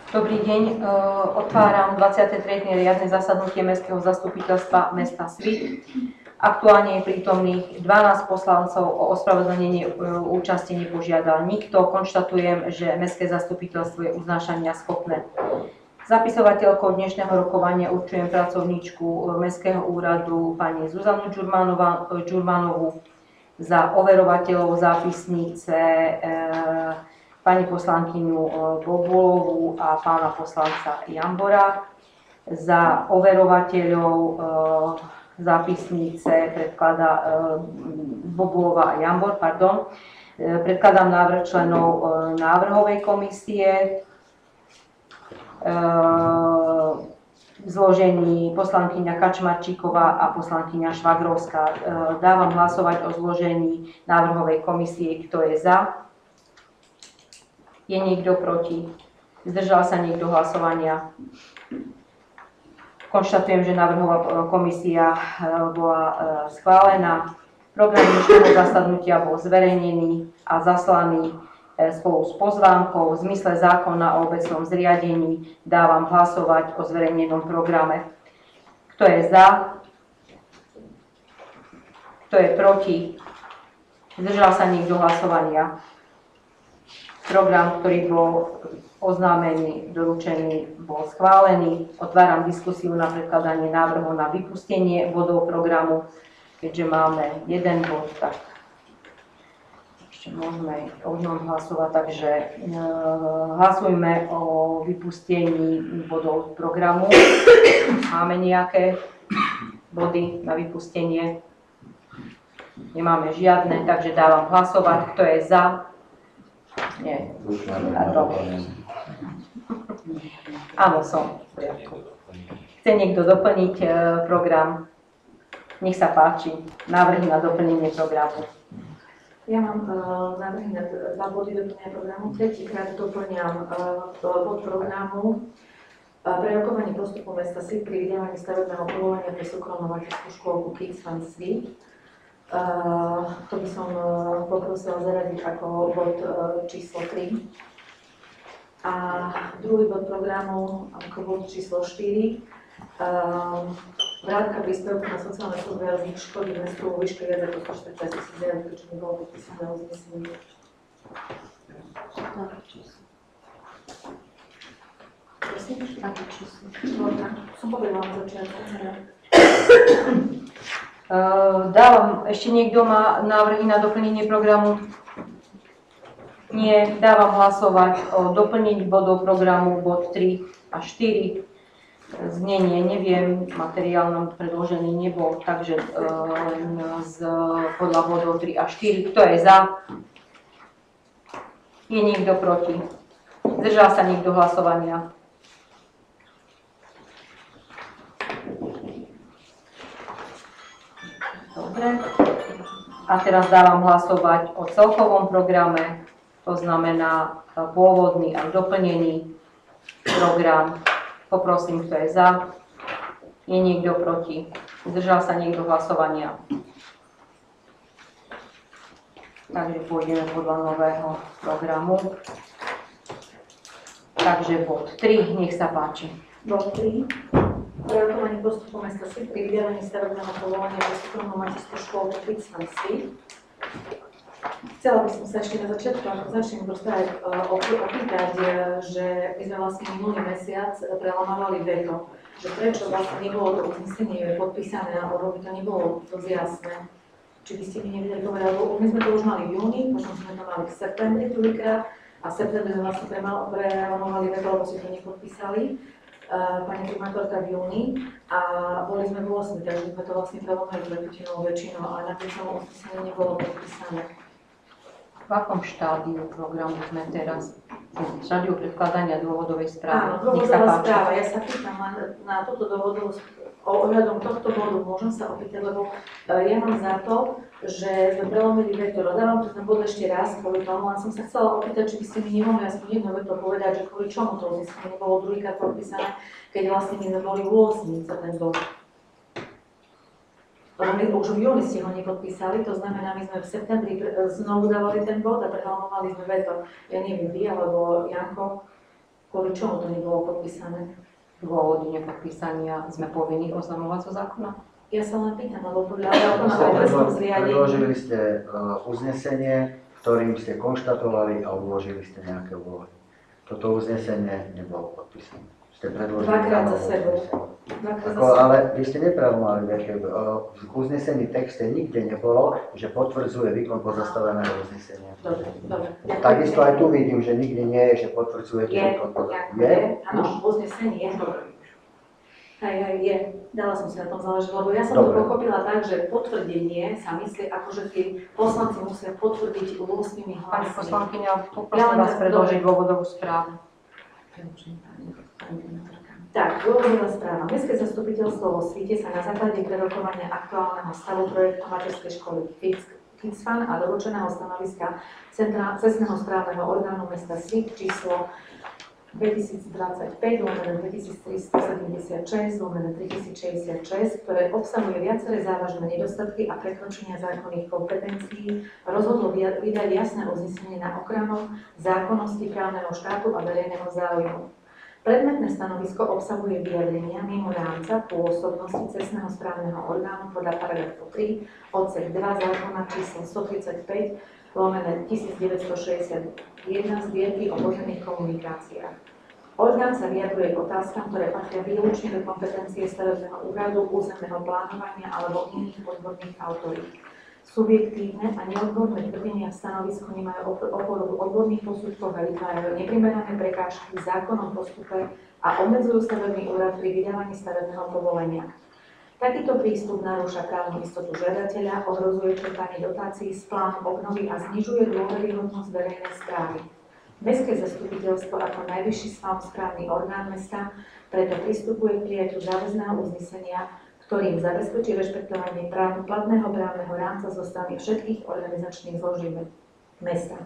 Dobrý deň, otváram 23. riadne zasadnutie Mestského zastupiteľstva mesta Svit. Aktuálne je prítomných 12 poslancov, o ospravedlnenie účasti nepožiadal nikto. Konštatujem, že Mestské zastupiteľstvo je uznášania schopné. Zapisovateľkou dnešného rokovania určujem pracovníčku Mestského úradu pani Zuzanu Čurmanovú, za overovateľov zápisnice pani poslankyňu Bobulovú a pána poslanca Jambora. Za overovateľov zápisnice predkladá Bobulova a Jambor, predkladám návrh členov návrhovej komisie. V zložení poslankyňa Kačmarčíková a poslankyňa Švagrovská. Dávam hlasovať o zložení návrhovej komisie. Kto je za? Je niekto proti? Zdržal sa niekto hlasovania? Konštatujem, že návrhová komisia bola schválená. Program dnešného zasadnutia bol zverejnený a zaslaný spolu s pozvánkou. V zmysle zákona o obecnom zriadení dávam hlasovať o zverejnenom programe. Kto je za? Kto je proti? Zdržal sa niekto hlasovania? Program, ktorý bol oznámený, doručený, bol schválený. Otváram diskusiu na predkladanie návrhov na vypustenie bodov programu. Keďže máme jeden bod, tak ešte môžeme o ňom hlasovať. Takže hlasujme o vypustení bodov programu. Máme nejaké body na vypustenie? Nemáme žiadne, takže dávam hlasovať. Kto je za? Nie. Áno, som v poriadku. Chce niekto doplniť program? Nech sa páči. Návrhy na doplnenie programu. Ja mám návrhy na 2 body doplnenia programu. Tretíkrát doplňam bod programu prerokovanie postupu mesta Svit pri vydávaní stavebného povolenia pre súkromnomateľskú škôlku Kids Fund Svit. To by som poprosila zaradiť ako bod číslo 3. A druhý bod programu ako bod číslo 4. Vrátka príspevku na sociálne služby a vznik škody v mestu vo výške viac ako 140 000 eur, čo nebolo podpísané uznesenie. Prosím? Aké číslo? Som povedala na začiatku. Dávam, ešte niekto má návrhy na doplnenie programu? Nie, dávam hlasovať o doplnení bodov programu bod 3 a 4. Znenie neviem, materiál nám predložený nebol, takže podľa bodov 3 a 4. Kto je za? Je niekto proti? Zdržal sa niekto hlasovania? Dobre. A teraz dávam hlasovať o celkovom programe, to znamená pôvodný a doplnený program. Poprosím, kto je za. Je niekto proti? Zdržal sa niekto hlasovania? Takže pôjdeme podľa nového programu. Takže bod 3, nech sa páči. Bod 3. Prerokovanie postupu mesta Svit pri vydávaní stavebného povolenia pre súkromnomateľskú škôlku Kids Fund Svit. Chcela by som sa ešte na začiatku, ako začnem opýtať, že my sme vlastne minulý mesiac prelamávali veto, že prečo vlastne nebolo to uznesenie podpísané, alebo by to nebolo dosť jasné. Či by ste mi nevedeli povedať, lebo my sme to už mali v júni, potom sme to mali v septembri druhýkrát a v septembri sme vlastne prelamovali veto, lebo si to nepodpísali. Pani primátorka v júni a boli sme v 8, takže sme to vlastne prelomili drvivou väčšinou, ale napriek tomu uznesenie nebolo podpísané. V akom štádiu programu sme teraz? V štádiu predkladania dôvodovej správy. Áno, dôvodová správa. Ja sa pýtam na túto dôvodovú ohľadom tohto bodu, môžem sa opýtať, lebo ja mám za to, že sme prelomili veto. Dávam to ten bod ešte raz kvôli tomu, len som sa chcela opýtať, či by ste mi nemohli aspoň jedno veto povedať, že kvôli čomu to uznesenie nebolo druhýkrát podpísané, keď vlastne my sme boli v 8 za ten bod. Lebo už v júni ste ho nepodpísali, to znamená, my sme v septembri znovu dávali ten bod a prehlamovali sme veto. Ja neviem, vy alebo Janko. Kvôli čomu to nebolo podpísané? Dôvody nepodpísania sme povinní oznamovať zo zákona. Ja sa len pýtam, lebo podľa zákona o lesnom zriadení... Predložili ste uznesenie, ktorým ste konštatovali a uložili ste nejaké úlohy. Toto uznesenie nebolo podpísané. Ste predložili... Dvakrát za sebou. Ale vy ste nepravdu mali, v uznesení texte nikde nebolo, že potvrdzuje výkon pozastaveného uznesenia. Dobre. Takisto aj tu vidím, že nikde nie je, že potvrdzuje výkon pozastaveného. Je? Áno, v uznesení je. Je. Dala som si na tom záležiť, lebo ja som to pochopila tak, že potvrdenie sa myslí, akože tí poslanci musia potvrdiť 8 hlasmi. Pani poslankyňa, poprosím vás predložiť dôvodovú správu. Tak, dôvodová správa. Mestské zastupiteľstvo vo Svite sa na základe prerokovania aktuálneho stavu projektu materskej školy KICFAN a doručeného stanoviska cestného správneho orgánu mesta Svit číslo 2025/2376/3066, ktoré obsahuje viaceré závažné nedostatky a prekročenia zákonných kompetencií, rozhodlo vydať jasné uznesenie na ochranu zákonnosti právneho štátu a verejného záujmu. Predmetné stanovisko obsahuje vyjadrenia mimo rámca pôsobnosti cestného správneho orgánu podľa paragrafu 3 odsek 2 zákona číslo 135/1961 zbierky o pozemných komunikáciách. Orgán sa vyjadruje k otázkam, ktoré patria výlučne do kompetencie stavebného úradu, územného plánovania alebo iných odborných autorít. Subjektívne a neodborné tvrdenia v stanovisku nemajú oporu v odborných posudkoch a vytvárajú neprimerané prekážky v zákonnom postupe a obmedzujú stavebný úrad pri vydávaní stavebného povolenia. Takýto prístup narúša právnu istotu žiadateľa, ohrozuje čerpanie dotácií z plánu obnovy a znižuje dôveryhodnosť verejnej správy. Mestské zastupiteľstvo ako najvyšší samosprávny orgán mesta preto pristupuje k prijatiu záväzného uznesenia, ktorým zabezpečí rešpektovanie platného právneho rámca zo strany všetkých organizačných zložiek mesta.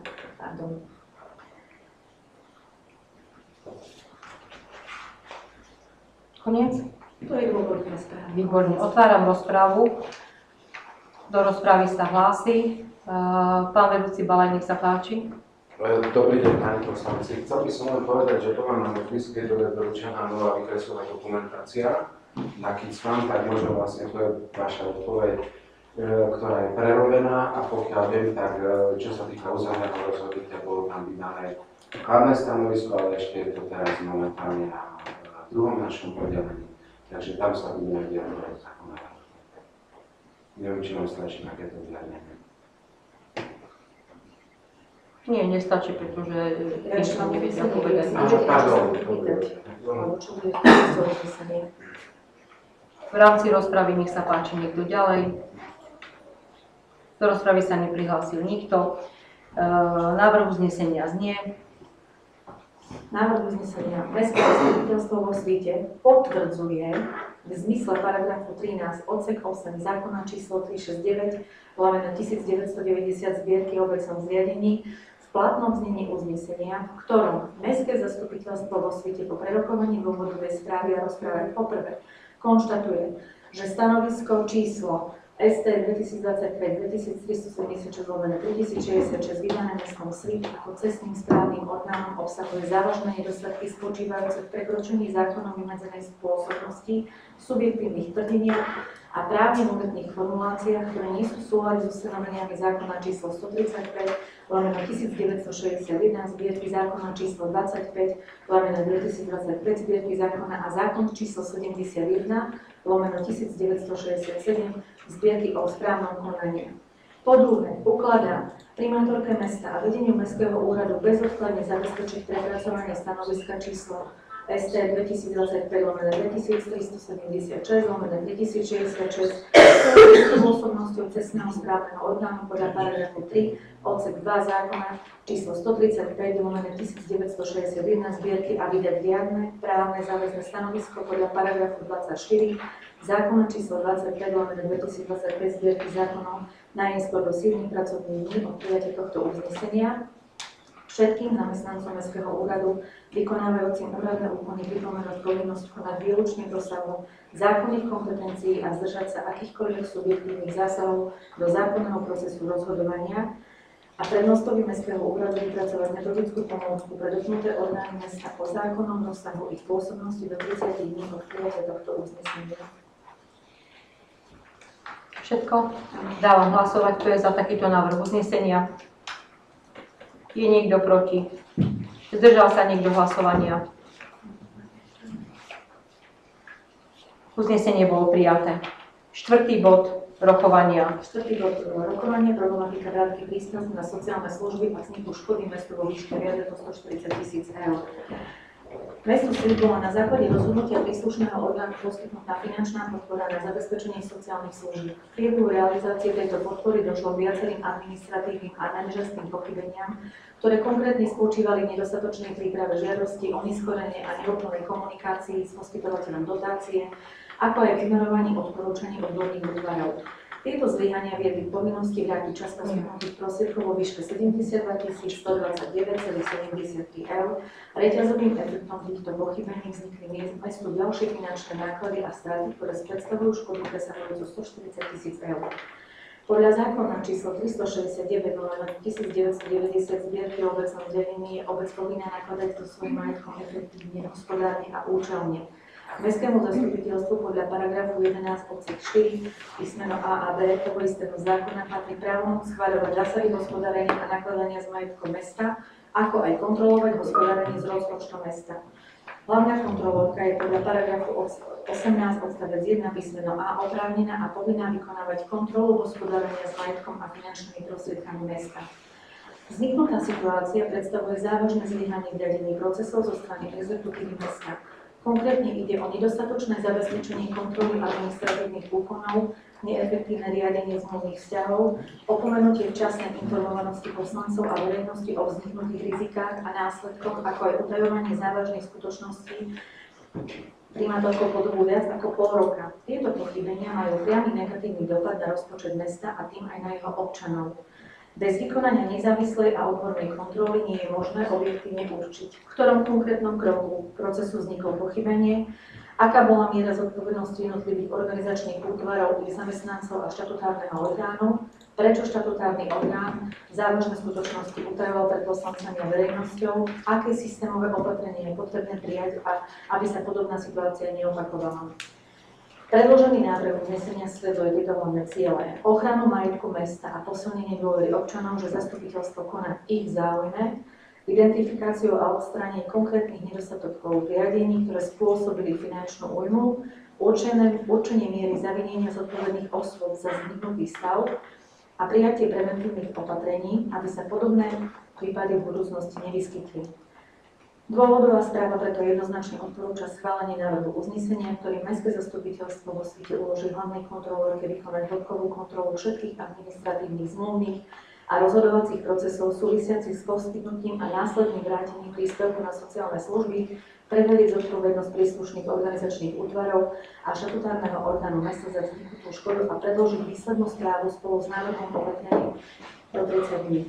Koniec? To je dôvodná správa. Výborne. Otváram rozpravu. Do rozpravy sa hlási. Pán vedúci Balaj, nech sa páči. Dobrý deň, pani poslanci. Chcel by som len povedať, že to mám na notiske, kde je doručená nová vykresová dokumentácia na KICFAN, tak možno vlastne to je vaša odpoveď, ktorá je prerobená a pokiaľ viem, tak čo sa týka územného rozhodnutia, bolo tam vydané kladné stanovisko, ale ešte je to teraz momentálne na druhom našom oddelení. Takže tam sa budeme vyjadrovať zákona. Neviem, či vám stačí takéto vyjadrenie. Nie, nestačí, pretože Ešte vám nevedia povedať. V rámci rozpravy nech sa páči niekto ďalej. Do rozpravy sa neprihlásil nikto. Návrh uznesenia znie. Návrh uznesenia Mestské zastupiteľstvo vo Svite potvrdzuje v zmysle paragrafu 13 odsek 8 zákona číslo 369/1990 zbierky o obecnom zriadení v platnom znení uznesenia, v ktorom Mestské zastupiteľstvo vo Svite po prerokovaní dôvodovej správy a rozprave poprvé konštatuje, že stanovisko číslo ST 2025-2376/3066 vydané mestom Svit ako cestným správnym orgánom obsahuje závažné nedostatky spočívajúce v prekročení zákonom vymedzenej spôsobnosti, subjektívnych tvrdeniach a právne úmetných formuláciách, ktoré nie sú v súlade so ustanoveniami zákona číslo 135/1961 zbierky zákona číslo 25/2025 zbierky zákona a zákon číslo 71/1967 zbierky o správnom konaní. Po druhé, ukladá primátorke mesta a vedeniu Mestského úradu bezodkladne zabezpečiť prepracovanie stanoviska číslo ST 2025/2376/3066 s pôsobnosťou cestného správneho orgánu podľa paragrafu 3 odsek 2 zákona číslo 135/1961 zbierky a vydať riadne právne záväzné stanovisko podľa paragrafu 24 zákona číslo 25/2025 zbierky zákonov najneskôr do 7 pracovných dní od prijatia tohto uznesenia. Všetkým zamestnancom Mestského úradu vykonávajúcim úradné úkony pripomenúť povinnosť konať výlučne v rozsahu zákonných kompetencií a zdržať sa akýchkoľvek subjektívnych zásahov do zákonného procesu rozhodovania. A a prednostovi Mestského úradu vypracovať metodickú pomôcku pre dotknuté orgány mesta o zákonnom rozsahu ich pôsobnosti do 30 dní od prijatia tohto uznesenia. Všetko. Dávam hlasovať, kto je za takýto návrh uznesenia. Je niekto proti? Zdržal sa niekto hlasovania? Uznesenie bolo prijaté. 4. bod rokovania. 4. bod rokovania, problematika vrátky príspevku na sociálne služby a vzniku škody mestu vo výške viac ako 140 000 eur. Mestu slúbila na základe rozhodnutia príslušného orgánu poskytnutá finančná podpora na zabezpečenie sociálnych služieb. V priebehu realizácie tejto podpory došlo k viacerým administratívnym a manažerským pochybeniam, ktoré konkrétne spočívali v nedostatočnej príprave žiadosti, oneskorenie a neúplnej komunikácii s poskytovateľom dotácie, ako aj v ignorovaní odporúčaní odborných útvarov. Tieto zlyhania viedli k povinnosti vrátiť časť poskytnutých prostriedkov vo výške 72 129,73 eur. Reťazovým efektom týchto pochybení vznikli mestu ďalšie finančné náklady a straty, ktoré predstavujú škodu presahujúcu 140 000 eur. Podľa zákona číslo 369/1990 zbierky o obecnom zriadení je obec povinná nakladať so svojím majetkom efektívne, hospodárne a účelne. Mestskému zastupiteľstvu podľa paragrafu 11 odsek 4 písmeno A a B toho istého zákona patrí právomoc schvaľovať zásady hospodárenia a nakladania s majetkom mesta, ako aj kontrolovať hospodárenie s rozpočtom mesta. Hlavná kontrolórka je podľa paragrafu 18 odstavec 1 písmeno A oprávnená a povinná vykonávať kontrolu hospodárenia s majetkom a finančnými prostriedkami mesta. Vzniknutá situácia predstavuje závažné zlyhanie v riadení procesov zo strany exekutívy mesta. Konkrétne ide o nedostatočné zabezpečenie kontroly administratívnych úkonov, neefektívne riadenie zmluvných vzťahov, opomenutie včasnej informovanosti poslancov a verejnosti o vzniknutých rizikách a následkoch, ako aj utajovanie závažných skutočností primátorkou po dobu viac ako pol roka. Tieto pochybenia majú priamy negatívny dopad na rozpočet mesta a tým aj na jeho občanov. Bez vykonania nezávislej a odbornej kontroly nie je možné objektívne určiť, v ktorom konkrétnom kroku procesu vzniklo pochybenie, aká bola miera zodpovednosti jednotlivých organizačných útvarov, ich zamestnancov a štatutárneho orgánu, prečo štatutárny orgán závažné skutočnosti utajoval pred poslancami a verejnosťou, aké systémové opatrenie je potrebné prijať, aby sa podobná situácia neopakovala. Predložený návrh uznesenia sleduje tieto hlavné ciele: ochranu majetku mesta a posilnenie dôvery občanov, že zastupiteľstvo koná v ich záujme, identifikáciu a odstránenie konkrétnych nedostatkov v riadení, ktoré spôsobili finančnú újmu, určenie miery zavinenia zodpovedných osôb za vzniknutý stav a prijatie preventívnych opatrení, aby sa podobné prípady v budúcnosti nevyskytli. Dôvodová správa preto jednoznačne odporúča schválenie návrhu uznesenia, ktorým Mestské zastupiteľstvo vo Svite uloží hlavnej kontrolórke vykonať hĺbkovú kontrolu všetkých administratívnych, zmluvných a rozhodovacích procesov súvisiacich s poskytnutím a následným vrátením príspevku na sociálne služby, prehľadiť zodpovednosť príslušných organizačných útvarov a štatutárneho orgánu mesta za vzniknutú škodu a predložiť výslednú správu spolu s návrhom opatrení do 30 dní.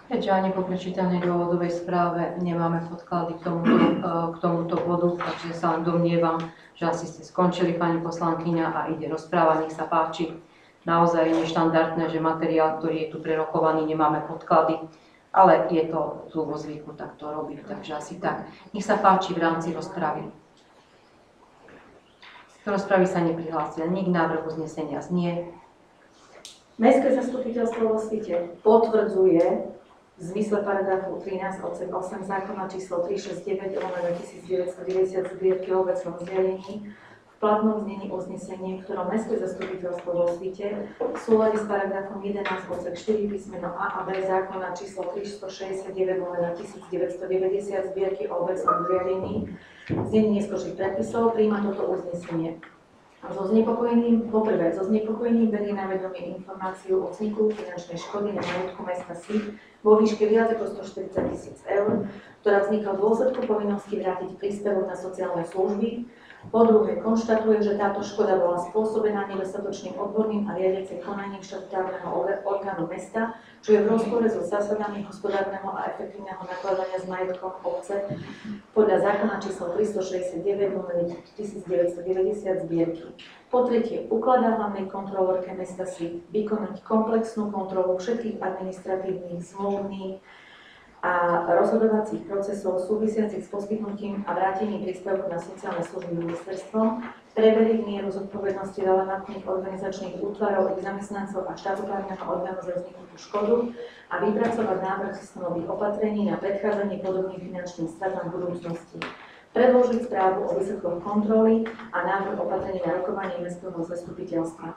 Keďže ani po prečítanej dôvodovej správe nemáme podklady k tomuto bodu, takže sa len domnievam, že asi ste skončili, pani poslankyňa, a ide rozpráva, nech sa páči. Naozaj je neštandardné, že materiál, ktorý je tu prerokovaný, nemáme podklady, ale je to tu vo zvyku takto robiť, takže asi tak. Nech sa páči v rámci rozpravy. Do rozpravy sa neprihlásil nik, návrh uznesenia znie. Mestské zastupiteľstvo vo Svite potvrdzuje v zmysle paragrafu 13 odsek 8 zákona číslo 369/1990 zbierky o obecnom zriadení v platnom znení uznesenie, v ktorom Mestské zastupiteľstvo vo Svite v súlade s paragrafom 11 odsek 4 písmeno A a B zákona číslo 369/1990 zbierky o obecnom zriadení v znení neskôrších predpisov prijíma toto uznesenie. So znepokojením berie na vedomie informáciu o vzniku finančnej škody na majetku mesta Svit vo výške viac ako 140 000 eur, ktorá vznikla v dôsledku povinnosti vrátiť príspevok na sociálne služby Po druhé, konštatuje, že táto škoda bola spôsobená nedostatočným odborným a riadiacim konaním štatutárneho orgánu mesta, čo je v rozpore so zásadami hospodárneho a efektívneho nakladania s majetkom obce podľa zákona číslo 369/1990 zbierky. Po tretie, ukladá hlavnej kontrolórke mesta SIP vykonať komplexnú kontrolu všetkých administratívnych, zmluvných a rozhodovacích procesov súvisiacich s poskytnutím a vrátením príspevku na sociálne služby ministerstvom, preveriť mieru zodpovednosti relevantných organizačných útvarov, ich zamestnancov a štatutárneho orgánu za vzniknutú škodu a vypracovať návrh systémových opatrení na predchádzanie podobným finančným stratám v budúcnosti. Predložiť správu o výsledkoch kontroly a návrh opatrení na rokovanie mestského zastupiteľstva.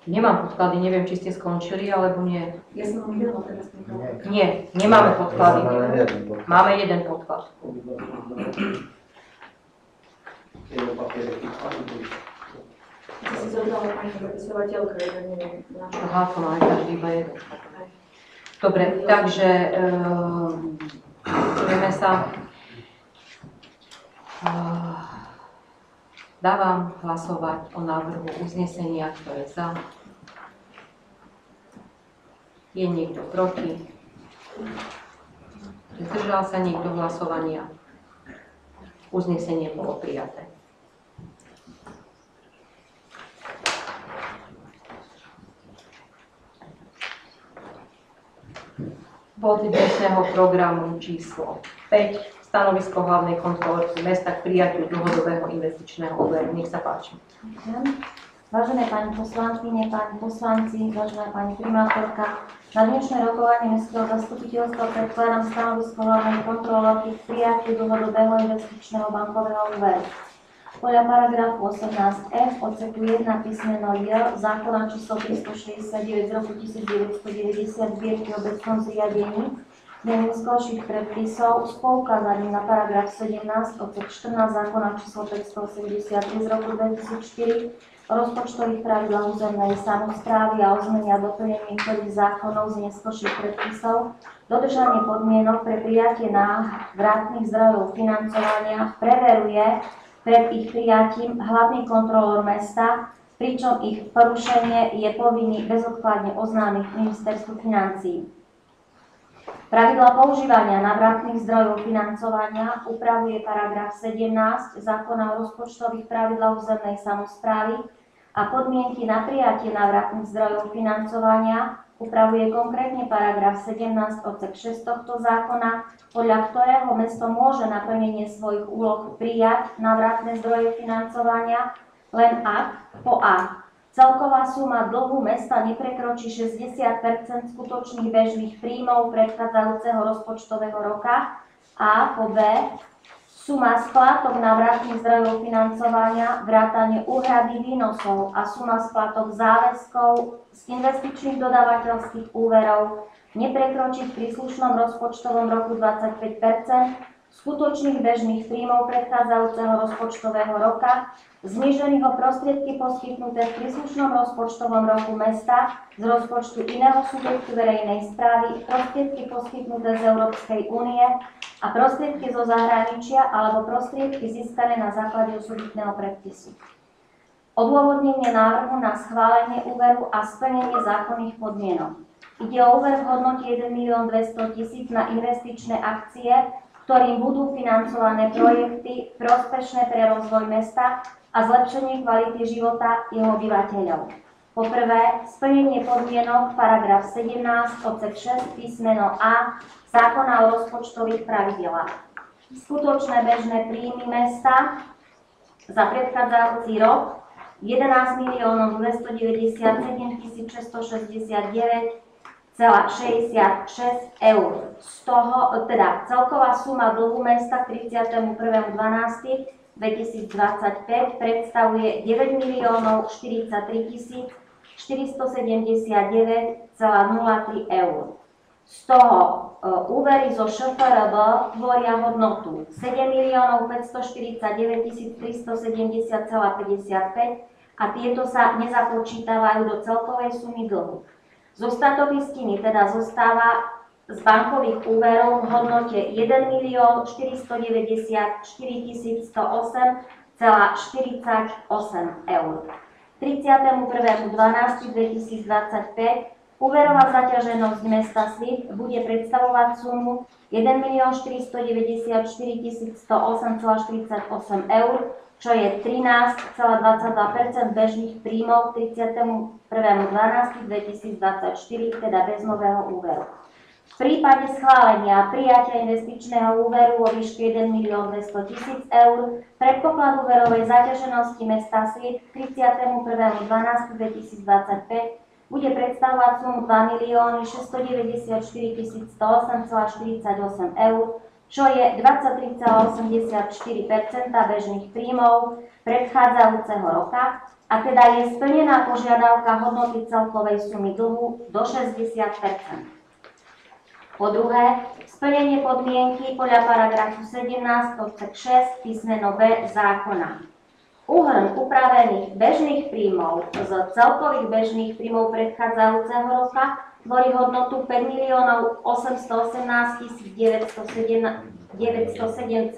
Nemám podklady, neviem, či ste skončili, alebo nie. Ja som vám vydala teraz kontrolu. Nie, nemáme podklady. Máme jeden podklad. Ja si zobrala pani zapisovateľka, ja neviem. Aha, to máme každý iba jeden. Dobre, takže budeme sa... Dávam hlasovať o návrhu uznesenia, kto je za. Je niekto proti? Zdržal sa niekto hlasovania? Uznesenie bolo prijaté. Bod dnešného programu číslo 5. Stanovisko hlavnej kontrolórky mesta k prijatiu dlhodobého investičného úveru. Nech sa páči. Vážené pani poslankyne, páni poslanci, vážená pani primátorka, na dnešné rokovanie mestského zastupiteľstva predkladám stanovisko hlavnej kontrolórky k prijatiu dlhodobého investičného bankového úveru. Podľa paragrafu 18f odseku 1 písmeno J zákona číslo 369 z roku 1990 zbierky o obecnom zriadení neskôrších predpisov s poukázaním na paragraf 17 odsek 14 zákona číslo 583 z roku 2004 o rozpočtových pravidlách územnej samosprávy a o zmene a doplnení niektorých zákonov z neskôrších predpisov, dodržanie podmienok pre prijatie návratných zdrojov financovania preveruje pred ich prijatím hlavný kontrolór mesta, pričom ich porušenie je povinný bezodkladne oznámiť Ministerstvu financií. Pravidlá používania návratných zdrojov financovania upravuje paragraf 17 zákona o rozpočtových pravidlách územnej samosprávy a podmienky na prijatie návratných zdrojov financovania upravuje konkrétne paragraf 17 odsek 6 tohto zákona, podľa ktorého mesto môže na plnenie svojich úloh prijať návratné zdroje financovania len ak po a. Celková suma dlhu mesta neprekročí 60 % skutočných bežných príjmov predchádzajúceho rozpočtového roka a po b. Suma splátok návratných zdrojov financovania, vrátane úhrady výnosov a suma splátok záväzkov z investičných dodávateľských úverov neprekročí v príslušnom rozpočtovom roku 25 % skutočných bežných príjmov predchádzajúceho rozpočtového roka, znížených o prostriedky poskytnuté v príslušnom rozpočtovom roku mesta z rozpočtu iného subjektu verejnej správy, prostriedky poskytnuté z Európskej únie a prostriedky zo zahraničia alebo prostriedky získané na základe osobitného predpisu. Odôvodnenie návrhu na schválenie úveru a splnenie zákonných podmienok. Ide o úver v hodnote 1 200 000 na investičné akcie, ktorým budú financované projekty prospešné pre rozvoj mesta a zlepšenie kvality života jeho obyvateľov. Po prvé, splnenie podmienok paragraf 17 odsek 6 písmeno a zákona o rozpočtových pravidlách. Skutočné bežné príjmy mesta za predchádzajúci rok 11 297 669,66 eur. Z toho, teda celková suma dlhu mesta k 31.12.2025 predstavuje 9 043 479,03 eur. Z toho úvery zo ŠFRB tvoria hodnotu 7 549 370,55 a tieto sa nezapočítavajú do celkovej sumy dlhu. Zostatok istiny teda zostáva z bankových úverov v hodnote 1 494 108,48 eur. 31.12.2025 úverová zaťaženosť mesta Svit bude predstavovať sumu 1 494 108,48 eur, čo je 13,22% bežných príjmov k 31.12.2024, teda bez nového úveru. V prípade schválenia a prijatia investičného úveru vo výške 1 200 000 eur predpoklad úverovej zaťaženosti mesta Svit k 31.12.2025 bude predstavovať sumu 2 694 108,48 eur, čo je 23,84% bežných príjmov predchádzajúceho roka, a teda je splnená požiadavka hodnoty celkovej sumy dlhu do 60%. Po druhé, splnenie podmienky podľa paragrafu 17 odsek 6 písmeno B zákona. Úhrn upravených bežných príjmov z celkových bežných príjmov predchádzajúceho roka tvorí hodnotu 5 818 907,20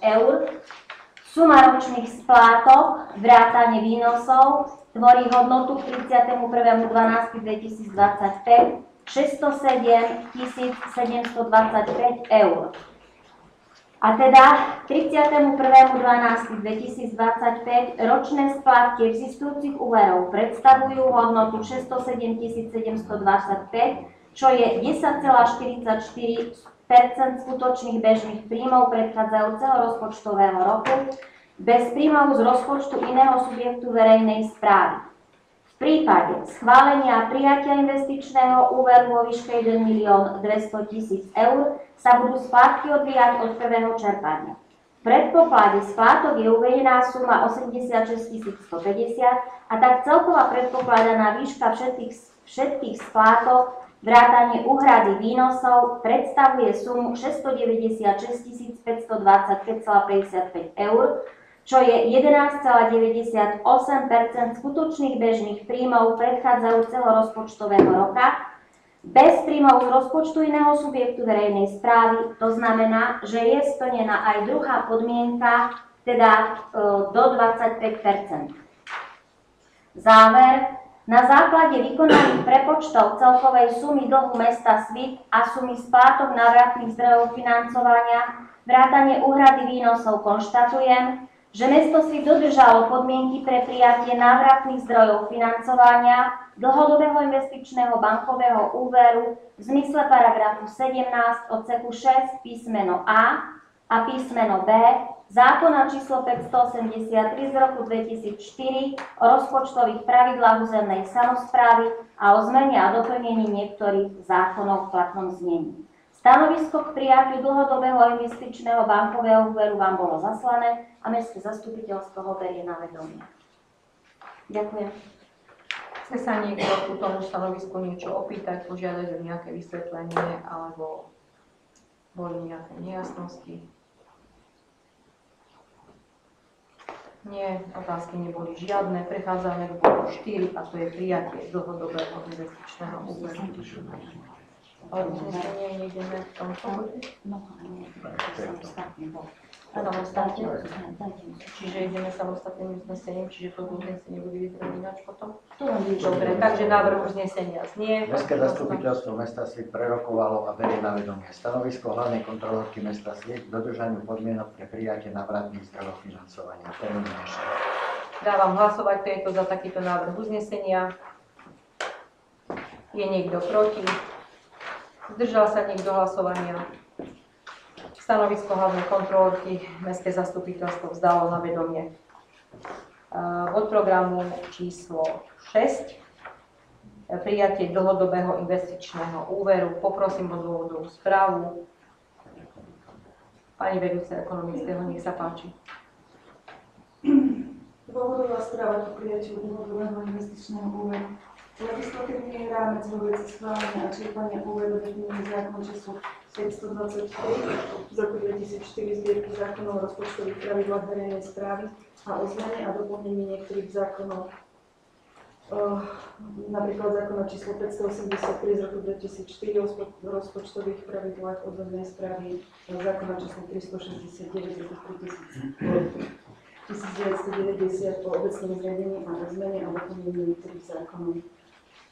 eur. Suma ročných splátok, vrátane výnosov, tvorí hodnotu k 31.12.2025 607 725 eur. A teda 31.12.2025 ročné splátky existujúcich úverov predstavujú hodnotu 607 725, čo je 10,44% skutočných bežných príjmov predchádzajúceho rozpočtového roku bez príjmov z rozpočtu iného subjektu verejnej správy. V prípade schválenia a prijatia investičného úveru vo výške 1 200 000 eur sa budú splátky odvíjať od prvého čerpania. V predpoklade splátok je uvedená suma 86 150 a tak celková predpokladaná výška všetkých splátok vrátane úhrady výnosov predstavuje sumu 696 525,55 eur, čo je 11,98% skutočných bežných príjmov predchádzajúceho rozpočtového roka, bez príjmov z rozpočtu iného subjektu verejnej správy. To znamená, že je splnená aj druhá podmienka, teda do 25%. Záver. Na základe vykonaných prepočtov celkovej sumy dlhu mesta Svit a sumy splátok návratných zdrojov financovania vrátane úhrady výnosov konštatujem, že mesto Svit dodržalo podmienky pre prijatie návratných zdrojov financovania dlhodobého investičného bankového úveru v zmysle paragrafu 17 odseku 6 písmeno A a písmeno B zákona číslo 583 z roku 2004 o rozpočtových pravidlách územnej samosprávy a o zmene a doplnení niektorých zákonov v platnom znení. Stanovisko k prijatiu dlhodobého investičného bankového úveru vám bolo zaslané a mestské zastupiteľstvo ho berie na vedomie. Ďakujem. Chce sa niekto ku tomu stanovisku niečo opýtať, požiadať o nejaké vysvetlenie alebo boli nejaké nejasnosti? Nie, otázky neboli žiadne. Prechádzame k bodu 4 a to je prijatie dlhodobého investičného úveru. Ale uznesenie nejdeme v tomto bode? No, nie, samostatný bod. Samostatne? Čiže ideme samostatným uznesením, čiže to uznesenie bude vyzerať ináč potom? Dobre, takže návrh uznesenia znie. Mestské zastupiteľstvo mesta Svit prerokovalo a berie na vedomie stanovisko hlavnej kontrolórky mesta Svit k dodržaniu podmienok pre prijatie návratných zdrojov financovania. Dávam hlasovať, kto je to za takýto návrh uznesenia. Je niekto proti? Zdržal sa niekto hlasovania? Stanovisko hlavnej kontrolórky mestské zastupiteľstvo vzdalo na vedomie. Bod programu číslo 6. Prijatie dlhodobého investičného úveru. Poprosím o dôvodovú správu. Pani vedúca ekonomického, nech sa páči. Dôvodová správa k prijatiu dlhodobého investičného úveru. Legislatívny rámec vo veci schválenia a čerpania úverov definuje zákon číslo 723 z roku 2004 zbierky zákonov o rozpočtových pravidlách verejnej správy a o zmene a doplnení niektorých zákonov. Napríklad zákon číslo 583 z roku 2004 o rozpočtových pravidlách o verejnej správy a zákon číslo 369 z roku 1990 o obecnom zriadení a o zmene a doplnení niektorých zákonov.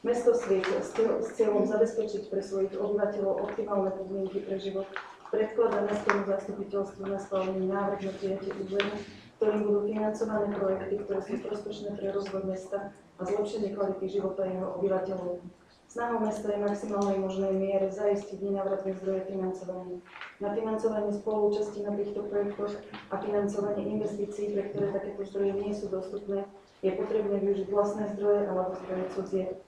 Mesto Svit s cieľom zabezpečiť pre svojich obyvateľov optimálne podmienky pre život predkladá mestskému zastupiteľstvu na schválenie návrh na prijatie úveru, ktorým budú financované projekty, ktoré sú prospešné pre rozvoj mesta a zlepšenie kvality života jeho obyvateľov. Snahou mesta je v maximálnej možnej miere zaistiť nenávratné zdroje financovania. Na financovanie spoluúčasti na týchto projektoch a financovanie investícií, pre ktoré takéto zdroje nie sú dostupné, je potrebné využiť vlastné zdroje alebo zdroje cudzie.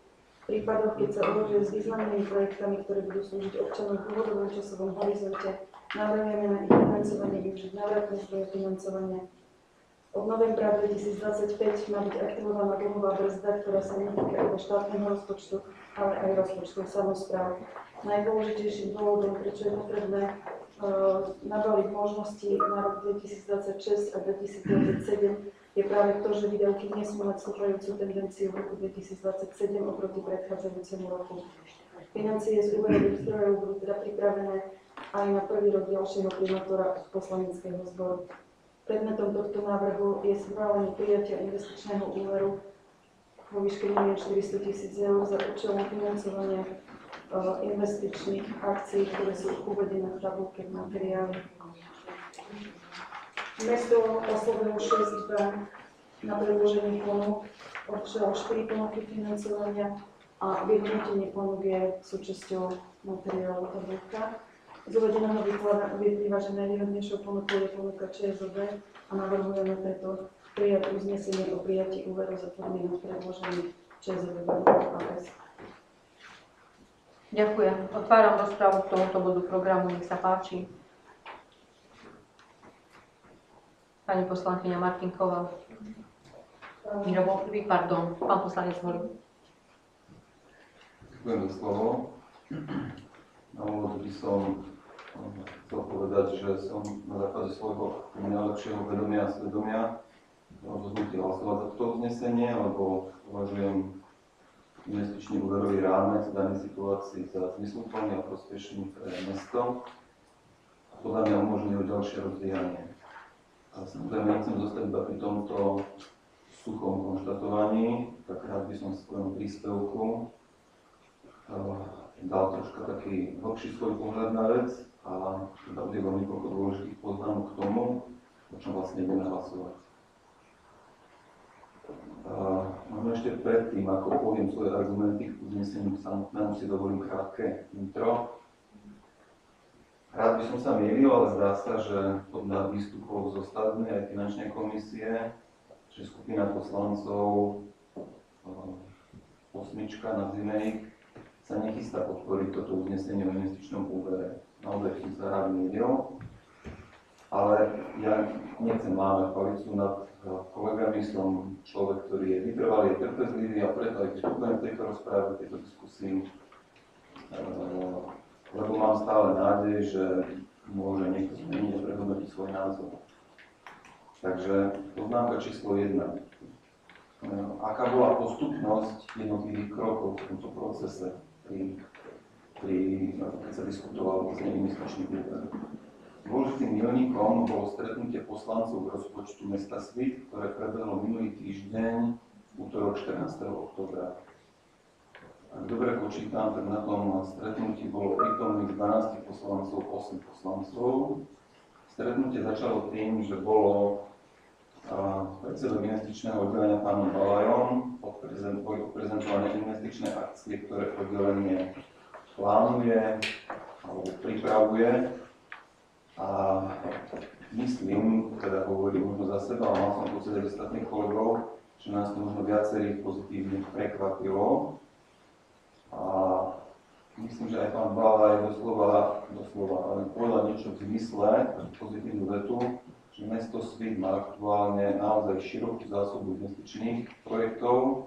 V prípadoch, keď sa uvažuje s významnými projektami, ktoré budú slúžiť občanom v dlhodobom časovom horizonte, navrhujeme na ich financovanie využiť návratné zdroje financovania. Od novembra 2025 má byť aktivovaná dlhová brzda, ktorá sa netýka iba štátneho rozpočtu, ale aj rozpočtu samospráv. Najdôležitejším dôvodom, prečo je potrebné nabaliť možnosti na rok 2026 a 2027, je práve to, že výdavky nesmú mať stúpajúcu tendenciu v roku 2027 oproti predchádzajúcemu roku. Financie z úverových zdrojov budú teda pripravené aj na prvý rok ďalšieho primátora poslaneckého zboru. Predmetom tohto návrhu je schválenie prijatia investičného úveru vo výške 1 400 000 eur za účelom financovania investičných akcií, ktoré sú uvedené v tabulke v materiáli. Mesto oslovilo 6 bank na predloženie ponúk, obdržalo 4 ponuky financovania a vyhodnotenie ponúk je súčasťou materiálu tabulka. Z uvedeného vyplýva, že najvýhodnejšou ponukou je ponuka ČSOB a navrhujeme preto prijať uznesenie o prijatí úveru za podmienok predložených ČSOB AS. Ďakujem. Otváram rozpravu k tomuto bodu programu. Nech sa páči. Pani poslankyňa Martinková. Miro bol prvý, pardon. Pán poslanec Holý. Ďakujem za slovo. Na úvod by som chcel povedať, že som na základe svojho najlepšieho vedomia a svedomia rozhodnutý hlasovať za toto uznesenie, lebo považujem investičný úverový rámec v danej situácii za zmysluplný a prospešný pre mesto a podľa mňa umožňuje ďalšie rozvíjanie. A samozrejme nechcem zostať iba pri tomto suchom konštatovaní, tak rád by som v svojom príspevku dal troška taký hlbší svoj pohľad na vec a dal by vám niekoľko dôležitých poznámok k tomu, o čom vlastne budeme hlasovať. Možno ešte predtým, ako poviem svoje argumenty k uzneseniu samotnému, si dovolím krátke intro. Rád by som sa mýlil, ale zdá sa, že podľa výstupov zo štátnej aj finančnej komisie, že skupina poslancov osmička na Zinej sa nechystá podporiť toto uznesenie o investičnom úvere. Naozaj som sa rád mýlil, ale ja nechcem mávať palicu nad kolegami, som človek, ktorý je vytrvalý, je trpezlivý a preto aj vystupujem v tejto rozpráve, v tejto diskusii, lebo mám stále nádej, že môže niekto zmeniť a prehodnotiť svoj názor. Takže poznámka číslo 1. Aká bola postupnosť jednotlivých krokov v tomto procese, keď sa diskutovalo vlastne investičný úver? Dôležitým milníkom bolo stretnutie poslancov rozpočtu mesta Svit, ktoré prebehlo minulý týždeň, útorok 14. októbra. Ak dobre počítam, tak na tom stretnutí bolo prítomných 12 poslancov, 8 poslancov. Stretnutie začalo tým, že bolo predsedom investičného oddelenia pánom Balajom odprezentované investičné akcie, ktoré oddelenie plánuje alebo pripravuje. A myslím, teda hovorím možno za seba, ale mal som pocit aj ostatných kolegov, že nás to možno viacerých pozitívne prekvapilo. A myslím, že aj pán Balaj doslova povedal niečo v zmysle, pozitívnu vetu, že mesto Svit má aktuálne naozaj širokú zásobu investičných projektov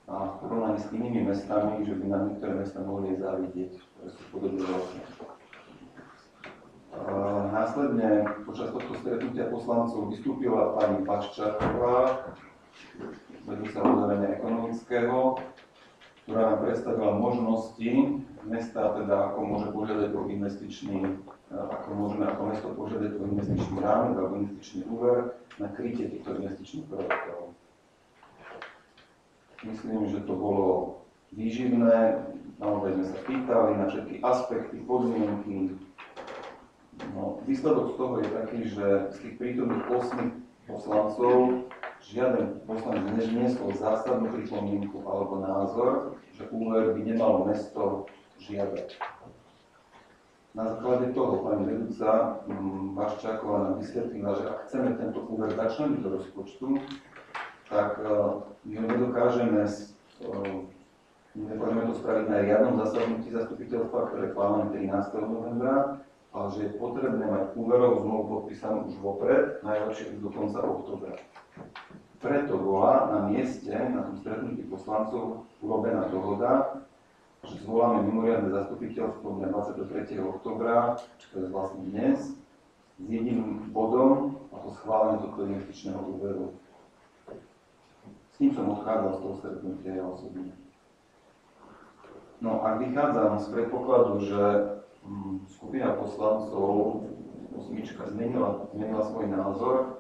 a v porovnaní s inými mestami, že by nám niektoré mesta mohli závidieť, ktoré sú podobne veľké. Následne počas tohto stretnutia poslancov vystúpila pani Paščáková, vedúca oddelenia ekonomického, ktorá nám predstavila možnosti mesta, teda ako môže požiadať o investičný, ako mesto požiadať o investičný rámec alebo investičný úver na krytie týchto investičných projektov. Myslím, že to bolo výživné, naozaj sme sa pýtali na všetky aspekty, podmienky. No, výsledok z toho je taký, že z tých prítomných 8 poslancov žiaden poslanec nezniesol zásadnú pripomienku alebo názor, že úver by nemalo mesto žiadať. Na základe toho pani vedúca Vaščáková nám vysvetlila, že ak chceme tento úver začleniť do rozpočtu, tak my nedokážeme to spraviť na riadnom zasadnutí zastupiteľstva, ktoré plánujeme 13. novembra, ale že je potrebné mať úverovú zmluvu podpísanú už vopred, najlepšie už do konca októbra. Preto bola na mieste, na tom stretnutí poslancov, urobená dohoda, že zvoláme mimoriadne zastupiteľstvo dňa 23. októbra, čo je vlastne dnes, s jediným bodom, a to schválenie tohto investičného úveru. S tým som odchádzal z toho stretnutia ja osobne. No ak vychádzam z predpokladu, že skupina poslancov, osmička, zmenila svoj názor,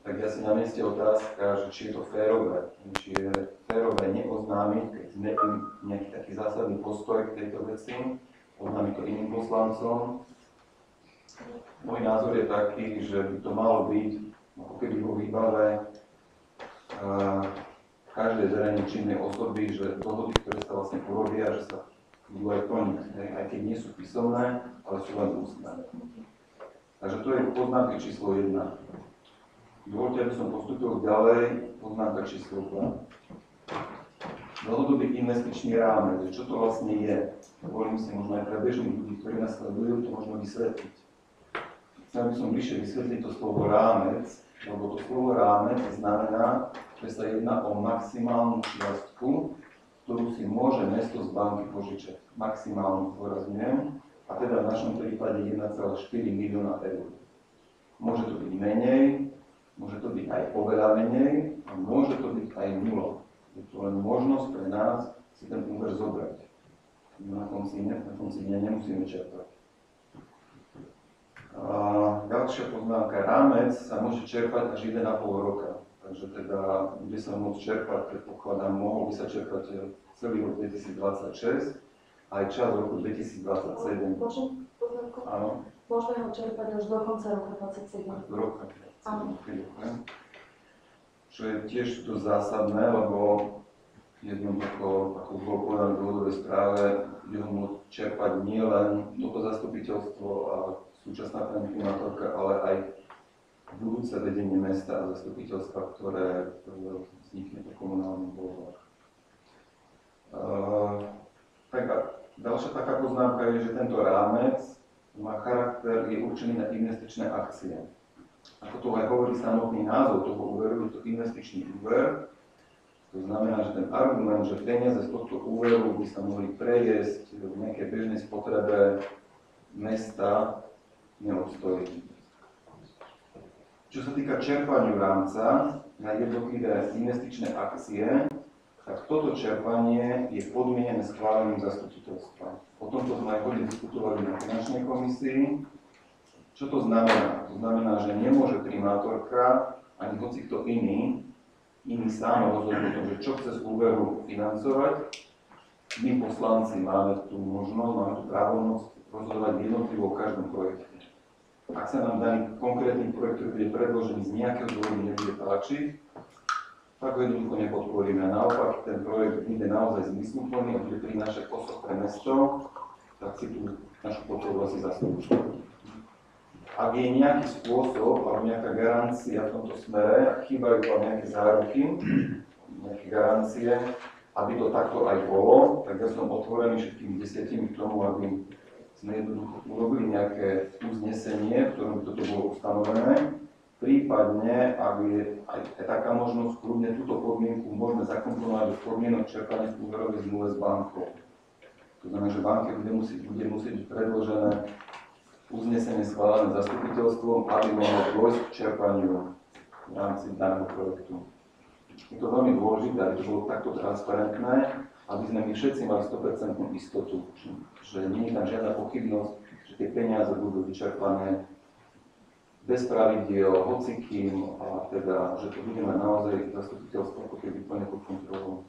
tak ja si na mieste otázka, že či je to férové. Či je férové neoznámiť, keď zmením nejaký taký zásadný postoj k tejto veci, oznámiť to iným poslancom. Môj názor je taký, že by to malo byť ako keby vo výbave každej verejne činnej osoby, že dohody, ktoré sa vlastne urobia, že sa budú aj plniť, aj keď nie sú písomné, ale sú len ústne. Takže to je poznámka číslo 1. Dovoľte, aby som postúpil ďalej, poznámka číslo 2. Dlhodobý investičný rámec, čo to vlastne je? Dovolím si možno aj pre bežných ľudí, ktorí nás sledujú, to možno vysvetliť. Chcel by som bližšie vysvetliť to slovo rámec, lebo to slovo rámec znamená, že sa jedná o maximálnu čiastku, ktorú si môže mesto z banky požičať. Maximálnu, zdôrazňujem, a teda v našom prípade 1,4 milióna eur. Môže to byť menej, môže to byť aj oveľa menej a môže to byť aj nula. Je to len možnosť pre nás si ten úver zobrať. Na konci dňa nemusíme čerpať. Ďalšia poznámka. Rámec sa môže čerpať až 1,5 roka. Takže teda bude sa môcť čerpať, predpokladám, mohol by sa čerpať celý rok 2026, aj čas roku 2027. Môžem poznámku? Áno. Môžeme ho čerpať až do konca roka 2027. Do roka 2027. Áno. Čo je tiež dosť zásadné, lebo jednoducho, ako bolo povedané v dôvodovej správe, bude ho môcť čerpať nielen toto zastupiteľstvo a súčasná pani primátorka, ale aj budúce vedenie mesta a zastupiteľstva, ktoré vznikne po komunálnych voľbách. Ďalšia taká poznámka je, že tento rámec má charakter, je určený na investičné akcie. Ako to aj hovorí samotný názov toho úveru, je to investičný úver. To znamená, že ten argument, že peniaze z tohto úveru by sa mohli previesť v nejakej bežnej spotrebe mesta, neobstojí. Čo sa týka čerpaniu rámca na jednotlivé investičné akcie, tak toto čerpanie je podmienené schválením zastupiteľstva. O tomto sme aj hodne diskutovali na finančnej komisii. Čo to znamená? To znamená, že nemôže primátorka ani hocikto iný sám rozhodnúť o tom, že čo chce z úveru financovať. My poslanci máme tú možnosť, máme tú právomoc rozhodovať jednotlivo o každom projekte. Ak sa nám daný konkrétny projekt, ktorý bude predložený z nejakého dôvodu nebude páčiť, tak ho jednoducho nepodporíme. A naopak, ten projekt bude naozaj zmysluplný a bude prinášať osob pre mesto, tak si tú našu podporu asi zaslúži. Ak je nejaký spôsob alebo nejaká garancia v tomto smere, ak chýbajú tam nejaké záruky, nejaké garancie, aby to takto aj bolo, tak ja som otvorený všetkými 10 k tomu, aby sme jednoducho urobili nejaké uznesenie, v ktorom by toto bolo ustanovené. Prípadne, ak je aj taká možnosť, kľudne túto podmienku môžeme zakomponovať do podmienok čerpania úverovej zmluve s bankou. To znamená, že banke bude musieť byť predložené uznesenie schválené zastupiteľstvom, aby mohlo dôjsť k čerpaniu v rámci daného projektu. Je to veľmi dôležité, aby to bolo takto transparentné, aby sme my všetci mali 100% istotu, že nie je tam žiadna pochybnosť, že tie peniaze budú vyčerpané bez pravidiel, hocikým, a teda, že to bude mať naozaj zastupiteľstvo ako keby plne pod kontrolou.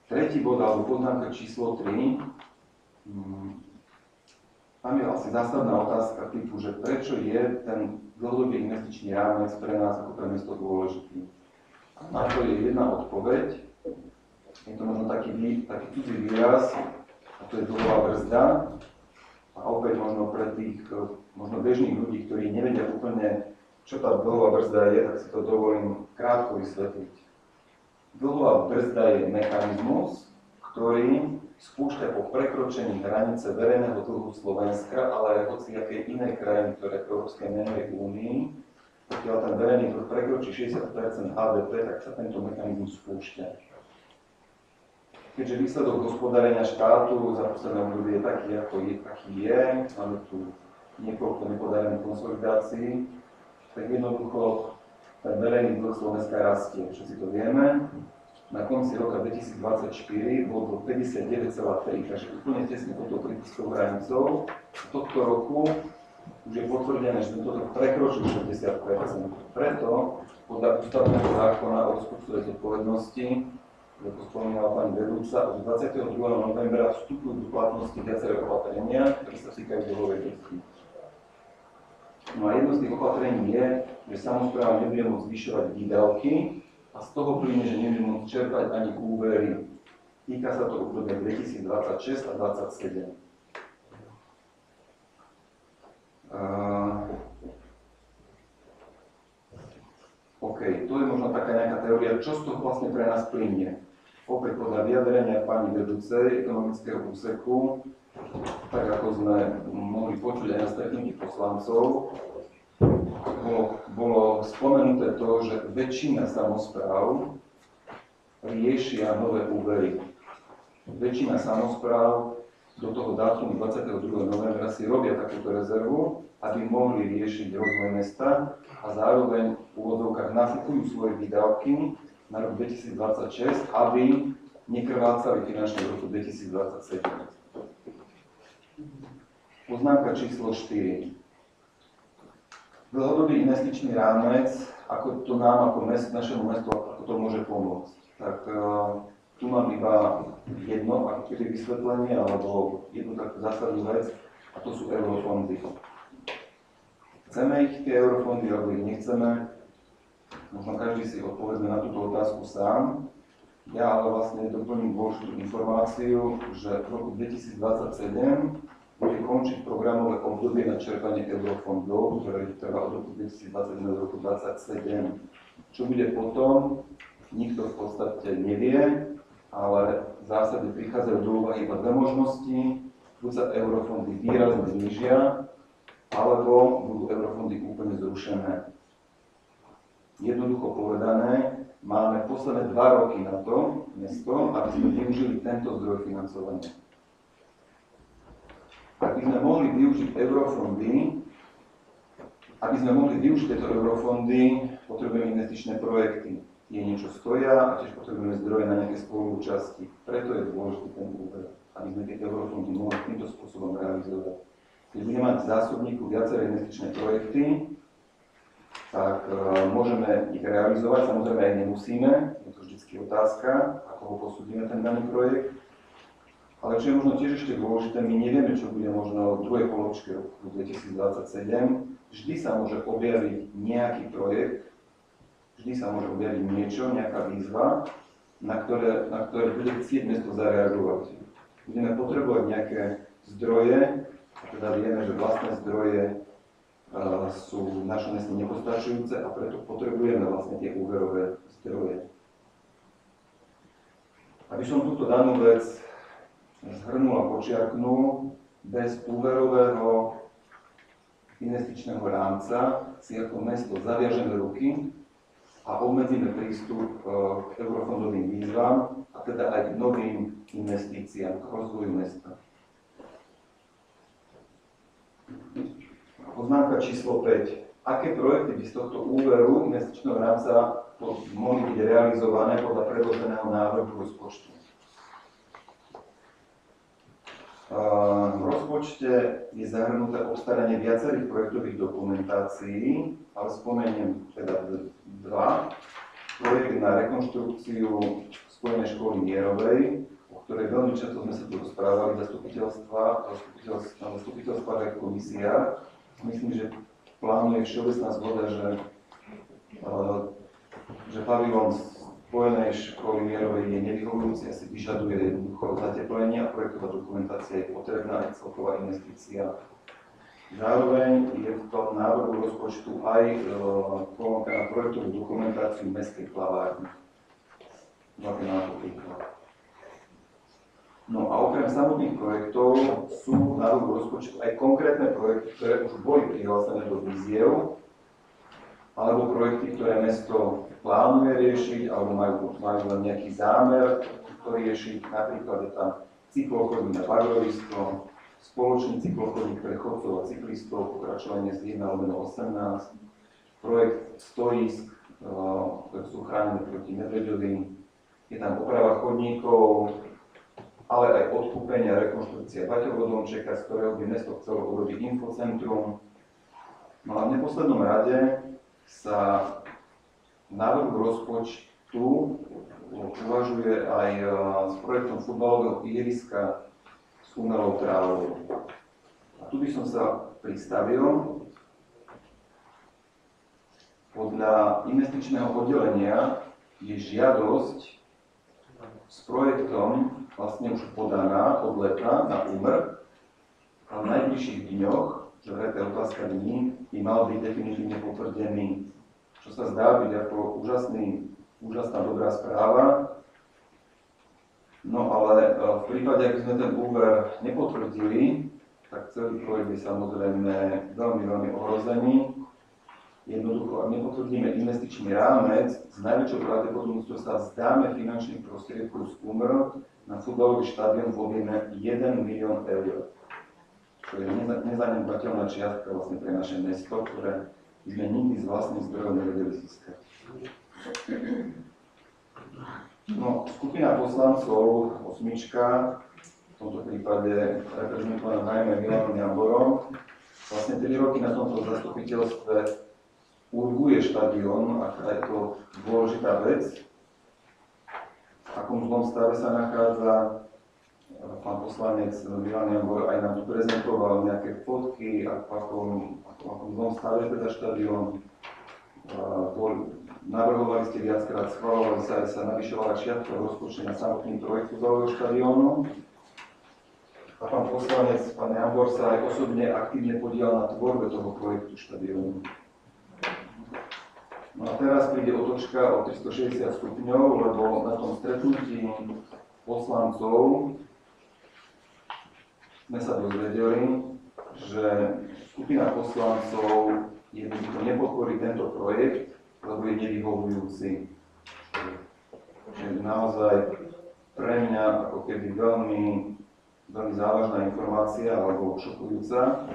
Tretí bod, alebo poznámka číslo 3. Tam je asi zásadná otázka typu, že prečo je ten dlhodobý investičný rámec pre nás ako pre mesto dôležitý. A na to je jedna odpoveď. Je to možno taký cudzí výraz, a to je dlhová brzda. A opäť možno pre tých možno bežných ľudí, ktorí nevedia úplne, čo tá dlhová brzda je, tak si to dovolím krátko vysvetliť. Dlhová brzda je mechanizmus, ktorý spúšťa po prekročení hranice verejného dlhu Slovenska, ale aj hociakej inej krajiny, ktoré v Európskej menovej únii. Pokiaľ ten verejný dlh prekročí 60% HDP, tak sa tento mechanizmus spúšťa. Keďže výsledok hospodárenia štátu za posledné obdobie je taký, aký je, máme tu niekoľko nepodarených konsolidácií, tak jednoducho ten verejný dlh Slovenska rastie. Všetci to vieme. Na konci roka 2024 bol to 59,3, takže úplne tesne pod tou kritickou hranicou. Tohto roku už je potvrdené, že tento trh prekročil 60%. Preto podľa ústavného zákona o rozpočtovej zodpovednosti, ako spomínala pani vedúca, od 22. novembra vstupujú do platnosti viaceré opatrenia, ktoré sa týkajú dlhovej brzdy. No a jedno z tých opatrení je, že samospráva nebude môcť zvyšovať výdavky a z toho plyne, že nebude môcť čerpať ani úvery. Týka sa to obdobia 2026 a 2027. OK, to je možno taká nejaká teória, čo z toho vlastne pre nás plynie. Opäť podľa vyjadrenia pani vedúcej ekonomického úseku, tak ako sme mohli počuť aj na stretnutí poslancov, bolo spomenuté to, že väčšina samospráv riešia nové úvery. Väčšina samospráv do toho dátumu 22. novembra si robia takúto rezervu, aby mohli riešiť rozvoj mesta a zároveň v úvodzovkách nafukujú svoje výdavky na rok 2026, aby nekrvácali finančne v roku 2027. Poznámka číslo 4. Dlhodobý investičný rámec, ako to nám ako našemu mestu, ako to môže pomôcť. Tak tu mám iba jedno ako keby vysvetlenie, alebo jednu takú zásadnú vec, a to sú eurofondy. Chceme ich, tie eurofondy, alebo ich nechceme? Možno každý si odpovedme na túto otázku sám. Ja ale vlastne doplním dôležitú informáciu, že v roku 2027 bude končiť programové obdobie na čerpanie eurofondov, ktoré trvá od roku 2021 do roku 2027. Čo bude potom, nikto v podstate nevie, ale v zásade prichádzajú do úvahy iba dve možnosti. Buď sa eurofondy výrazne znížia, alebo budú eurofondy úplne zrušené. Jednoducho povedané, máme posledné 2 roky na to, mesto, aby sme využili tento zdroj financovania. Ak by sme mohli využiť eurofondy, aby sme mohli využiť tieto eurofondy, potrebujeme investičné projekty. Tie niečo stoja a tiež potrebujeme zdroje na nejaké spoluúčasti. Preto je dôležitý ten úver, aby sme tie eurofondy mohli týmto spôsobom realizovať. Keď budeme mať v zásobníku viaceré investičné projekty, tak môžeme ich realizovať, samozrejme aj nemusíme, je to vždycky otázka, ako ho posúdime ten daný projekt. Ale čo je možno tiež ešte dôležité, my nevieme, čo bude možno v druhej polovičke roku 2027. Vždy sa môže objaviť nejaký projekt, vždy sa môže objaviť niečo, nejaká výzva, na ktoré bude chcieť mesto zareagovať. Budeme potrebovať nejaké zdroje, a teda vieme, že vlastné zdroje sú v našom meste nepostačujúce a preto potrebujeme vlastne tie úverové zdroje. Aby som túto danú vec zhrnul a počiarknul, bez úverového investičného rámca si ako mesto zaviažeme ruky a obmedzíme prístup k eurofondovým výzvam a teda aj k novým investíciám, k rozvoju mesta. Poznámka číslo 5. Aké projekty by z tohto úveru investičného rámca mohli byť realizované podľa predloženého návrhu rozpočtu? V rozpočte je zahrnuté obstaranie viacerých projektových dokumentácií, ale spomeniem teda dva. Projekt na rekonštrukciu Spojenej školy Mierovej, o ktorej veľmi často sme sa tu rozprávali v zastupiteľstvách aj v komisiách. Myslím, že plánuje všeobecná zhoda, že pavilón Spojenej školy Mierovej je nevyhovujúci a si vyžaduje jednoducho zateplenie a projektová dokumentácia je potrebná aj celková investícia. Zároveň je v tom návrhu rozpočtu aj kolónka na projektovú dokumentáciu mestskej plavárny. No a okrem samotných projektov sú v návrhu rozpočtu aj konkrétne projekty, ktoré už boli prihlásené do víziev, alebo projekty, ktoré mesto plánuje riešiť, alebo majú len nejaký zámer to riešiť. Napríklad je tam cyklochodník na Baglovisko, spoločný cyklochodník pre chodcov a cyklistov, pokračovanie z 1/18, projekt stojísk, ktoré sú chránené proti medveďovi, je tam oprava chodníkov, ale aj odkúpenie a rekonštrukcia Baťovho domčeka, z ktorého by mesto chcelo urobiť infocentrum. No a v neposlednom rade sa v návrhu rozpočtu uvažuje aj s projektom futbalového ihriska s umelou trávou. A tu by som sa pristavil. Podľa investičného oddelenia je žiadosť s projektom vlastne už podaná od leta na úmr, a v najbližších dňoch, že vraj tá otázka dní, by mal byť definitívne potvrdený, čo sa zdá byť ako úžasná dobrá správa. No ale v prípade, ak sme ten úver nepotvrdili, tak celý projekt je samozrejme veľmi ohrozený. Jednoducho, ak nepotvrdíme investičný rámec, s najväčšou pravdepodobnosťou sa vzdáme finančných prostriedkov z úmr na futbalový štadión v objeme 1 milión eur. Čo je nezanedbateľná čiastka vlastne pre naše mesto, ktoré by sme nikdy z vlastných zdrojov nevedeli získať. No, skupina poslancov, osmička, v tomto prípade reprezentovaná najmä Milanom Jamborom, vlastne 3 roky na tomto zastupiteľstve urguje štadión, aká je to dôležitá vec. V akom zlom stave sa nachádza. Pán poslanec Milan Jambor aj nám tu prezentoval nejaké fotky, v akom zlom stave teda štadión. Navrhovali ste viackrát, schvalovali sa, aj sa navyšovala čiastka v rozpočte na samotný projekt futbalového štadiónu. A pán poslanec, pán Jambor sa aj osobne aktívne podielal na tvorbe toho projektu štadiónu. No a teraz príde otočka o 360 stupňov, lebo na tom stretnutí poslancov sme sa dozvedeli, že skupina poslancov jednoducho nepodporí tento projekt, lebo je nevyhovujúci. Čiže naozaj pre mňa ako keby veľmi závažná informácia alebo šokujúca.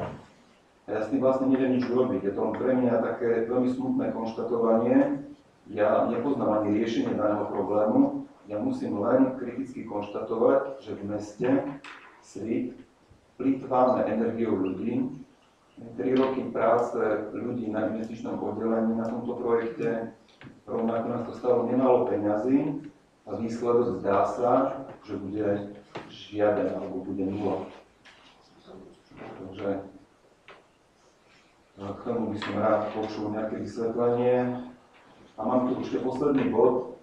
A ja s tým vlastne neviem nič urobiť. Je to pre mňa také veľmi smutné konštatovanie. Ja nepoznám ani riešenie daného problému. Ja musím len kriticky konštatovať, že v meste si plýtváme energiou ľudí. 3 roky práce ľudí na investičnom oddelení na tomto projekte. Rovnako nás to stalo nemalo peňazí a výsledok zdá sa, že bude žiaden alebo bude nula. Takže k tomu by som rád počul nejaké vysvetlenie. A mám tu ešte posledný bod.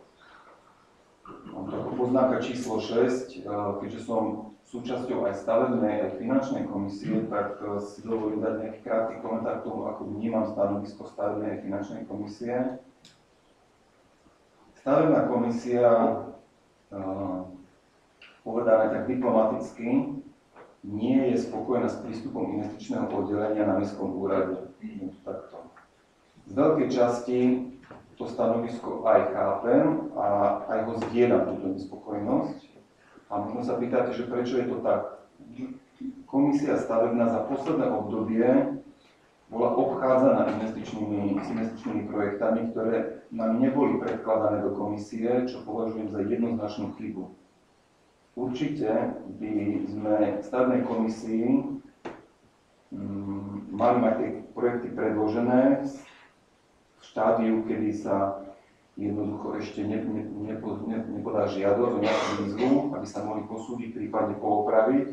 Mám takú poznámka číslo 6. Keďže som súčasťou aj stavebnej, aj finančnej komisie, tak si dovolím dať nejaký krátky komentár k tomu, ako vnímam stanovisko stavebnej aj finančnej komisie. Stavebná komisia, povedané tak diplomaticky, nie je spokojná s prístupom investičného oddelenia na mestskom úrade. Je to takto. Z veľkej časti to stanovisko aj chápem a aj ho zdieľam, túto nespokojnosť. A možno sa pýtate, že prečo je to tak. Komisia stavebná za posledné obdobie bola obchádzaná investičnými projektami, ktoré nám neboli predkladané do komisie, čo považujem za jednoznačnú chybu. Určite by sme v stavebnej komisii mali mať tie projekty predložené v štádiu, kedy sa jednoducho ešte nepodá žiadosť o nejakú výzvu, aby sa mohli posúdiť, prípadne poopraviť.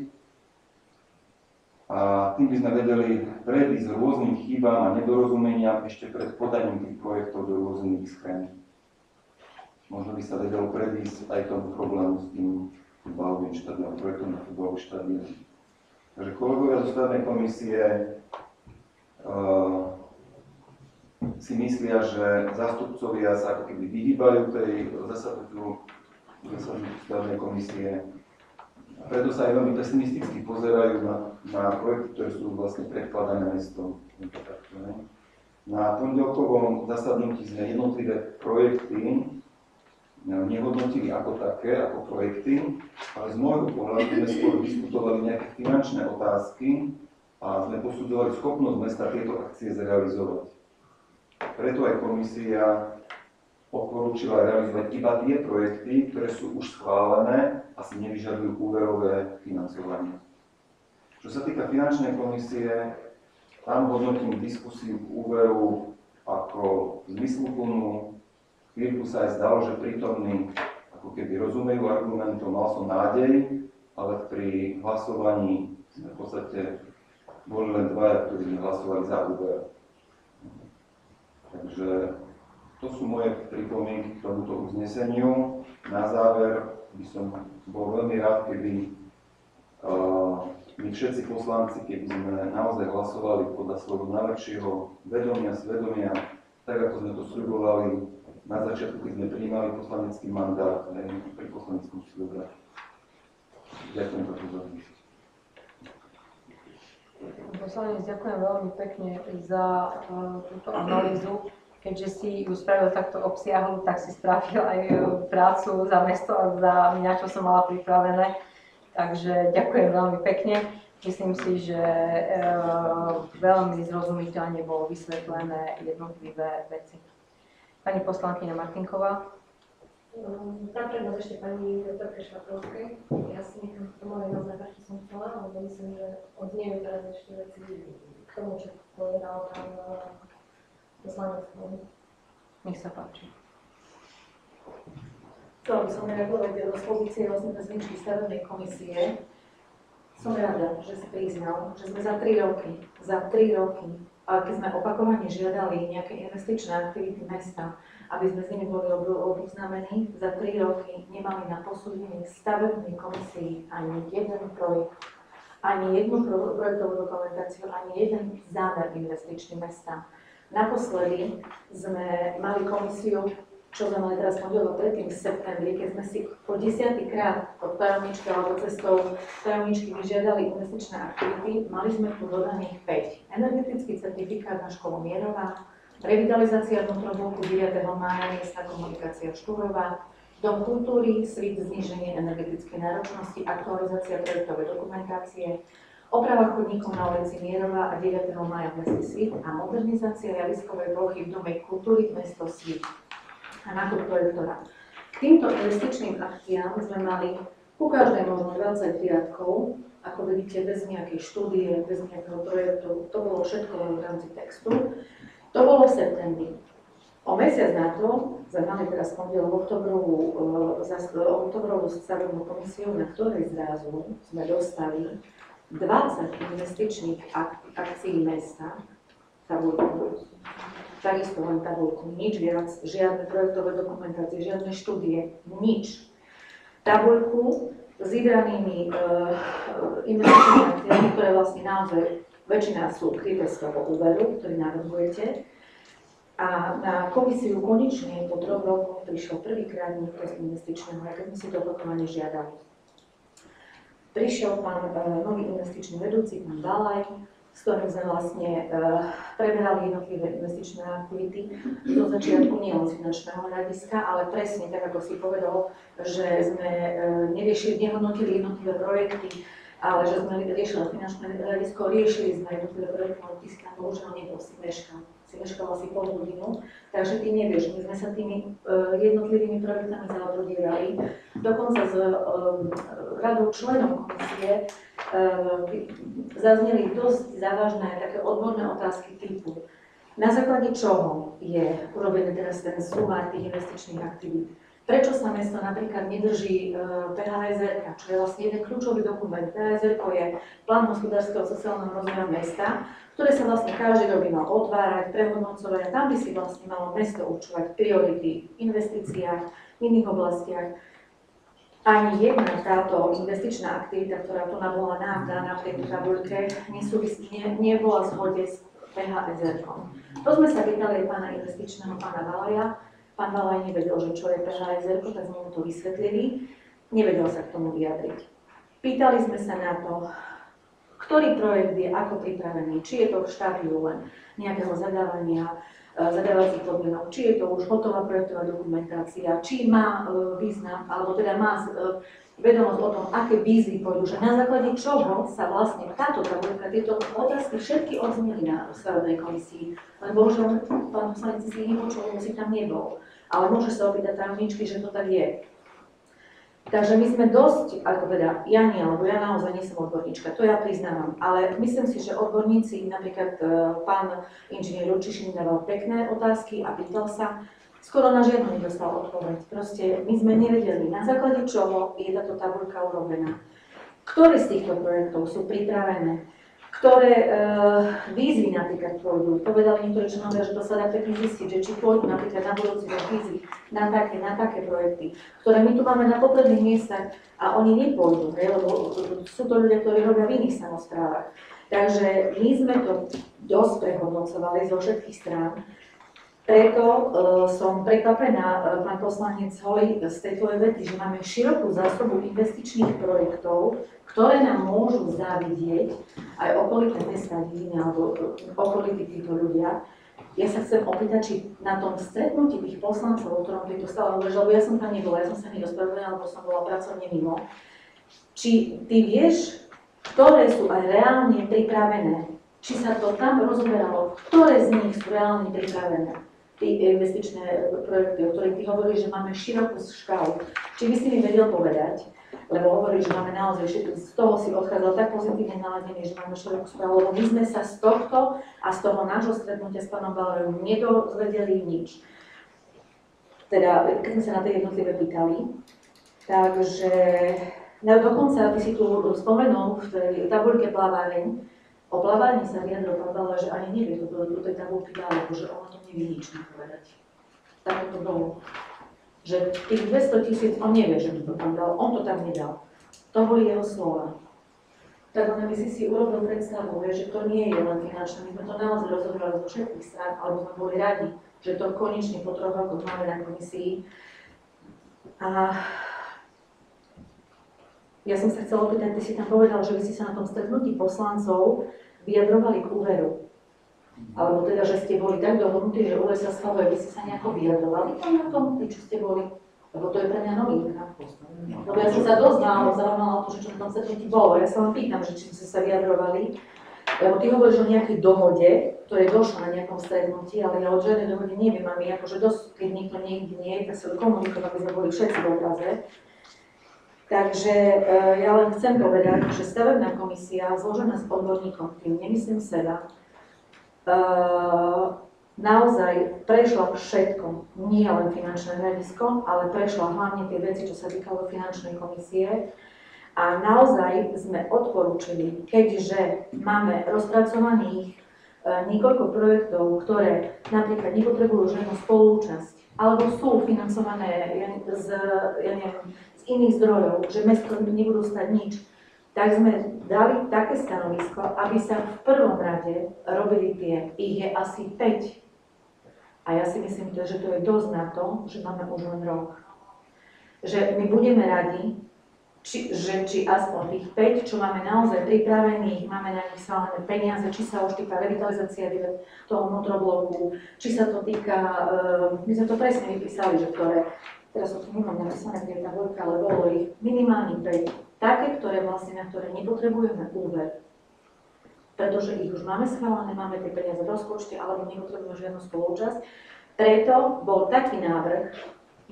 A tým by sme vedeli predísť rôznym chybám a nedorozumeniam ešte pred podaním tých projektov do rôznych schém. Možno by sa vedelo predísť aj tomu problému s tým futbalovým štadiónom, projektom na futbalový štadión. Takže kolegovia zo stavebnej komisie si myslia, že zástupcovia sa ako keby vyhýbajú tej zasadnutiu stavebnej komisie. A preto sa aj veľmi pesimisticky pozerajú na projekty, ktoré sú vlastne predkladané mestom. Na pondelkovom zasadnutí sme jednotlivé projekty nehodnotili ako také, ako projekty, ale z môjho pohľadu sme skôr diskutovali nejaké finančné otázky a sme posudzovali schopnosť mesta tieto akcie zrealizovať. Preto aj komisia odporúčila realizovať iba tie projekty, ktoré sú už schválené a si nevyžadujú úverové financovanie. Čo sa týka finančnej komisie, tam hodnotím diskusiu k úveru ako zmysluplnú. Chvíľku sa aj zdalo, že prítomní ako keby rozumejú argumentom, mal som nádej, ale pri hlasovaní sme v podstate boli len dvaja, ktorí hlasovali za úver. Takže to sú moje pripomienky k tomuto uzneseniu. Na záver by som bol veľmi rád, keby my všetci poslanci, keby sme naozaj hlasovali podľa svojho najlepšieho vedomia, svedomia, tak ako sme to sľubovali na začiatku, keď sme prijímali poslanecký mandát pri poslaneckom sľube. Ďakujem za pozornosť. Poslanec, ďakujem veľmi pekne za túto analýzu. Keďže si ju spravil takto obsiahlu, tak si spravil aj prácu za mesto a za mňa, čo som mala pripravené. Takže ďakujem veľmi pekne. Myslím si, že veľmi zrozumiteľne bolo vysvetlené jednotlivé veci. Pani poslankyňa Martinková. Napred nás ešte pani doktorke Švaprovskej. Ja si nechám to moje naozaj, čo som chcela, lebo myslím, že odzniejú teraz ešte veci k tomu, čo povedal pán poslanec. Nech sa páči. Chcela by som reagovať do pozície vlastne predsedničky stavebnej komisie. Som rada, že si priznal, že sme za 3 roky, ale keď sme opakovane žiadali nejaké investičné aktivity mesta, aby sme s nimi boli oboznámení, za 3 roky nemali na posúdení stavebnej komisii ani jeden projekt, ani jednu projektovú dokumentáciu, ani jeden zámer investičný mesta. Naposledy sme mali komisiu, čo sme mali teraz pondelok predtým v septembri, keď sme si po 10. krát od tajomničky alebo cestou tajomničky vyžiadali investičné aktivity, mali sme tu dodaných 5. Energetický certifikát na školu Mierová, revitalizácia vnútrobloku 9. mája, miestna komunikácia Štúrová, Dom kultúry, SVIT, zníženie energetickej náročnosti, aktualizácia projektovej dokumentácie, oprava chodníkov na ulici Mierová a 9. mája v meste SVIT a modernizácia javiskovej plochy v Dome kultúry mesto SVIT a nákup projektora. K týmto investičným akciám sme mali ku každej možno 20 riadkov, ako vidíte, bez nejakej štúdie, bez nejakého projektu, to bolo všetko v rámci textu. To bolo v septembri. O mesiac na to sme mali teraz pondelok oktobrovú stavebnú komisiu, na ktorej zrazu sme dostali 20 investičných akcií mesta, tabuľku, takisto len tabuľku, nič viac, žiadne projektové dokumentácie, žiadne štúdie, nič. Tabuľku s vybranými investičnými akciami, ktoré vlastne naozaj väčšina sú kryté z toho úveru, ktorý navrhujete. A na komisiu konečne po 3 rokoch prišiel prvýkrát niekto z investičného, keď sme si to opakovane žiadali. prišiel pán nový investičný vedúci, pán Balaj, s ktorým sme vlastne preberali jednotlivé investičné aktivity. Do začiatku nie len z finančného hľadiska, ale presne tak, ako si povedal, že sme nehodnotili jednotlivé projekty, ale že sme riešili finančné hľadisko, riešili sme jednotlivé projekty, ale ty si tam bohužiaľ nebol, si meškal asi pol hodinu, takže ty nevieš, my sme sa tými jednotlivými projektami zaobrodívali. Dokonca s radou členov komisie zazneli dosť závažné také odborné otázky typu, na základe čoho je urobený teraz ten sumár tých investičných aktivít. Prečo sa mesto napríklad nedrží PHSR, čo je vlastne jeden kľúčový dokument. PHSR je plán hospodárskeho a sociálneho rozvoja mesta, ktoré sa vlastne každý rok by mal otvárať, prehodnocovať. Tam by si vlastne malo mesto určovať priority v investíciách, v iných oblastiach. Ani jedna táto investičná aktivita, ktorá tu bola nám daná v tejto tabuľke, nebola v zhode s PHSR-kom. To sme sa pýtali aj pána investičného, pána Balaja. Pán Balaj nevedel, že čo je PHSR, tak sme mu to vysvetlili. Nevedel sa k tomu vyjadriť. Pýtali sme sa na to, ktorý projekt je ako pripravený, či je to v štádiu len nejakého zadávania, zadávacích podmienok, či je to už hotová projektová dokumentácia, či má význam, alebo teda má vedomosť o tom, aké výzvy pôjdu, že na základe čoho sa vlastne táto tabuľka, tieto otázky všetky odzneli na stavebnej komisii. Len bohužiaľ, pán poslanec si ich nepočul, lebo si tam nebol. Ale môže sa opýtať tajomničky, že to tak je. Takže my sme dosť, ako teda ja nie, lebo ja naozaj nie som odborníčka, to ja priznávam, ale myslím si, že odborníci, napríklad pán inžinier Ručišin dával pekné otázky a pýtal sa, skoro na žiadnu nedostal odpoveď. Proste my sme nevedeli, na základe čoho je táto tabuľka urobená. Ktoré z týchto projektov sú pripravené, ktoré výzvy napríklad pôjdu. Povedali niektorí členovia, že to sa dá pekne zistiť, že či pôjdu napríklad na budúci rok výzvy na také projekty, ktoré my tu máme na popredných miestach a oni nepôjdu, lebo sú to ľudia, ktorí robia v iných samosprávach. Takže my sme to dosť prehodnocovali zo všetkých strán. Preto som prekvapená, pán poslanec Holý, z tejto vety, že máme širokú zásobu investičných projektov, ktoré nám môžu závidieť aj okolité mesta Víne alebo okolití títo ľudia. Ja sa chcem opýtať, či na tom stretnutí tých poslancov, o ktorom tu stále hovoríš, lebo ja som tam nebola, ja som sa nedospravedlnila, lebo som bola pracovne mimo. Či ty vieš, ktoré sú aj reálne pripravené, či sa to tam rozoberalo, ktoré z nich sú reálne pripravené, tie investičné projekty, o ktorých ty hovoríš, že máme širokú škálu. Či by si mi vedel povedať, lebo hovoríš, že máme naozaj všetko, z toho si odchádzal tak pozitívne naladený, že máme širokú škálu, lebo my sme sa z tohto a z toho nášho stretnutia s pánom Balajom nedozvedeli nič. Teda, keď sme sa na tie jednotlivé pýtali, takže dokonca ty si tu spomenul v tej tabuľke plaváreň. O plavárni sa vyjadril pán Balaj, že ani nevie to do tej tabuľky ďaleko, že on o tom nevie nič napovedať. Tak to bolo. Že tých 200 000, on nevie, že by to tam dal, on to tam nedal. To boli jeho slova. Tak on by si urobil predstavu, že to nie je len finančné, my sme to naozaj rozobrali zo všetkých strán, alebo sme boli radi, že to konečne po 3 rokoch máme na komisii. A ja som sa chcela opýtať, ty si tam povedal, že vy si sa na tom stretnutí poslancov vyjadrovali k úveru. Alebo teda, že ste boli tak dohodnutí, že úver sa schvaluje, vy ste sa nejako vyjadrovali tam na tom, tí, čo ste boli? Lebo to je pre mňa novinka. Lebo ja som sa dosť málo zaujímala o to, že čo na tom stretnutí bolo. Ja sa vám pýtam, že či ste sa vyjadrovali. Lebo ty hovoríš o nejakej dohode, ktoré došlo na nejakom stretnutí, ale ja o žiadnej dohode neviem. A my akože dosť, keď niekto niekde nie je, tak sa komunikovať, aby sme boli všetci v obraze. Takže ja len chcem povedať, že stavebná komisia, zložená z odborníkov, tým nemyslím seba, naozaj prešla všetko, nie len finančné hľadisko, ale prešla hlavne tie veci, čo sa týkalo finančnej komisie. A naozaj sme odporúčili, keďže máme rozpracovaných niekoľko projektov, ktoré napríklad nepotrebujú žiadnu spolúčasť, alebo sú financované z iných zdrojov, že mesto nebudú stať nič, tak sme dali také stanovisko, aby sa v prvom rade robili tie, ich je asi 5. A ja si myslím, že to je dosť na to, že máme už len rok. Že my budeme radi, či aspoň tých 5, čo máme naozaj pripravených, máme na nich schválené peniaze, či sa už týka revitalizácia toho motorbloku, či sa to týka, my sme to presne vypísali, že ktoré, teraz som tu nemám napísané, kde je tá veľká, ale bolo ich minimálne 5, také, ktoré vlastne, na ktoré nepotrebujeme úver, pretože ich už máme schválené, máme tie peniaze v rozpočte, alebo nepotrebujeme žiadnu spoluúčasť. Preto bol taký návrh,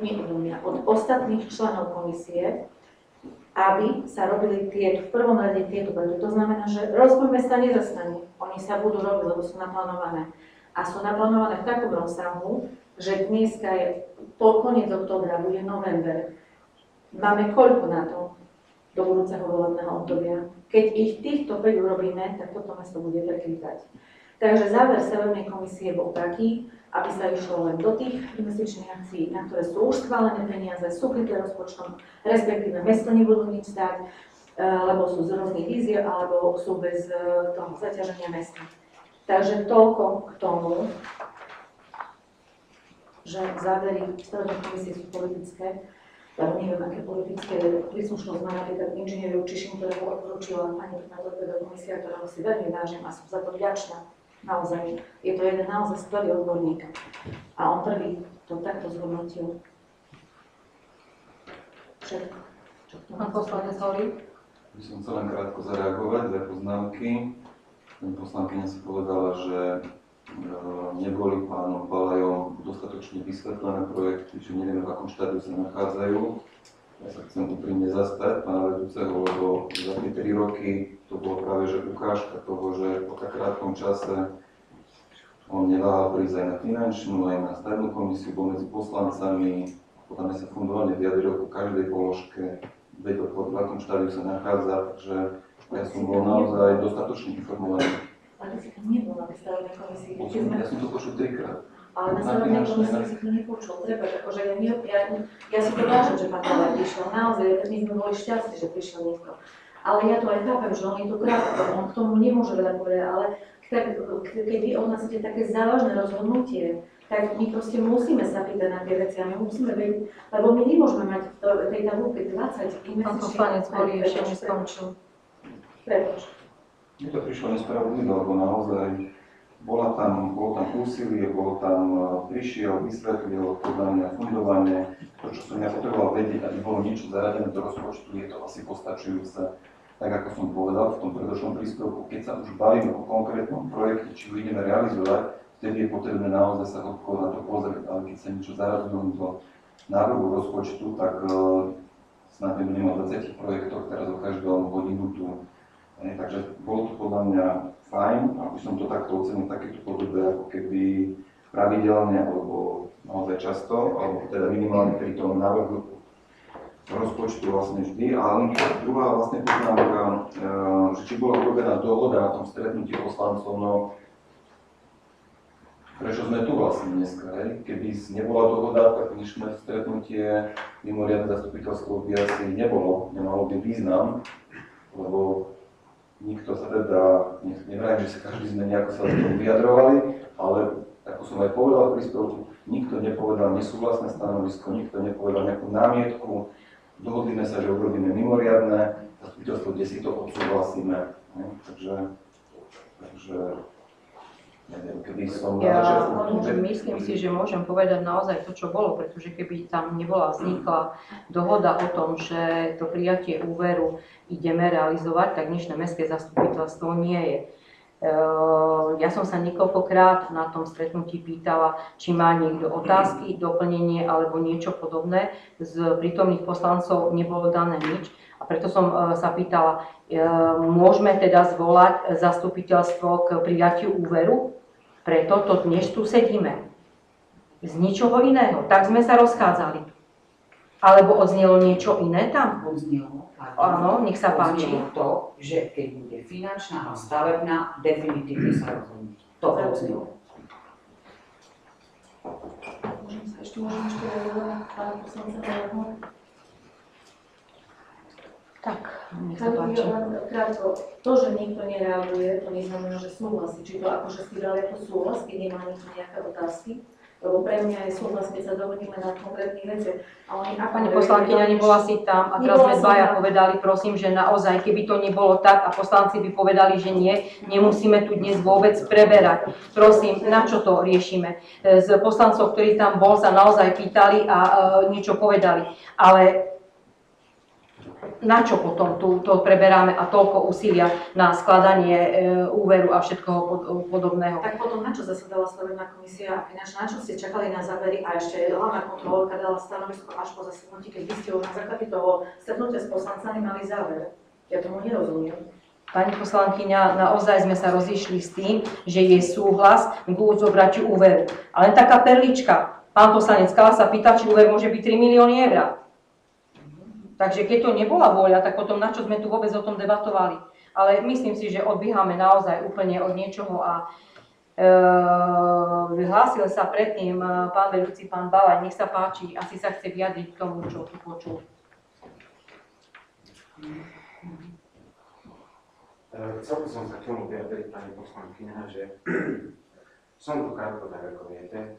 nie od mňa, od ostatných členov komisie, aby sa robili tieto, v prvom rade tieto projekty. To znamená, že rozvoj mesta nezastane. Oni sa budú robiť, lebo sú naplánované. A sú naplánované v takom rozsahu, že dneska je koniec októbra, bude november. Máme koľko na to do budúceho volebného obdobia? Keď ich týchto 5 urobíme, tak toto mesto bude prekvítať. Takže záver Severnej komisie bol taký, aby sa išlo len do tých investičných akcií, na ktoré sú už schválené peniaze, sú kryté rozpočtom, respektíve mesto nebudú nič stáť, lebo sú z rôznych víziev, alebo sú bez toho zaťaženia mesta. Takže toľko k tomu, že závery Severnej komisie sú politické. Ja neviem, aké politické príslušnosť má napríklad inžinier Jučišin, ktorého odporúčila pani primátorka komisia, ktorého si veľmi vážim a som za to vďačná. Naozaj, je to jeden naozaj skvelý odborník. A on prvý to takto zhodnotil. Všetko. Pán poslanec Holý. By som chcel len krátko zareagovať, dve poznámky. Pani poslankyňa si povedala, že neboli pánom Palajom dostatočne vysvetlené projekty, že nevieme, v akom štádiu sa nachádzajú. Ja sa chcem úprimne zastať pána vedúceho, lebo za tie 3 roky to bolo práve že ukážka toho, že po tak krátkom čase on neváhal prísť aj na finančnú, aj na stavebnú komisiu, bol medzi poslancami, potom sa fundovane vyjadril po každej položke, vedel, v akom štádiu sa nachádza, takže ja som bol naozaj dostatočne informovaný. Ale si tam nebol na tej stavebnej komisii. Ja som to počul 3-krát. Ale na stavebnej komisii si to nepočul. Prepač, akože ja si to vážim, že pán Palaj prišiel. Naozaj, my sme boli šťastní, že prišiel niekto. Ale ja to aj chápem, že on je to krátko, on k tomu nemôže veľa povedať, ale keď vy od nás chcete také závažné rozhodnutie, tak my proste musíme sa pýtať na tie veci a my musíme vedieť, lebo my nemôžeme mať v tej tabulke 20 investičných. Pán poslanec Holý ešte neskončil. Prepač. Mne to prišlo nespravodlivé, lebo naozaj bolo tam úsilie, prišiel, vysvetlil, podľa mňa fundovanie, to, čo som ja potreboval vedieť, aby bolo niečo zaradené do rozpočtu, je to asi postačujúce. Tak ako som povedal v tom predošlom príspevku, keď sa už bavíme o konkrétnom projekte, či ho ideme realizovať, vtedy je potrebné naozaj sa hĺbkovo na to pozrieť, ale keď sa niečo zaradilo do návrhu rozpočtu, tak snad nebudeme o 20 projektoch teraz o každom hodinu tu. Takže bolo to podľa mňa fajn, aby som to takto ocenil v takéto podobe, ako keby pravidelne, alebo naozaj často, alebo teda minimálne pri tom návrhu rozpočtu vlastne vždy. A druhá vlastne poznámka, že či bola urobená dohoda na tom stretnutí poslancov, no prečo sme tu vlastne dneska, hej? Keby nebola dohoda, tak dnešné stretnutie mimoriadne zastupiteľského by asi nemalo by význam, lebo nikto sa teda, neviem, že sa každý sme nejako sa vyjadrovali, ale ako som aj povedal v príspevku, nikto nepovedal nesúhlasné stanovisko, nikto nepovedal nejakú námietku, dohodli sme sa, že urobíme mimoriadne, zastupiteľstvo, kde si to odsúhlasíme. Takže neviem, keby som myslím si, že môžem povedať naozaj to, čo bolo, pretože keby tam vznikla dohoda o tom, že to prijatie úveru ideme realizovať, tak dnešné mestské zastupiteľstvo nie je. Ja som sa niekoľkokrát na tom stretnutí pýtala, či má niekto otázky, doplnenie alebo niečo podobné. Z prítomných poslancov nebolo dané nič a preto som sa pýtala, môžeme teda zvolať zastupiteľstvo k prijatiu úveru? Preto to dnes tu sedíme. Z ničoho iného. Tak sme sa rozchádzali. Alebo odznelo niečo iné tam? Odznelo. Áno, nech sa páči. Odznelo to, že keď bude finančná a stavebná, definitívne sa rozhodnúť. To odznelo. Môžem sa ešte reagovať, pána poslanca Palajho? Tak, nech sa páči. Krátko, to, že nikto nereaguje, to neznamená, že súhlasí. Či to akože si dali ako súhlas, keď nemá nikto nejaké otázky. lebo pre mňa je súhlas, keď sa dohodneme na konkrétnych veciach. Pani poslankyňa, nebola si tam a teraz sme dvaja povedali, prosím, že naozaj, keby to nebolo tak a poslanci by povedali, že nie, nemusíme tu dnes vôbec preberať. Prosím, na čo to riešime? Z poslancov, ktorí tam bol, sa naozaj pýtali a niečo povedali, ale na čo potom to preberáme a toľko úsilia na skladanie úveru a všetkoho podobného? Tak potom na čo zasadala stavebná komisia a finančná, na čo ste čakali na závery a ešte hlavná kontrolórka dala stanovisko až po zasadnutí, keď vy ste už na základe toho stretnutia s poslancami mali záver? Ja tomu nerozumiem. Pani poslankyňa, naozaj sme sa rozišli s tým, že je súhlas k zobratiu úveru. Ale taká perlička. Pán poslanec Kala sa pýta, či úver môže byť 3 milióny eur. Takže keď to nebola vôľa, tak potom na čo sme tu vôbec o tom debatovali. Ale myslím si, že odbiehame naozaj úplne od niečoho a vyhlásil sa predtým pán vedúci, pán Balaj, nech sa páči, asi sa chce vyjadriť k tomu, čo tu počul. Chcel by som sa k tomu vyjadriť, pani poslankyňa, že som tu krátko tak, ako viete.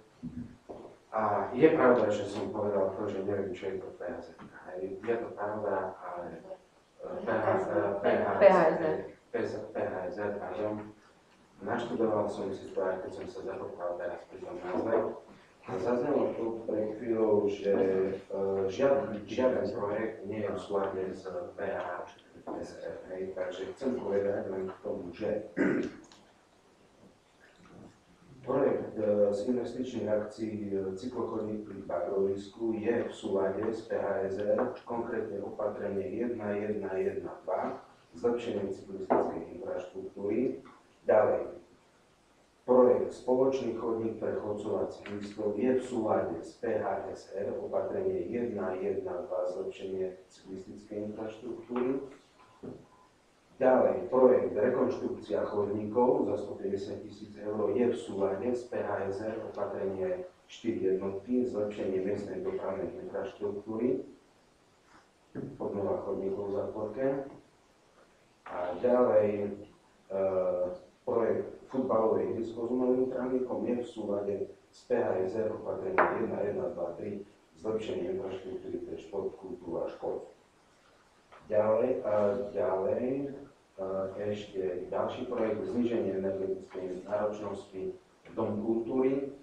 A je pravda, že som povedal to, že neviem, čo je to PHZ. Je to pravda, ale PHZ, pardon. Naštudoval som si to, aj keď som sa započal teraz pri tom názve. A zaznelo tu pred chvíľou, že žiaden projekt nie je v súlade s PHZ. Takže chcem povedať len k tomu, že projekt z investičných akcií cyklochodník pri Bagrovisku je v súlade s PHSR, konkrétne opatrenie 1112, zlepšenie cyklistickej infraštruktúry. Ďalej, projekt spoločný chodník pre chodcov a cyklistov je v súlade s PHSR, opatrenie 1112, zlepšenie cyklistickej infraštruktúry. Ďalej, projekt rekonštrukcia chodníkov za 150 000 eur je v súlade s PHSR, opatrenie 4 jednotky, zlepšenie miestnej dopravnej infraštruktúry, obnova chodníkov v Zátvorke. A ďalej, projekt futbalovej ihrisko s umelým trávnikom je v súlade s PHSR, opatrenie 1123, zlepšenie infraštruktúry pre šport, kultúru a šport. Ďalej, ešte ďalší projekt zníženie energetickej náročnosti Dom kultúry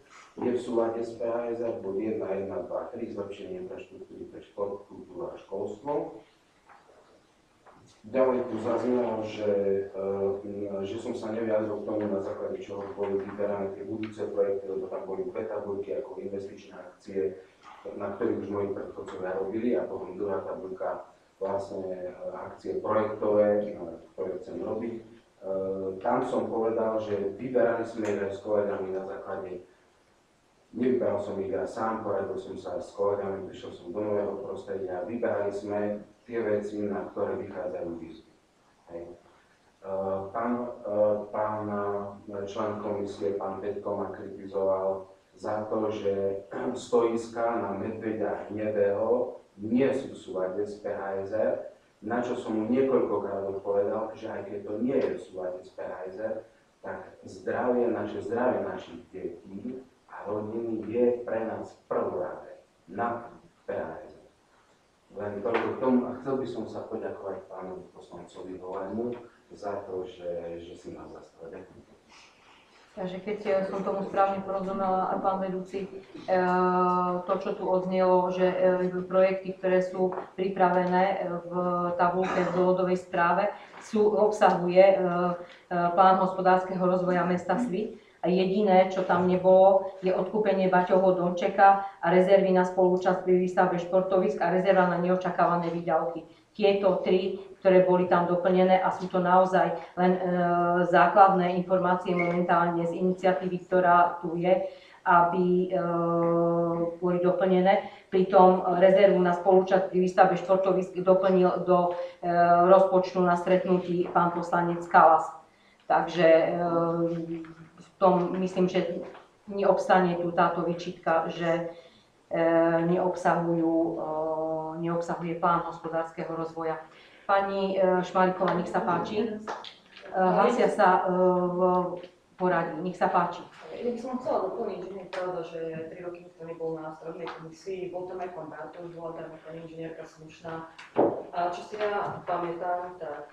je v súlade s PHSR bod 1123, zlepšenie infraštruktúry pre šport, kultúru a školstvo. Ďalej tu zaznelo, že som sa nevyjadril k tomu, na základe čoho boli vyberané tie budúce projekty, lebo tam boli dve tabuľky ako investičné akcie, na ktorých už moji predchodcovia robili, a potom druhá tabuľka vlastne akcie projektové, ktoré chcem robiť. Tam som povedal, že vyberali sme ich aj s kolegami na základe, nevyberal som ich ja sám, poradil som sa s kolegami, prišiel som do nového prostredia a vyberali sme tie veci, na ktoré vychádzajú výzvy. Pán člen komisie, pán Peťko, ma kritizoval za to, že stoiska na medveďa hnedého nie sú v súlade s PHSR, na čo som mu niekoľkokrát odpovedal, že aj keď to nie je v súlade s PHSR, tak naše zdravie našich detí a rodiny je pre nás prvoradé na PHSR. Len toľko k tomu, a chcel by som sa poďakovať pánovi poslancovi Holému za to, že si nás zastavil. Takže keď som tomu správne porozumela, pán vedúci, to, čo tu odznelo, že projekty, ktoré sú pripravené v tabuľke v dôvodovej správe, obsahuje plán hospodárskeho rozvoja mesta Svit. A jediné, čo tam nebolo, je odkúpenie Baťovho domčeka a rezervy na spolúčasť pri výstavbe športovisk a rezerva na neočakávané výdavky. Tieto tri, ktoré boli tam doplnené, a sú to naozaj len základné informácie momentálne z iniciatívy, ktorá tu je, aby boli doplnené. Pritom rezervu na spolúčasť pri výstavbe športovisk doplnil do rozpočtu na stretnutí pán poslanec Kalas. Takže v tom myslím, že neobstane tu táto vyčitka, že neobsahuje plán hospodárskeho rozvoja. Pani Šmariková, nech sa páči. Hlasia sa v poradí, nech sa páči. Ja by som chcela doplniť, že nie je pravda, že 3 roky nikto nebol na stavebnej komisii, bol tam aj pán Bartoš, bola tam aj pani inžinierka Slušná. A čo si ja pamätám, tak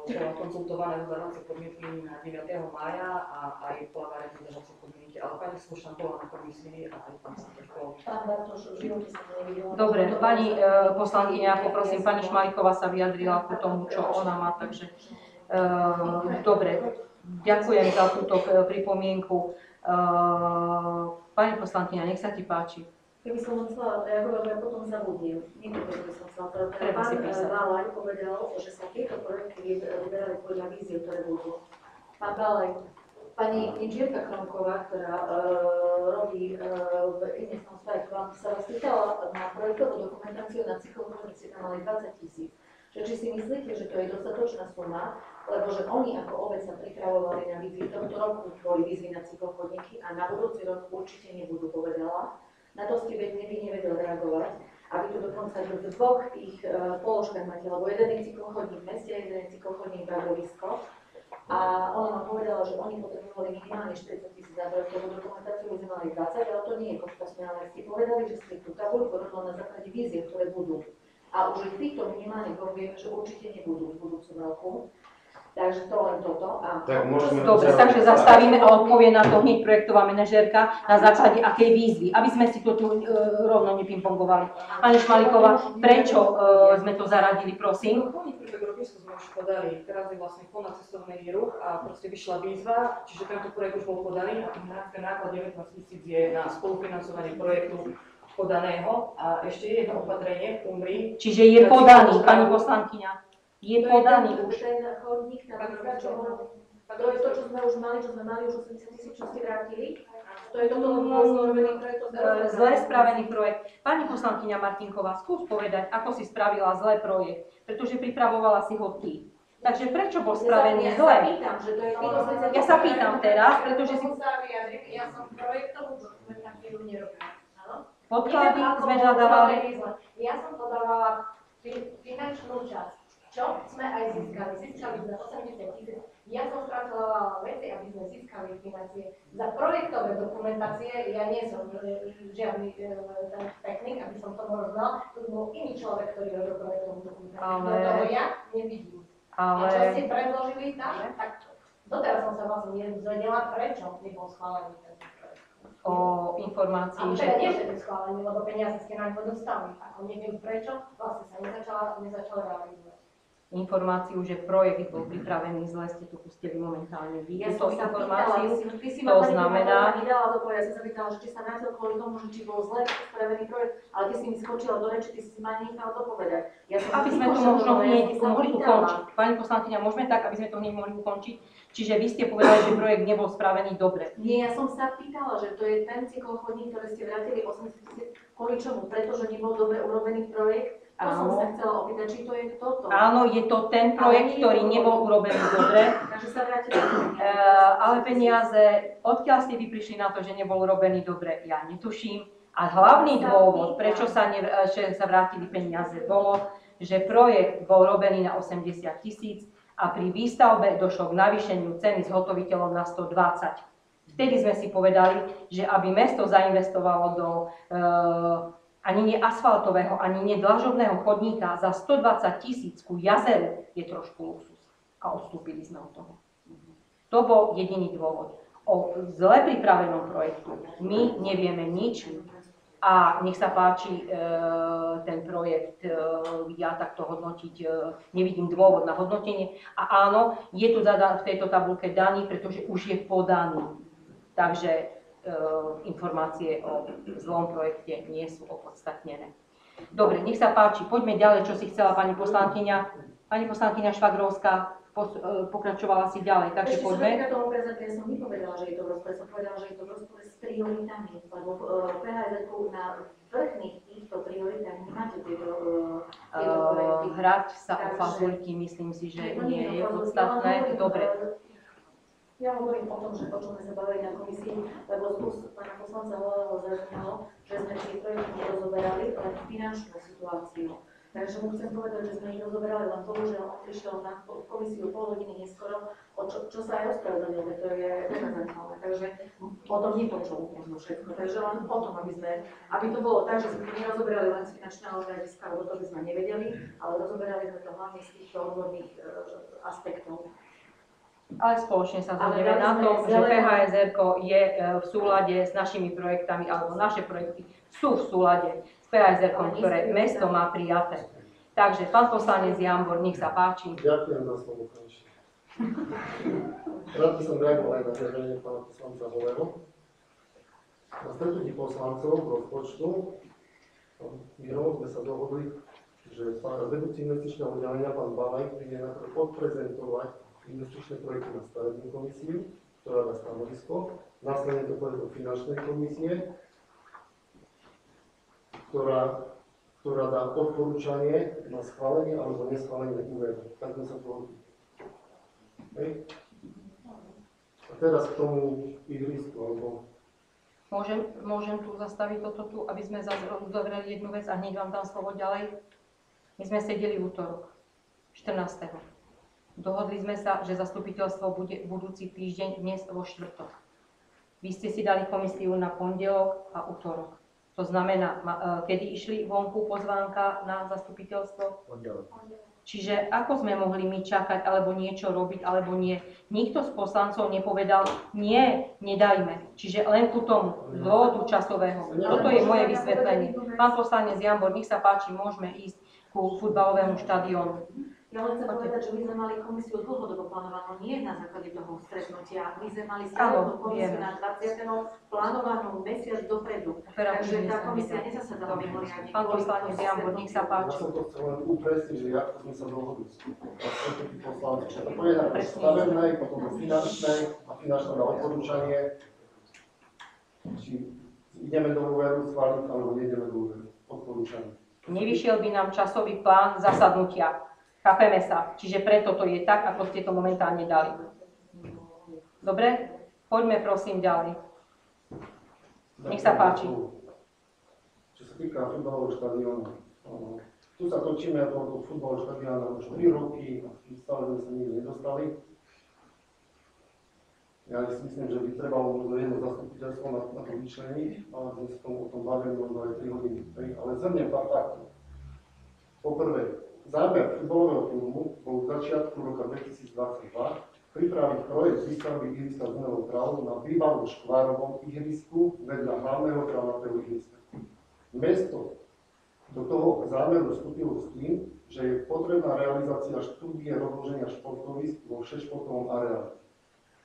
bola konzultovaná zadávacie podmienky na 9. mája a aj bola variantná zadávacie podmienky, ale pani Slušná bola na komisii a aj pán Bartoš bol. Pán Bartoš v živote sa nevidela. Dobre, pani poslankyňa, poprosím, pani Šmajková sa vyjadrila ku tomu, čo ona má, takže dobre, ďakujem za túto pripomienku. Pani poslankyňa, nech sa ti páči. Keby som chcela reagovať, ja potom zabudnem. Nie to, že by som chcela povedať. Treba si Pán písať. Balaj povedal, že sa tieto projekty vyberali podľa vízie, ktoré budú. Pán Balaj, pani inžinierka Kromková, ktorá robí v Inesnom spajku, vám sa vás pýtala na projektovú dokumentáciu na cyklokomunici, tam mali 20 000. Že či si myslíte, že to je dostatočná suma, lebo že oni ako obec sa pripravovali na výzvy, tohto roku boli výzvy na cyklochodníky a na budúci rok určite nebudú, povedala. Na to ste nevedel reagovať, aby tu dokonca v dvoch tých položkách máte, lebo jeden je cyklochodník v meste, jeden je cyklochodník Bradovisko. A ona nám povedala, že oni potrebovali minimálne 40 000 na projektovú dokumentáciu, my sme mali 20, ale to nie je koštasné, ale ste povedali, že ste tú tabuľku robili na základe vízie, ktoré budú. A už v týchto minimálne vieme, že určite nebudú v budúcom roku. Takže to len toto. Tak môžeme... Dobre, takže zastavíme a odpovie na to hneď projektová manažérka na základe akej výzvy, aby sme si to tu rovno nepingpongovali. Pani Šmalíková, prečo sme to zaradili, prosím? Prvý roky sme už podali, teraz je vlastne plná cestovný ruch a proste vyšla výzva, čiže tento projekt už bol podaný a ten náklad 19 000 je na spolufinancovanie projektu podaného a ešte jedno opatrenie v Umri. Čiže je podaný, pani poslankyňa. Je podaný už. Ten chodník na to je to, čo sme už mali, už 80 000, čo ste vrátili. To je toto zložený projekt. Zle spravený projekt. Pani poslankyňa Martinková, skús povedať, ako si spravila zlé projekt, pretože pripravovala si ho ty. Takže prečo bol spravený zle? Ja sa pýtam teraz, pretože si... Ja som projektovú dokumentáciu nerobila. Podklady sme zadávali. Ja som podávala finančnú časť, čo sme aj získali. Získali sme 80 000. Ja som spracovala veci, aby sme získali financie. Za projektové dokumentácie ja nie som žiadny technik, aby som to rozumel. To bol iný človek, ktorý robil projektovú dokumentáciu. Do toho ja nevidím. A čo ste predložili tam, tak doteraz som sa vlastne nedozvedela, prečo nebol schválený tento projekt. O informácii, že... Ale nie, že to je schválený, lebo peniaze ste na ňo dostali. Ako neviem prečo, vlastne sa nezačala realizovať. Informáciu, že projekt bol pripravený zle, ste tu pustili momentálne vy. Ja som sa informáciu, pýtala, to znamená... Ja som sa pýtala, že či sa vrátil kvôli tomu, že či bol zle spravený projekt, ale ty si mi skočila do reči, ty si ma nechal dopovedať. Aby sme to možno hneď mohli ukončiť. Pani poslankyňa, môžeme tak, aby sme to hneď mohli ukončiť? Čiže vy ste povedali, že projekt nebol spravený dobre. Nie, ja som sa pýtala, že to je ten cyklochodník, ktorý ste vrátili 80 000, kvôli čomu? Pretože nebol dobre urobený projekt. To som sa chcela opýtať, či to je toto. Áno, je to ten projekt, ktorý nebol urobený dobre. Takže sa vrátili. Ale peniaze, odkiaľ ste vy prišli na to, že nebol urobený dobre, ja netuším. A hlavný dôvod, prečo sa vrátili peniaze, bolo, že projekt bol robený na 80 000 a pri výstavbe došlo k navýšeniu ceny zhotoviteľom na 120. Vtedy sme si povedali, že aby mesto zainvestovalo do ani nie asfaltového, ani nie dlažobného chodníka za 120 000 ku jazeru je trošku luxus. A odstúpili sme od toho. To bol jediný dôvod. O zle pripravenom projektu my nevieme nič a nech sa páči ten projekt, ja takto hodnotiť, nevidím dôvod na hodnotenie. A áno, je tu v tejto tabuľke daný, pretože už je podaný. Takže informácie o zlom projekte nie sú opodstatnené. Dobre, nech sa páči, poďme ďalej, čo si chcela pani poslankyňa. Pani poslankyňa Švagrovská pokračovala si ďalej, takže poďme. Ešte sa ja som nepovedala, že je to v rozpore, som povedala, že je to v rozpore s prioritami, lebo PHZ na vrchných týchto prioritách nemáte tieto projekty. Hrať sa o fazulky, myslím si, že nie je podstatné. Dobre. Ja hovorím o tom, že o čom sme sa bavili na komisii, lebo z úst pána poslanca Volého zaznelo, že sme tie projekty nerozoberali len finančnú situáciu. Takže mu chcem povedať, že sme ich rozoberali, len bohužiaľ on prišiel na komisiu pol hodiny neskoro, čo sa aj ospravedlnil, to je nezaznamené. Takže o tom nepočul možno všetko. Takže len o tom, aby to bolo tak, že sme to nerozoberali len z finančného hľadiska, lebo to by sme nevedeli, ale rozoberali sme to hlavne z týchto odborných aspektov. Ale spoločne sa zhodneme na tom, že PHSR je v súlade s našimi projektami, alebo naše projekty sú v súlade s PHSR, ktoré mesto má prijaté. Takže pán poslanec Jambor, nech sa páči. Ďakujem za slovo, konečne. Rád by som reagoval aj na vyjadrenie pána poslanca Holého. Na stretnutí poslancov rozpočtu Miro sme sa dohodli, že vedúci investičného oddelenia pán Balaj príde najprv odprezentovať investičné projekty na stavebnú komisiu, ktorá dá stanovisko, následne to pôjde do finančnej komisie, ktorá dá odporúčanie na schválenie alebo neschválenie úveru. Tak sme sa dohodli. Hej. A teraz k tomu ihrisku, alebo... Môžem tu zastaviť toto tu, aby sme uzavreli jednu vec a hneď vám dám slovo ďalej. My sme sedeli v útorok, 14. Dohodli sme sa, že zastupiteľstvo bude budúci týždeň, dnes vo štvrtok. Vy ste si dali komisiu na pondelok a útorok. To znamená, kedy išli vonku pozvánka na zastupiteľstvo? Pondelok. Čiže ako sme mohli my čakať, alebo niečo robiť, alebo nie? Nikto z poslancov nepovedal, nie, nedajme. Čiže len ku tomu, z dôvodu časového. Toto je moje vysvetlenie. Pán poslanec Jambor, nech sa páči, môžeme ísť ku futbalovému štadiónu. Ja len chcem povedať, že my sme mali komisiu dlhodobo plánovanú, nie na základe toho stretnutia. My sme mali stavebnú komisiu na 20. plánovanú mesiac dopredu. Takže tá komisia nezasadala mimoriadne. Pán poslanec Jambor, nech sa Ja páči. som to chcel len upresniť, že ako sme sa dohodli. A stretnutí poslanci, že to pôjde na stavebnej, potom do finančnej a finančné na odporúčanie. Či ideme do úveru schváliť, alebo nejdeme do úveru. Odporúčanie. Nevyšiel by nám časový plán zasadnutia. Chápeme sa. Čiže preto to je tak, ako ste to momentálne dali. Dobre? Poďme prosím ďalej. Nech sa páči. Čo sa týka futbalového štadiónu. Tu sa točíme ako futbalového štadióna už 3 roky a stále sme sa nikdy nedostali. Ja si myslím, že by trebalo možno jedno zastupiteľstvo na to vyčleniť, ale sme sa o tom bavili možno aj 3 hodiny. Ale zhrniem pár takto. Poprvé, záber futbalového klubu bol v začiatku roka 2022 pripraviť projekt výstavby ihriska s umelou trávou na bývalom škvárovom ihrisku vedľa hlavného trávnatého ihriska. Mesto do toho zámeru vstúpilo s tým, že je potrebná realizácia štúdie rozloženia športovísk vo všešportovom areáli.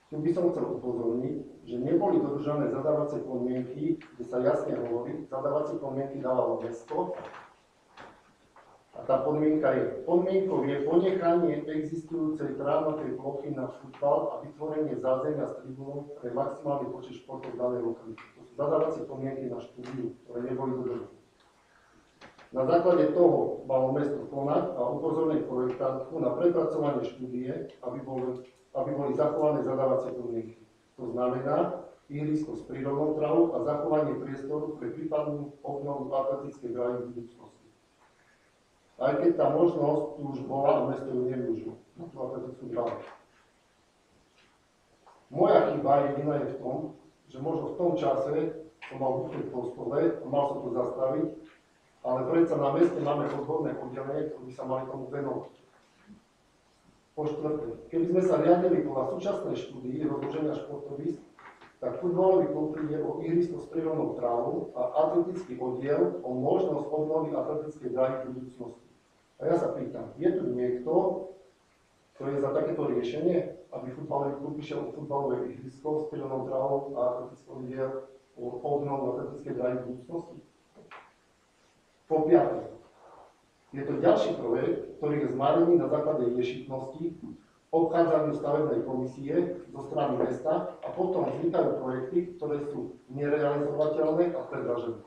Tu by som chcel upozorniť, že neboli dodržané zadávacie podmienky, kde sa jasne hovorí, zadávacie podmienky dávalo mesto. A tá podmienkou je ponechanie existujúcej trávnatej plochy na futbal a vytvorenie zázemia s tribúnou pre maximálny počet športov v danej lokalite. To sú zadávacie podmienky na štúdiu, ktoré neboli dodržané. Na základe toho malo mesto konať a upozorniť projektantku na prepracovanie štúdie, aby boli zachované zadávacie podmienky. To znamená ihrisko s prírodnou trávou a zachovanie priestoru pre prípadnú obnovu atletickej dráhy v budúcnosti. Aj keď tá možnosť tu už bola a mesto ju nevyužilo, tú atletickú dráhu. Moja chyba jediná je v tom, že možno v tom čase som mal bufet po stole a mal som to zastaviť, ale predsa na meste máme odborné oddelenie, ktoré by sa mali tomu venovať. Po štvrté, keby sme sa riadili podľa súčasnej štúdii rozloženia športovísk, tak futbalový klub príde o ihrisko s prírodnou trávou a atletický oddiel o možnosť obnovy atletickej dráhy v budúcnosti. A ja sa pýtam, je tu niekto, kto je za takéto riešenie, aby futbalový klub išiel o futbalové ihrisko s prírodnou trávou a atletický oddiel o obnovu atletickej dráhy v budúcnosti? Po piaté, je to ďalší projekt, ktorý je zmarený na základe ješitnosti, obchádzaniu stavebnej komisie zo strany mesta a potom vznikajú projekty, ktoré sú nerealizovateľné a predražené.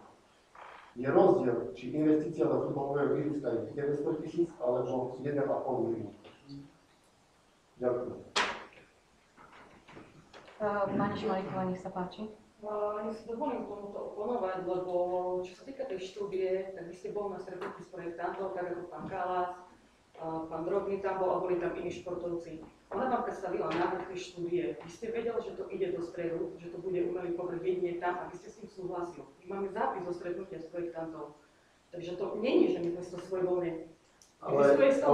Je rozdiel, či investícia do futbalového ihriska je 900 000 alebo 1,5 milióna. Ďakujem. Pani Šmalíková, nech sa páči. Ja si dovolím tomuto oponovať, lebo čo sa týka tej štúdie, tak vy ste bol na stretnutí s projektantom, tak ako pán Kalas, pán Drobný tam bol a boli tam iní športovci. Ona vám predstavila návrh tej štúdie. Vy ste vedeli, že to ide do stredu, že to bude umelý povrch jedine tam a vy ste s tým súhlasili. My máme zápis zo stretnutia s projektantom. Takže to nie je, že my sme si to svojvoľne. Ale tu sú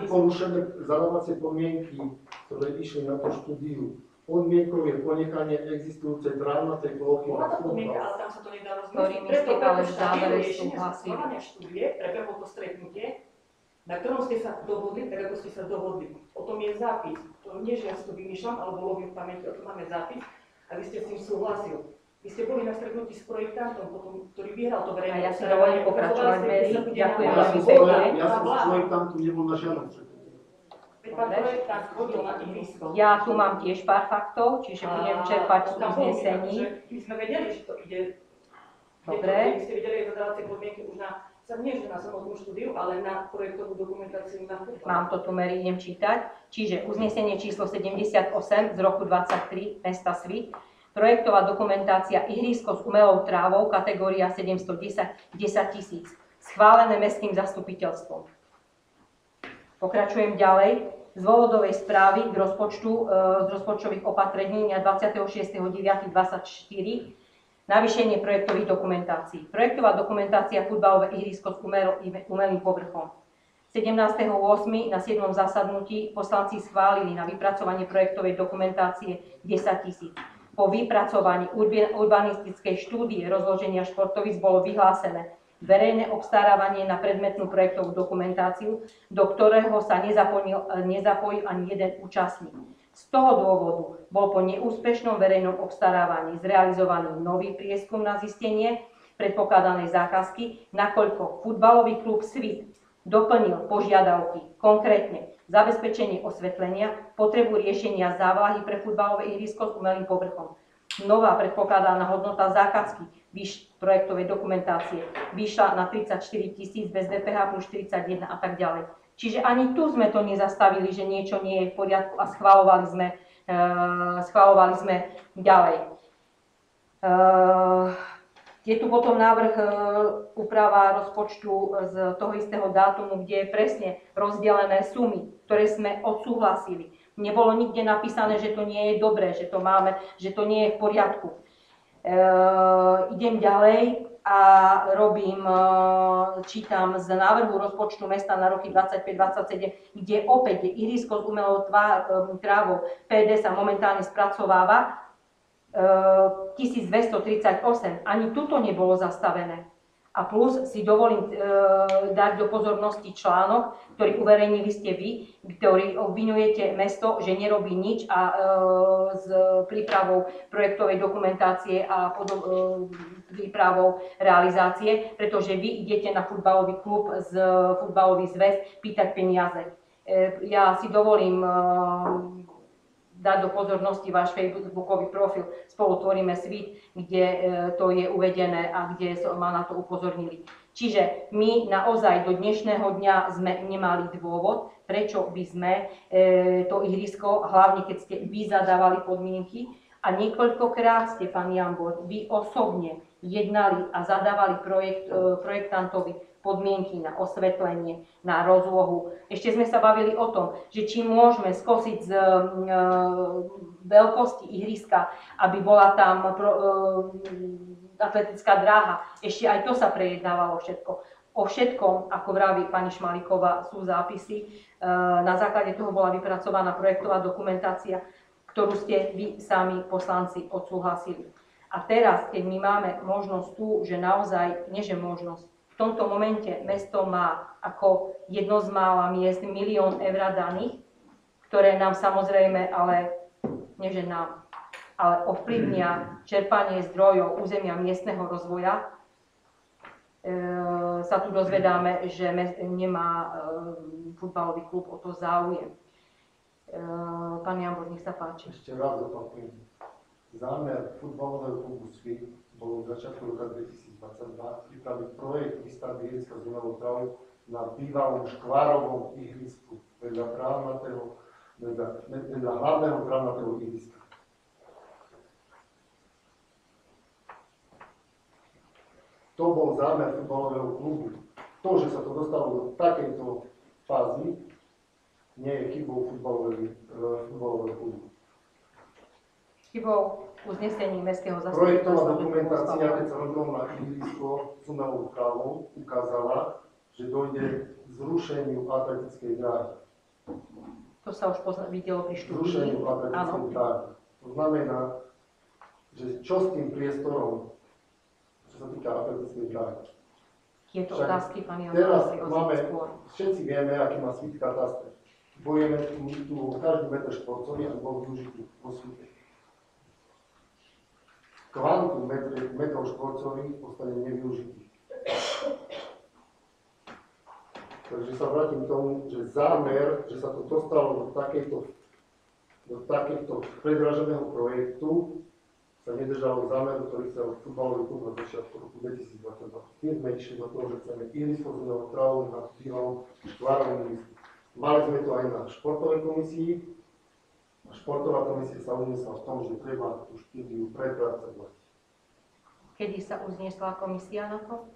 porušené zadávacie podmienky, ktoré išli na tú štúdiu. Podmienkou je ponechanie existujúcej trávnatej plochy Bola na to podmienka, futbal. ale tam sa to nedá rozmyslieť. Ktorými Preto ste ale v štúdiu závere riešenia súhlasili. schvaľovania štúdie, prebehlo to stretnutie, na ktorom ste sa dohodli, tak ako ste sa dohodli. O tom je zápis. To nie, že ja si to vymýšľam, alebo lovím v pamäti, o tom máme zápis a vy ste s tým súhlasil. Vy ste boli na stretnutí s projektantom, potom, ktorý vyhral to verejné. A ja si dovolím pokračovať, Mary. Ďakujem veľmi pekne. Ja som s projektantom nebol na žiadnom stretnutí. Pán projektant chodil na ihrisko. Ja tu mám tiež pár faktov, čiže budem čerpať z uznesení. My sme vedeli, že to ide. Dobre. Vy ste videli zadávacie podmienky už nie že na samotnú štúdiu, ale na projektovú dokumentáciu na futbal. Mám to tu, Mary, idem čítať. Čiže uznesenie číslo 78 z roku 23 mesta Svit. Projektová dokumentácia ihrisko s umelou trávou, kategória 710 10 000. Schválené mestským zastupiteľstvom. Pokračujem ďalej. Z dôvodovej správy k rozpočtu z rozpočtových opatrení 26.9.24 navýšenie projektových dokumentácií. Projektová dokumentácia futbalové ihrisko s umelým povrchom. 17.8. na 7. zasadnutí poslanci schválili na vypracovanie projektovej dokumentácie 10 000. Po vypracovaní urbanistickej štúdie rozloženia športovísk bolo vyhlásené verejné obstarávanie na predmetnú projektovú dokumentáciu, do ktorého sa nezapojil ani jeden účastník. Z toho dôvodu bol po neúspešnom verejnom obstarávaní zrealizovaný nový prieskum na zistenie predpokladanej zákazky, nakoľko futbalový klub Svit doplnil požiadavky, konkrétne zabezpečenie osvetlenia, potrebu riešenia závlahy pre futbalové ihrisko s umelým povrchom. Nová predpokladaná hodnota zákazky projektovej dokumentácie vyšla na 34 000 bez DPH plus 41 a tak ďalej. Čiže ani tu sme to nezastavili, že niečo nie je v poriadku a schvaľovali sme ďalej. Je tu potom návrh úprava rozpočtu z toho istého dátumu, kde je presne rozdelené sumy, ktoré sme odsúhlasili. Nebolo nikde napísané, že to nie je dobré, že to máme, že to nie je v poriadku. Idem ďalej a čítam z návrhu rozpočtu mesta na roky 25-27, kde opäť je ihrisko s umelou trávou. PD sa momentálne spracováva 1238. Ani tuto nebolo zastavené. A plus si dovolím dať do pozornosti článok, ktorý uverejnili ste vy, ktorý obviňujete mesto, že nerobí nič a s prípravou projektovej dokumentácie a prípravou realizácie, pretože vy idete na futbalový klub z futbalový zväz pýtať peniaze. Ja si dovolím dať do pozornosti váš facebookový profil Spolu tvoríme Svit, kde to je uvedené a kde ma na to upozornili. Čiže my naozaj do dnešného dňa sme nemali dôvod, prečo by sme to ihrisko, hlavne keď ste vy zadávali podmienky a niekoľkokrát ste, pán Jambor, vy osobne jednali a zadávali projektantovi podmienky na osvetlenie, na rozlohu. Ešte sme sa bavili o tom, že či môžeme skosiť z veľkosti ihriska, aby bola tam atletická dráha. Ešte aj to sa prejednávalo všetko. O všetkom, ako vraví pani Šmalíková, sú zápisy. Na základe toho bola vypracovaná projektová dokumentácia, ktorú ste vy sami poslanci odsúhlasili. A teraz, keď my máme možnosť tu, že naozaj, nie že možnosť, v tomto momente mesto má ako jedno z mála miest 1 000 000 eur daných, ktoré nám samozrejme, ale nie že nám, ale ovplyvnia čerpanie zdrojov územia miestneho rozvoja. Sa tu dozvedáme, že nemá futbalový klub o to záujem. Pán Jambor, nech sa páči. Ešte raz opakujem. Zámer futbalového klubu Svit bolo v začiatku roka 2022 pripraviť projekt výstavby ihriska s umelou trávou na bývalom škvárovom ihrisku vedľa hlavného trávnatého ihriska. to bol zámer futbalového klubu. To, že sa to dostalo do takejto fázy, nie je chybou futbalového klubu. Chybou uznesení mestského Projektová zastupiteľstva. dokumentácia, keď sa robilo na ihrisko s umelou trávou, ukázala, že dojde k zrušeniu atletickej dráhy. To sa už videlo pri štúdii. Zrušeniu atletickej dráhy. To znamená, že čo s tým priestorom, čo sa týka atletickej dráhy. Tieto Však otázky, pani teraz Janková, máme, skôr. všetci vieme, aký má svit kataster. Bojujeme tu o každý meter športový a bol využitý vo svite. Kvantum metrov športových ostane nevyužitých. Takže sa vrátim k tomu, že zámer, že sa to dostalo do takejto predráženého projektu, sa nedržalo zámeru, ktorý sa od futbalový klub na začiatku roku 2022. Tým sme išli do toho, že chceme ihrisko s umelou trávou nad cílom štvárovým ihrisku. Mali sme to aj na športovej komisii. A športová komisia sa uznesla v tom, že treba tú štúdiu prepracovať. Kedy sa uzniesla komisia na to?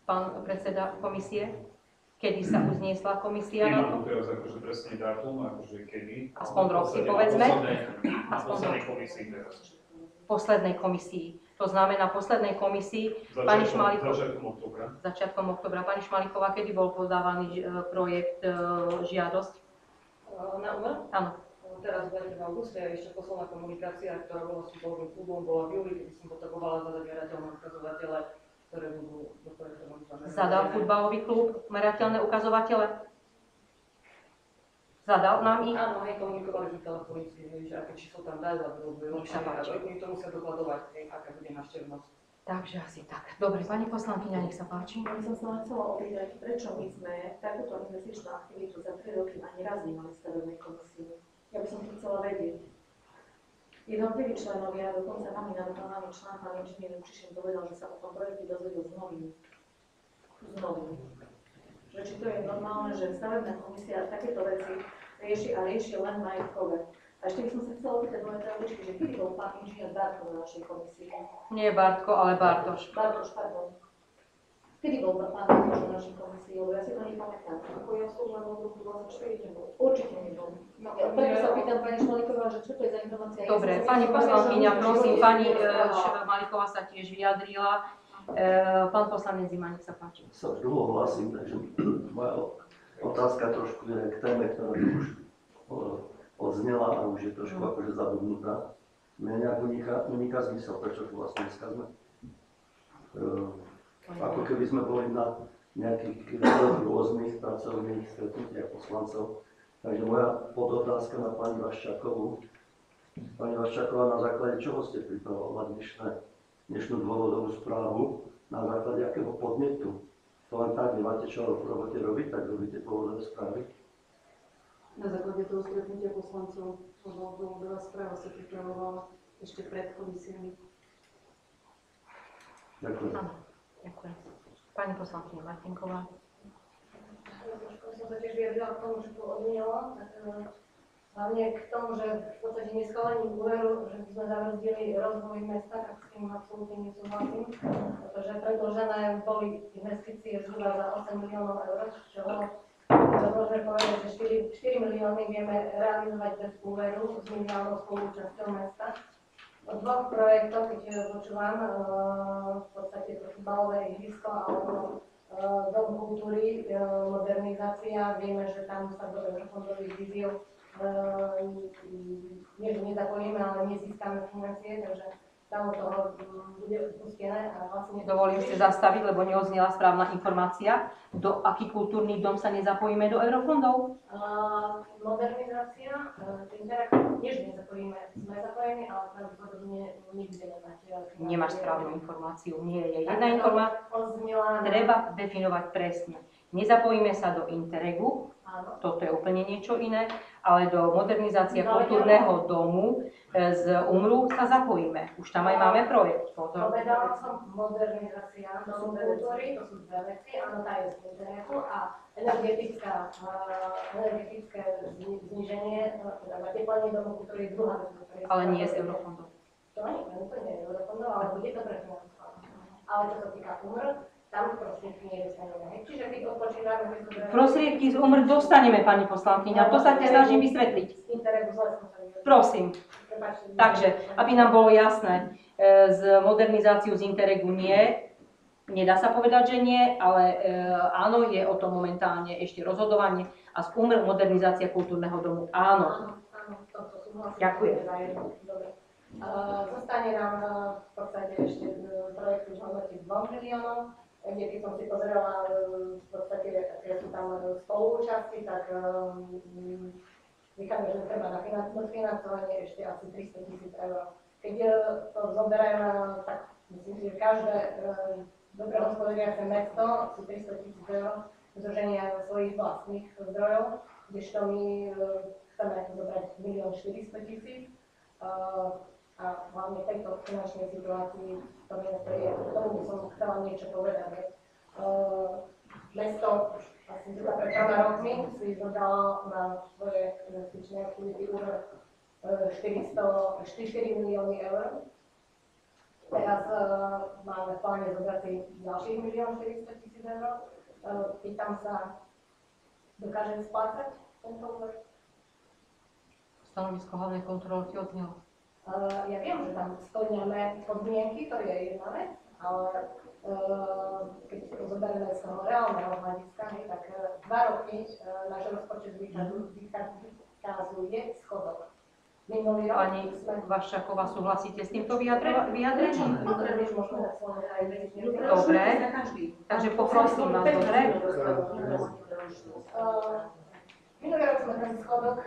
Pán predseda komisie? Kedy sa uzniesla komisia na to? Nemám teraz akože presný dátum, akože kedy. Aspoň rok si povedzme. Na poslednej komisii teraz. Poslednej komisii. To znamená poslednej komisii. Pani Šmaliková. Začiatkom oktobra. Pani Šmaliková, kedy bol podávaný projekt žiadosť? Na UMR? Áno. Teraz bude v auguste, ešte posledná komunikácia, ktorá bola s futbalovým klubom, bola v júli, kedy som potrebovala zadať merateľné ukazovatele, ktoré budú do projektu. Zadal futbalový klub merateľné ukazovatele? Zadal nám ich? Áno, aj komunikovali sme telefonicky, že aké číslo tam dať, lebo oni to musia dokladovať, aká bude návštevnosť. Takže asi tak. Dobre, pani poslankyňa, nech sa páči. Ja by som sa len chcela opýtať, prečo my sme takúto investičnú aktivitu za 3 roky ani raz nemali v stavebnej komisii. Ja by som to chcela vedieť. Jednotliví členovia, dokonca nami navrhovaný člán, pán inžinier Učišin povedal, že sa o tom projekte dozvedel z novín. Že či to je normálne, že stavebná komisia takéto veci rieši len majetkové. A ešte by som sa chcela opýtať moje teoričky, že kedy bol pán inžinier Bartko na našej komisii? Nie Bartko, ale Bartoš. Bartoš, pardon. Kedy bol pán Bartoš na našej komisii? Lebo ja si to nepamätám. Ako ja som len od roku 24 nebol. Určite nebol. No, ja preto sa pýtam pani Šmaliková, že čo to je za informácia? Dobre, pani poslankyňa, prosím, pani Šmaliková sa tiež vyjadrila. Pán poslanec Zima, nech sa páči. Sa dlho hlasím, takže moja otázka trošku je k téme, ktorá tu už odznela a už je trošku akože zabudnutá. Mne nejak uniká zmysel, prečo tu vlastne dneska sme. Ako keby sme boli na nejakých rôznych pracovných stretnutiach poslancov. Takže moja podotázka na pani Vaščákovú. Pani Vaščáková, na základe čoho ste pripravovali dnešnú dôvodovú správu? Na základe akého podnetu? To len tak nemáte čo v robote robiť, tak robíte dôvodové správy? Na základe toho stretnutia poslancov, lebo dôvodová správa sa pripravovala ešte pred komisiami. Ďakujem. Ďakujem. Pani poslankyňa Martinková. Trošku som sa tiež vyjadrila k tomu, že tu odznelo, hlavne k tomu, že v podstate neschválením úveru, že by sme zabrzdili rozvoj mesta, tak s tým absolútne nesúhlasím, pretože predložené boli investície zhruba za 8 miliónov eur, z čoho môžeme povedať, že 4 milióny vieme realizovať bez úveru s minimálnou spolúčasťou mesta. O dvoch projektoch, keď počúvam, v podstate to futbalové ihrisko alebo dom kultúry, modernizácia, vieme, že tam sa do eurofondových víziev nezapojíme, ale nezískame financie, takže tam toho bude spustené a vlastne... Dovolím si zastaviť, lebo neodznela správna informácia. Do aký kultúrny dom sa nezapojíme do eurofondov? Modernizácia, tiež nezapojíme, sme zapojení, ale pravdepodobne nebudeme mať... Nemáš správnu informáciu. Nie je jedna informácia. Treba definovať presne. Nezapojíme sa do Interregu, toto je úplne niečo iné, ale do modernizácie kultúrneho domu z UMRu sa zapojíme. Už tam aj máme projekt. Povedala som modernizácia domu kultúry, to sú dve veci, áno, tá je z Interregu a energetické zníženie, teda teplenie domu kultúry je druhá vec. Ale nie z eurofondov. To nie je eurofondov, ale bude to prefinancované. Ale čo sa týka úmr, tam prostriedky nedostaneme. Hej. Čiže keď odpočívame, my zoberieme... Prostriedky z úmr dostaneme, pani poslankyňa, to sa ti snažím vysvetliť. Z Interregu zle som sa vyjadrila. Prosím. Prepáčte. Takže, aby nám bolo jasné, z modernizáciu z Interregu nie, nedá sa povedať, že nie, ale áno, je o tom momentálne ešte rozhodovanie a z úmr modernizácia kultúrneho domu áno. Áno, toto súhlasím. Ďakujem. Dobre. Zostane nám v podstate ešte projekt už hodnotí 2 miliónov, kde keď som si pozerala v podstate, aké sú tam spoluúčasti, tak vychádza, že treba na financovanie ešte asi 300 000 eur. Keď to zoberiem, tak myslím si, že každé dobre hospodáriace mesto sú 300 000 eur združenia svojich vlastných zdrojov, kdežto my chceme zobrať 1 400 000 a hlavne v tejto finančnej situácii to mesto je. K tomu by som chcela niečo povedať. Mesto asi zhruba pred 2 rokmi si zobralo na svoje investičné aktivity úver 4 milióny eur. Teraz máme v pláne zobrať si ďalších 1 400 000 eur. Pýtam sa, dokážem splácať tento úver? Stanovisko hlavnej kontrolorky odznelo. Ja viem, že tam splňame podmienky, to je jedna vec, ale keď zoberieme z toho reálneho hľadiska, tak 2 roky náš rozpočet vykazuje schodok. Minulý rok Pani Vaščáková, súhlasíte s týmto vyjadrením? Dobre, takže poprosím vás, dobre? Minulý rok sme ten schodok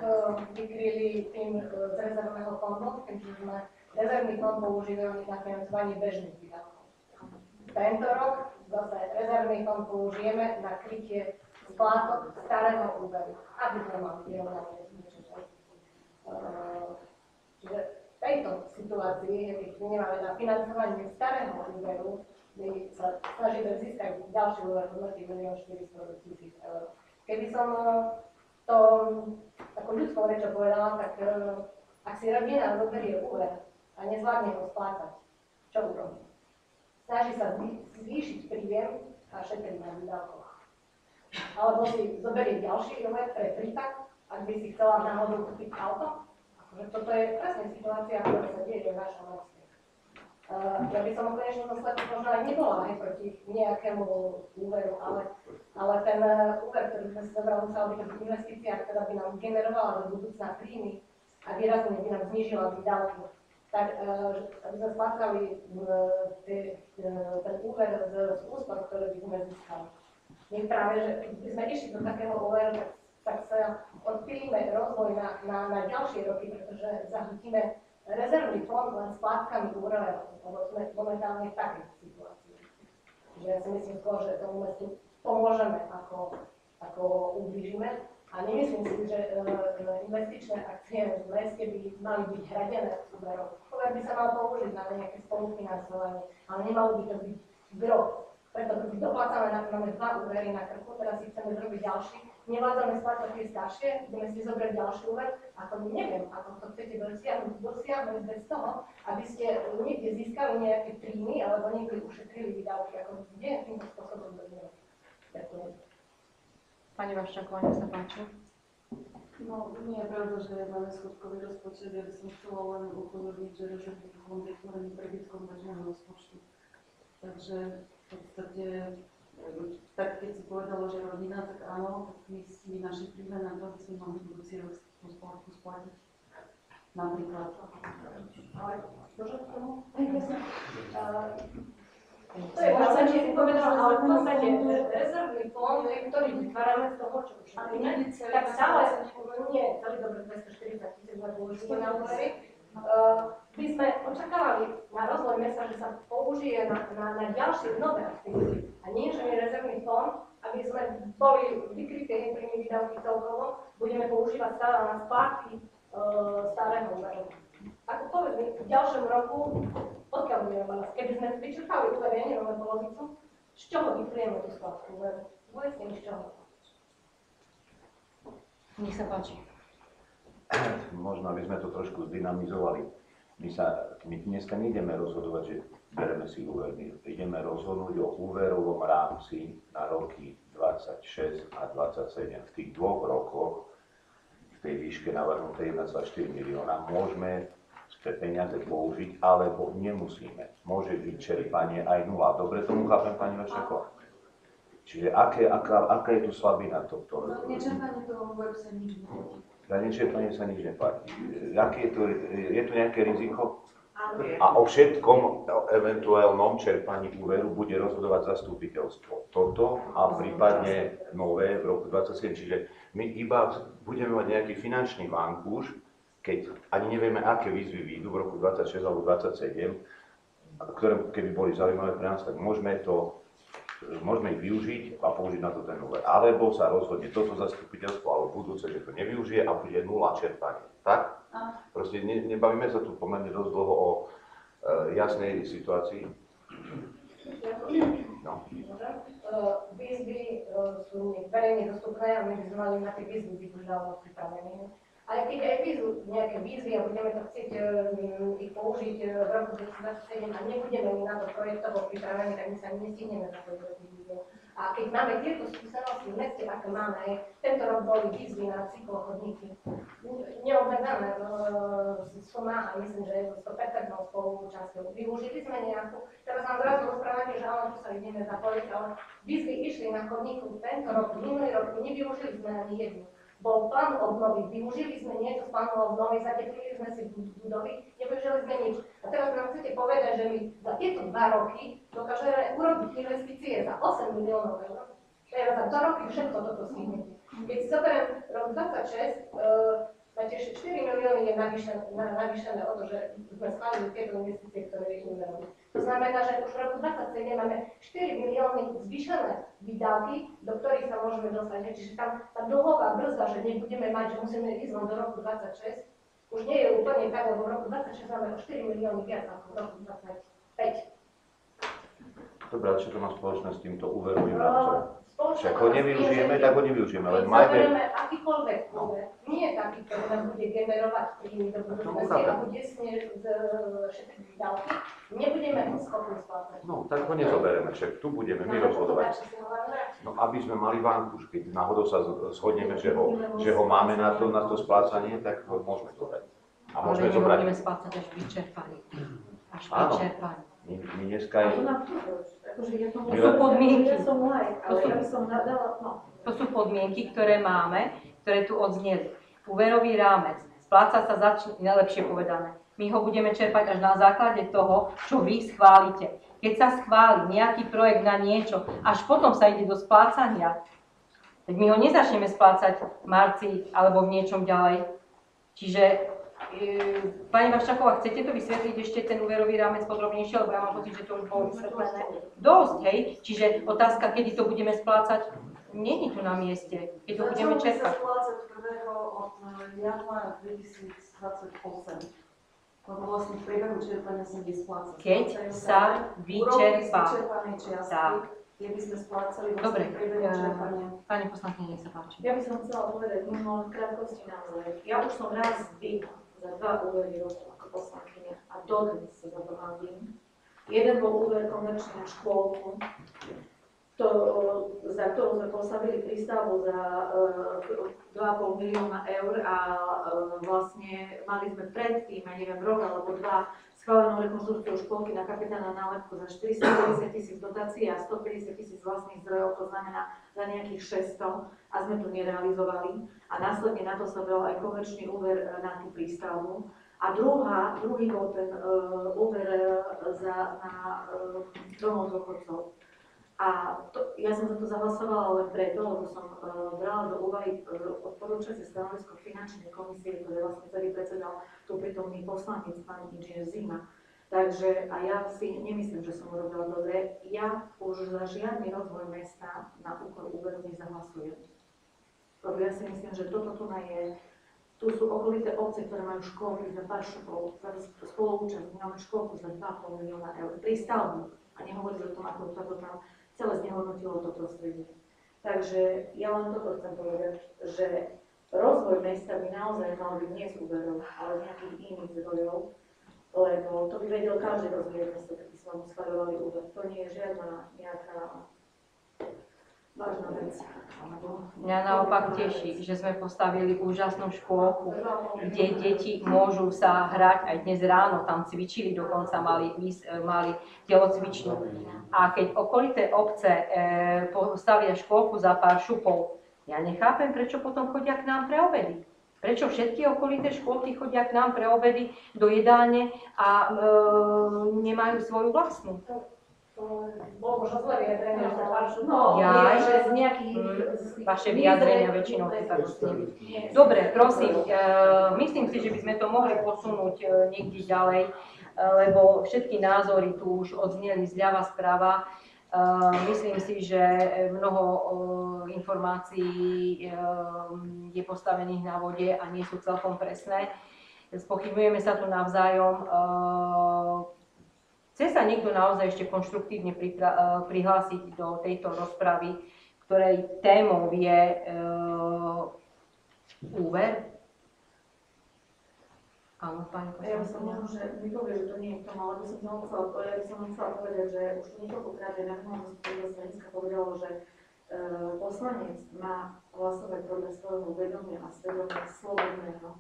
vykryli tým z rezervného fondu, keďže sme rezervný fond používali na financovanie bežných výdavkov. Tento rok zase rezervný fond použijeme na krytie splátok starého úveru, aby sme mali vyrovnanie rozpočtu. Čiže v tejto situácii, keď nemáme na financovanie starého úveru, my sa snažíme získať ďalší úver v hodnote 1 400 000 eur. Keby som to ako ľudskou rečou povedala, tak ak si rodina zoberie úver a nezvládne ho splácať, čo urobí? Snaží sa zvýšiť príjem a šetriť na výdavkoch. Alebo si zoberie ďalší úver pre prípad, ak by si chcela náhodou kúpiť auto. Akože toto je presne situácia, ktorá sa deje v našom meste. Ja by som o konečnom dôsledku možno aj nebola aj proti nejakému úveru, ale ten úver, ktorý sme si zobrali, musela byť investícia, ktorá by nám generovala do budúcna príjmy a výrazne by nám znížila výdavky. Tak, aby sme splácali ten úver z úspor, ktoré by sme získali. My práve, že keď by sme išli do takého úveru, tak sa odpílime rozvoj na ďalšie roky, pretože zahltíme rezervný fond len splátkami úverov, lebo sme momentálne v takej situácii. Čiže ja si myslím skôr, že tomu mestu pomôžeme, ako ublížime. A nemyslím si, že investičné akcie v meste by mali byť hradené z úverov. Úver by sa mal použiť na nejaké spolufinancovanie, ale nemalo by to byť gro. Preto doplácame na máme 2 úvery na krku, teraz si chceme zrobiť ďalší. Nevládzame splácať tie staršie, ideme si zobrať ďalší úver a to neviem, ako to chcete dosiahnuť bez toho, aby ste niekde získali nejaké príjmy alebo niekde ušetrili výdavky, ako kde týmto spôsobom dojdeme. Ďakujem. Pani Vaščáková, nech sa páči. No, nie je pravda, že máme schodkový rozpočet, ja by som chcela len upozorniť, že rezervný fond je tvorený prebytkom bežného rozpočtu. Takže v podstate, tak keď si povedala, že rodina, tak áno, tak my si naše príjme na to, aby sme mohli budúci rok tú splatku splatiť. Napríklad. Ale môžem k tomu? To je vlastne, že si povedala, ale v podstate rezervný fond, ktorý vytvárame z toho, čo už tak stále, nie, celý dobre 240 000 sme použili na úvery, by sme očakávali na rozvoj mesta, že sa použije na ďalšie nové aktivity. A nie, že je rezervný fond, aby sme boli vykryté nepríjmy výdavky celkovo, budeme používať stále na splátky starého úveru. Ako povedzme, v ďalšom roku, odkiaľ budeme mať, keby sme vyčerpali úver, ja nemáme polovicu, z čoho vykryjeme tú splátku úveru? Povedzte mi, z čoho? Nech sa páči. Možno, aby sme to trošku zdynamizovali. My dneska nejdeme rozhodovať, že bereme si úver, ideme rozhodnúť o úverovom rámci na roky 26 a 27. V tých 2 rokoch v tej výške navrhnutej 1,4 milióna môžeme tie peniaze použiť, alebo nemusíme. Môže byť čerpanie aj 0. Dobre tomu chápem, pani Vaščáková? Čiže aká je tu slabina tohto? Nečerpanie toho úveru sa nič neplatí. Za nečerpanie sa nič neplatí. Je tu nejaké riziko? Áno. A o všetkom eventuálnom čerpaní úveru bude rozhodovať zastupiteľstvo. Toto a prípadne nové v roku 2027. Čiže my iba budeme mať nejaký finančný vankúš, keď ani nevieme, aké výzvy výjdu v roku 26 alebo 27, ktoré keby boli zaujímavé pre nás, tak môžeme ich využiť a použiť na to ten úver. Alebo sa rozhodne toto zastupiteľstvo alebo budúce, že to nevyužije a bude 0 čerpanie. Tak? Proste nebavíme sa tu pomerne dosť dlho o jasnej situácii. No. Výzvy sú verejne dostupné a my by sme mali na tie výzvy byť už dávno pripravení. Ale keď aj nejaké výzvy a budeme to chcieť ich použiť v roku 2027 a nebudeme my na to projektovo pripravení, tak my sa nestihneme zapojiť do tých výzvy. A keď máme tieto skúsenosti v meste, ako máme, tento rok boli výzvy na cyklochodníky. Neobmedzené suma a myslím, že 100% spoluúčasťou. Využili sme nejakú, teraz nám zrazu rozprávate, že áno, tu sa ideme zapojiť, ale výzvy išli na chodníku tento rok, minulý rok, nevyužili sme ani jednu. Bol plán obnovy, využili sme niečo z plánu obnovy, zateplili sme si budovy, nevyužili sme nič. A teraz nám chcete povedať, že my za tieto 2 roky dokážeme urobiť investície za 8 miliónov eur. Teraz za 2 roky všetko toto stihnete. Keď si zoberiem rok 26, máte 4 milióny je navýšené o to, že sme schválili tieto investície, ktoré ideme robiť. To znamená, že už v roku 27 máme 4 milióny zvýšené výdavky, do ktorých sa môžeme dostať. Čiže tam tá dlhová brzda, že nebudeme mať, že musíme ísť do roku 26, už nie je úplne tak, lebo v roku 26 máme o 4 milióny viac ako v roku 25. Dobre, a čo to má spoločné s týmto úverovým rámcom? Však ho nevyužijeme, tak ho nevyužijeme, ale keď zoberieme akýkoľvek úver, nie taký, ktorý nám bude generovať príjmy do budúcnosti a bude šetriť výdavky, nebudeme ho schopní splácať. No, tak ho nezoberieme, však tu budeme my rozhodovať. No, aby sme mali vankúš, keď náhodou sa shodneme, že ho máme na to splácanie, tak ho môžeme zobrať. A môžeme zobrať. Ale nebudeme splácať až vyčerpaní. Až vyčerpaní. My dneska je... To sú podmienky. To sú podmienky, ktoré máme, ktoré tu odzneli. Úverový rámec. Spláca sa začne, najlepšie povedané. My ho budeme čerpať až na základe toho, čo vy schválite. Keď sa schváli nejaký projekt na niečo, až potom sa ide do splácania, tak my ho nezačneme splácať v marci alebo v niečom ďalej. Čiže pani Vaščáková, chcete to vysvetliť ešte ten úverový rámec podrobnejšie, lebo ja mám pocit, že to už bolo vysvetlené. Dosť, hej? Čiže otázka, kedy to budeme splácať, nie je tu na mieste, keď to budeme čerpať. Začalo sa splácať 1. od januára 2028. Lebo vlastne v priebehu čerpania sa bude splácať. Keď sa vyčerpá. Keby sme splácali dobre, v priebehu čerpania. Pani poslankyňa, nech sa páči. Ja by som chcela povedať možno v krátkosti naozaj. Ja už som raz zbyla za 2 úvery roku ako poslankyňa a dodnes sa za to hambím. Jeden bol úver komerčný na škôlku, za ktorú sme postavili prístavbu za 2,5 milióna eur a vlastne mali sme predtým, ja neviem, rok alebo 2 schválenú rekonstrukciu škôlky na kapitána nálepku za 450 000 dotácií a 150 000 vlastných zdrojov, to znamená za nejakých 600 a sme to nerealizovali. A následne na to sa bral aj komerčný úver na tú prístavbu. A druhý bol ten úver na domov dôchodcov. A ja som za to zahlasovala len preto, lebo som brala do úvahy odporúčacie stanovisko finančnej komisie, ktoré vlastne vtedy predsedal tu prítomný poslanec, pán inžinier Zima. Takže, a ja si nemyslím, že som urobila dobre, ja už za žiadny rozvoj mesta na úkor úveru nezahlasujem. Lebo ja si myslím, že toto tu tu sú okolité obce, ktoré majú školy za pár škôl, za spoluúčasť, máme školku za 2,5 milióna eur, prístavbu. A nehovorí o tom, ako to tam celé znehodnotilo to prostredie. Takže ja len toto chcem povedať, že rozvoj mesta by naozaj mal byť nie z úverov, ale z nejakých iných zdrojov. lebo to by vedel každý rozvíjať mesto, keby sme mu schvaľovali úver. To nie je žiadna nejaká vážna vec. Mňa naopak teší, že sme postavili úžasnú škôlku, kde deti môžu sa hrať aj dnes ráno, tam cvičili, dokonca mali telocvičnú. A keď okolité obce postavia škôlku za pár šupov, ja nechápem, prečo potom chodia k nám pre obedy. Prečo všetky okolité škôlky chodia k nám pre obedy do jedálne a nemajú svoju vlastnú? Bolo možno zle vyjadrenie, že pár že z nejakých... Vaše vyjadrenia väčšinou sa dostali. Dobre, prosím, myslím si, že by sme to mohli posunúť niekde ďalej, lebo všetky názory tu už odzneli zľava správa. Myslím si, že mnoho informácií je postavených na vode a nie sú celkom presné. Spochybňujeme sa tu navzájom. Chce sa niekto naozaj ešte konštruktívne prihlásiť do tejto rozpravy, ktorej témou je úver? Áno, pani poslankyňa. Ja by som možno, že mi povie, že to nie je v tom, ale by som chcela povedať, že už niekoľkokrát aj na minulom rozpočtu z Hľadiska povedalo, že poslanec má hlasovať podľa svojho vedomia a svedomia slobodného.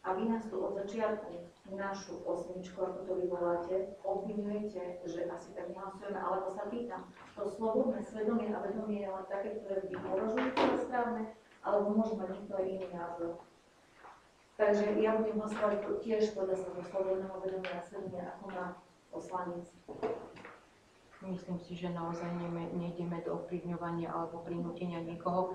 A vy nás tu od začiatku, našu osmičku, ako to vy voláte, obviňujete, že asi tak nehlasujeme, alebo sa pýtam, to slobodné svedomie a vedomie je len také, ktoré vy považujete za správne, alebo môže mať niekto aj iný názor. Takže ja budem hlasovať tiež podľa svojho slobodného vedomia a svedomia, ako má poslanec. Myslím si, že naozaj nejdeme do ovplyvňovania alebo prinútenia niekoho.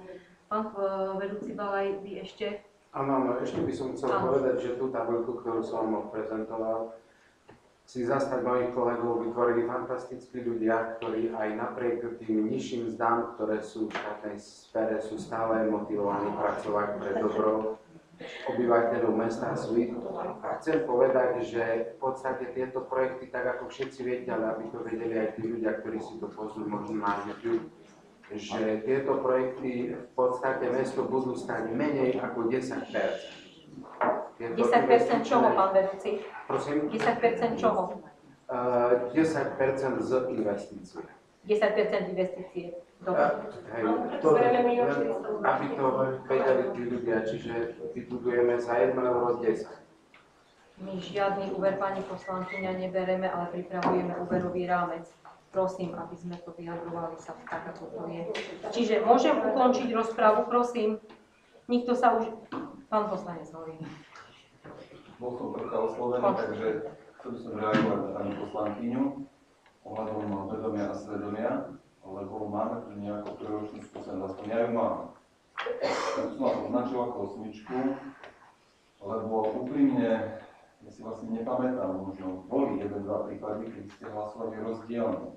Pán vedúci Balaj, vy ešte? Áno, ešte by som chcel povedať, že tú tabuľku, ktorú som vám prezentoval, si zastať mojich kolegov vytvorili fantastickí ľudia, ktorí aj napriek tým nižším zdám, ktoré sú v štátnej sfére, sú stále motivovaní pracovať pre dobro obyvateľov mesta a Svit. A chcem povedať, že v podstate tieto projekty, tak ako všetci viete, ale aby to vedeli aj tí ľudia, ktorí si to pozrú možno na YouTube, že tieto projekty v podstate mesto budú stať menej ako 10%. 10% čoho, pán vedúci? Prosím? 10% čoho? 10% z investície. 10% investície. Dobre. Aby to vedeli tí ľudia, čiže vybudujeme za 1 euro 10. My žiadny úver, pani poslankyňa, nebereme, ale pripravujeme úverový rámec. Prosím, aby sme to vyjadrovali sa tak, ako to je. Čiže môžem ukončiť rozprávu, prosím. Nikto sa už... Pán poslanec hovorí. Bol som trocha oslovený, takže chcel by som reagovať na pani poslankyňu ohľadom vedomia a svedomia, lebo máme tu nejakú trojročnú skúsenosť, aspoň ja ju mám. Ja som vás označil ako osmičku, lebo úprimne, ja si vlastne nepamätám, možno boli 1-2 prípady, keď ste hlasovali rozdielne.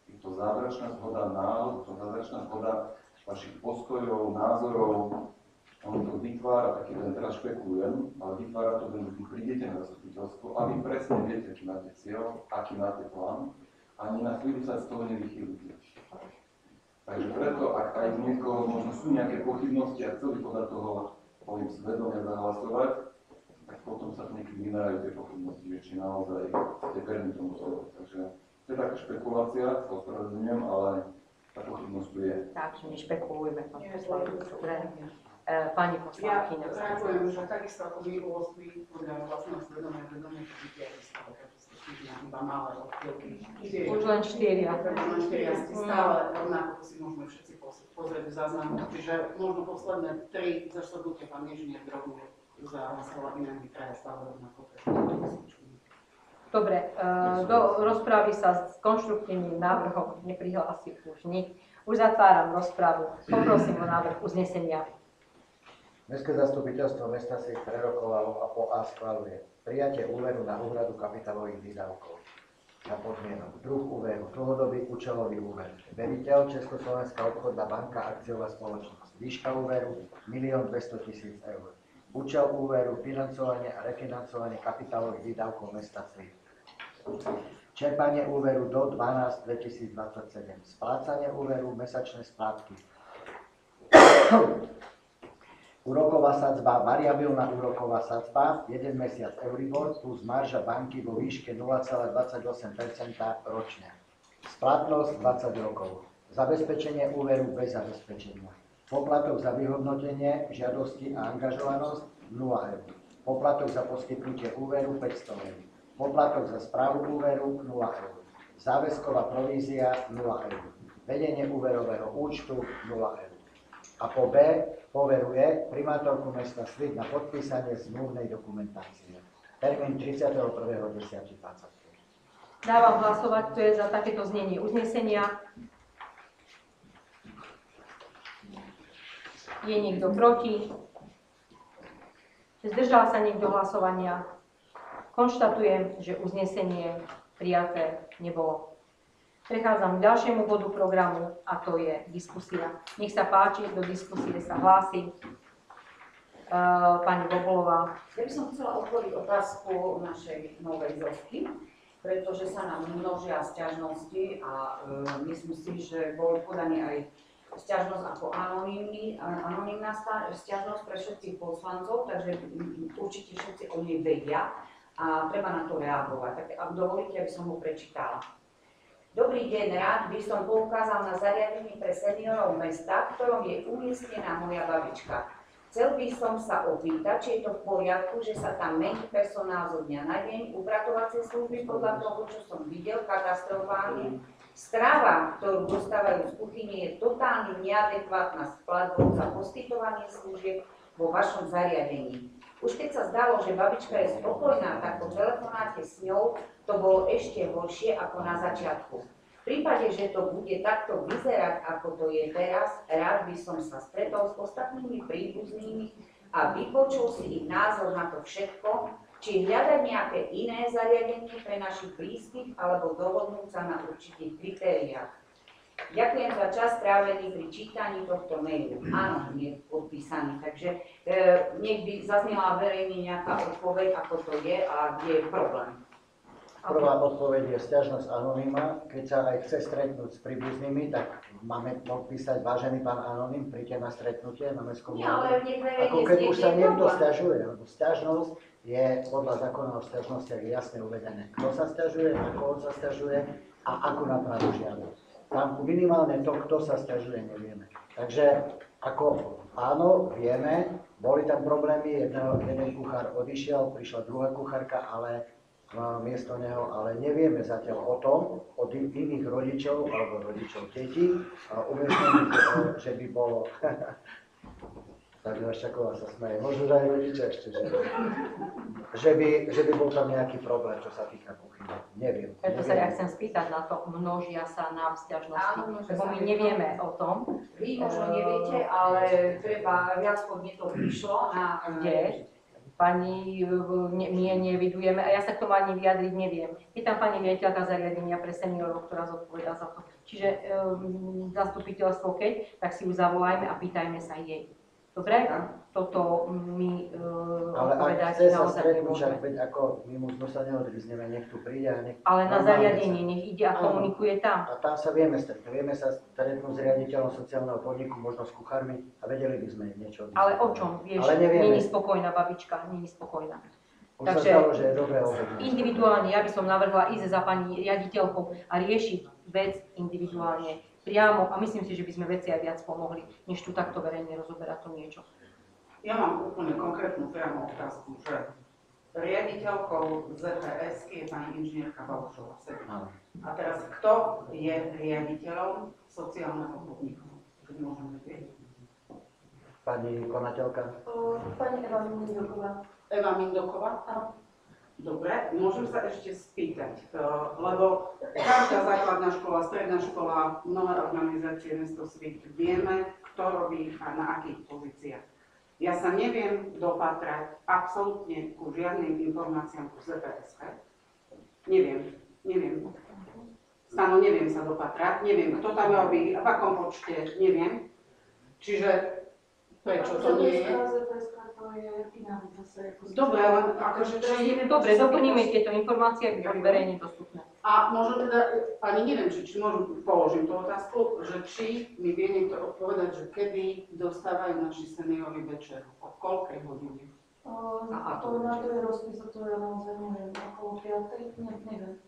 Je to záverečná zhoda nálad, to záverečná zhoda vašich postojov, názorov. On to vytvára, taký len teraz špekulujem, ale vytvára to, že vy prídete na zastupiteľstvo a vy presne viete, aký máte cieľ, aký máte plán, ani na chvíľu sa z toho nevychýlite. Takže preto, ak aj z niekoho možno sú nejaké pochybnosti a chceli podľa toho, poviem, svedomia zahlasovať, tak potom sa niekedy vynárajú tie pochybnosti, že či naozaj ste verní tomu slovu. Takže to je taká špekulácia, sa ospravedlňujem, ale tá pochybnosť tu je. Takže my špekulujeme, pán poslanec. Pani poslankyňa. Ja reagujem, že takisto ako vy úvozky podľa vlastného svedomia vedomia, že vidíte aj stále, že ste štížia iba malé odchýlky. Už len 4. Len 4 ste stále rovnako, to si môžeme všetci pozrieť v záznamu. Čiže možno posledné 3 zasadnutia pán inžinier Drogu zahlasoval inak kraja stále rovnako. Dobre, do rozprávy sa s konštruktívnym návrhom neprihlásil už nik. Už zatváram rozprávu. Poprosím o návrh uznesenia. Mestské zastupiteľstvo mesta si prerokovalo a schvaľuje prijatie úveru na úhradu kapitálových výdavkov na podmienok. Druh úveru, dlhodobý účelový úver. Veriteľ Československá obchodná banka, akciová spoločnosť. Výška úveru 1 200 000 eur. Účel úveru, financovanie a refinancovanie kapitálových výdavkov mesta Svit. Čerpanie úveru do 12.2027. Splácanie úveru, mesačné splátky. Úroková sadzba, variabilná úroková sadzba, 1 mesiac Euribor plus marža banky vo výške 0,28% ročne. Splatnosť 20 rokov. Zabezpečenie úveru bez zabezpečenia. Poplatok za vyhodnotenie žiadosti a angažovanosť 0 eur. Poplatok za poskytnutie úveru 500 eur. Poplatok za správu úveru 0 eur. Záväzková provízia 0 eur. Vedenie úverového účtu 0 eur. A po B poveruje primátorku mesta Svit na podpísanie zmluvnej dokumentácie. Termín 31.10.20. Dávam hlasovať, kto je za takéto znenie uznesenia. Je niekto proti? Zdržal sa niekto hlasovania? Konštatujem, že uznesenie prijaté nebolo. Prechádzam k ďalšiemu bodu programu a to je diskusia. Nech sa páči, do diskusie sa hlási pani Bobolová. Ja by som chcela otvoriť otázku našej novej Zovky, pretože sa nám množia sťažnosti a myslím si, že bol podaný aj sťažnosť ako anonymná sťažnosť pre všetkých poslancov, takže určite všetci o nej vedia a treba na to reagovať. Tak ak dovolíte, aby som ho prečítala. Dobrý deň, rád by som poukázal na zariadenie pre seniorov mesta, v ktorom je umiestnená moja babička. Chcel by som sa opýtať, či je to v poriadku, že sa tam mení personál zo dňa na deň, upratovacie služby podľa toho, čo som videl, katastrofálne. Strava, ktorú dostávajú z kuchyne, je totálne neadekvátna s platbou za poskytovanie služieb vo vašom zariadení. Už keď sa zdalo, že babička je spokojná, tak po telefonáte s ňou to bolo ešte horšie ako na začiatku. V prípade, že to bude takto vyzerať, ako to je teraz, rád by som sa stretol s ostatnými príbuznými a vypočul si ich názor na to všetko, či hľadať nejaké iné zariadenie pre našich blízkych alebo dohodnúť sa na určitých kritériách. Ďakujem za čas strávený pri čítaní tohto mailu. Áno, je podpísaný, takže nech by zaznela verejne nejaká odpoveď, ako to je a kde je problém. Prvá odpoveď je sťažnosť anonyma. Keď sa aj chce stretnúť s príbuznými, tak máme podpísať vážený pán anonym, príďte na stretnutie na mestskom úrade. Ako keď už sa niekto sťažuje, lebo sťažnosť je podľa zákona o sťažnostiach jasne uvedené. Kto sa sťažuje, na koho sa sťažuje a ako napravu žiadosť. Tam minimálne to, kto sa sťažuje, nevieme. Takže ako áno, vieme, boli tam problémy, jeden kuchár odišiel, prišla druhá kuchárka, ale miesto neho, ale nevieme zatiaľ o tom, od iných rodičov alebo rodičov detí, umiestnených, že by bolo... Pani Vaščáková sa smeje, možno aj rodičia ešte, že by bol tam nejaký problém, čo sa týka kuchyne. Neviem. Preto sa ja chcem spýtať na to, množia sa nám sťažnosti, lebo my nevieme o tom. Vy možno neviete, ale treba, viac mne to prišlo na... Kde? Pani, my nevidujeme a ja sa k tomu ani vyjadriť neviem. Je tam pani riaditeľka zariadenia pre seniorov, ktorá zodpovedá za to. Čiže zastupiteľstvo keď, tak si ju zavolajme a pýtajme sa jej. Dobre? Toto my odpovedať naozaj nemôžeme. Veď ako my mu sa neodrizneme, nech tu príde a nech... Ale na zariadenie, nech ide a komunikuje tam. A tam sa vieme stretnúť. Vieme sa stretnúť s riaditeľom sociálneho podniku, možno s kuchármi a vedeli by sme niečo... Ale o čom? Vieš, není spokojná babička, není spokojná. Už sa stalo, že je dobré ohľadné. Individuálne, ja by som navrhla ísť za pani riaditeľkou a riešiť vec individuálne. Priamo a myslím si, že by sme veci aj viac pomohli, než tu takto verejne rozoberať to niečo. Ja mám úplne konkrétnu priamu otázku, že riaditeľkou ZPS je pani inžinierka Balušová. A teraz kto je riaditeľom sociálneho podniku? Keď môžeme vedieť. Pani konateľka? Pani Eva Mindoková. Eva Mindoková? Áno. Dobre, môžem sa ešte spýtať, lebo každá základná škola, stredná škola, mnohé organizácie mesto Svit, vieme, kto robí a na akých pozíciách. Ja sa neviem dopatrať absolútne ku žiadnym informáciám ku ZPSK. Neviem. Stano neviem sa dopatrať, neviem, kto tam robí, v akom počte, neviem. Čiže prečo to nie je? Dobre, ale akože... Dobre, doplníme tieto informácie, aby boli verejne dostupné. A možno teda, ani neviem, či môžem, položím tú otázku, že či mi vie niekto odpovedať, že kedy dostávajú naši seniori večeru, o koľkej hodine? To na to je rozpis, to ja naozaj neviem, okolo 5. neviem.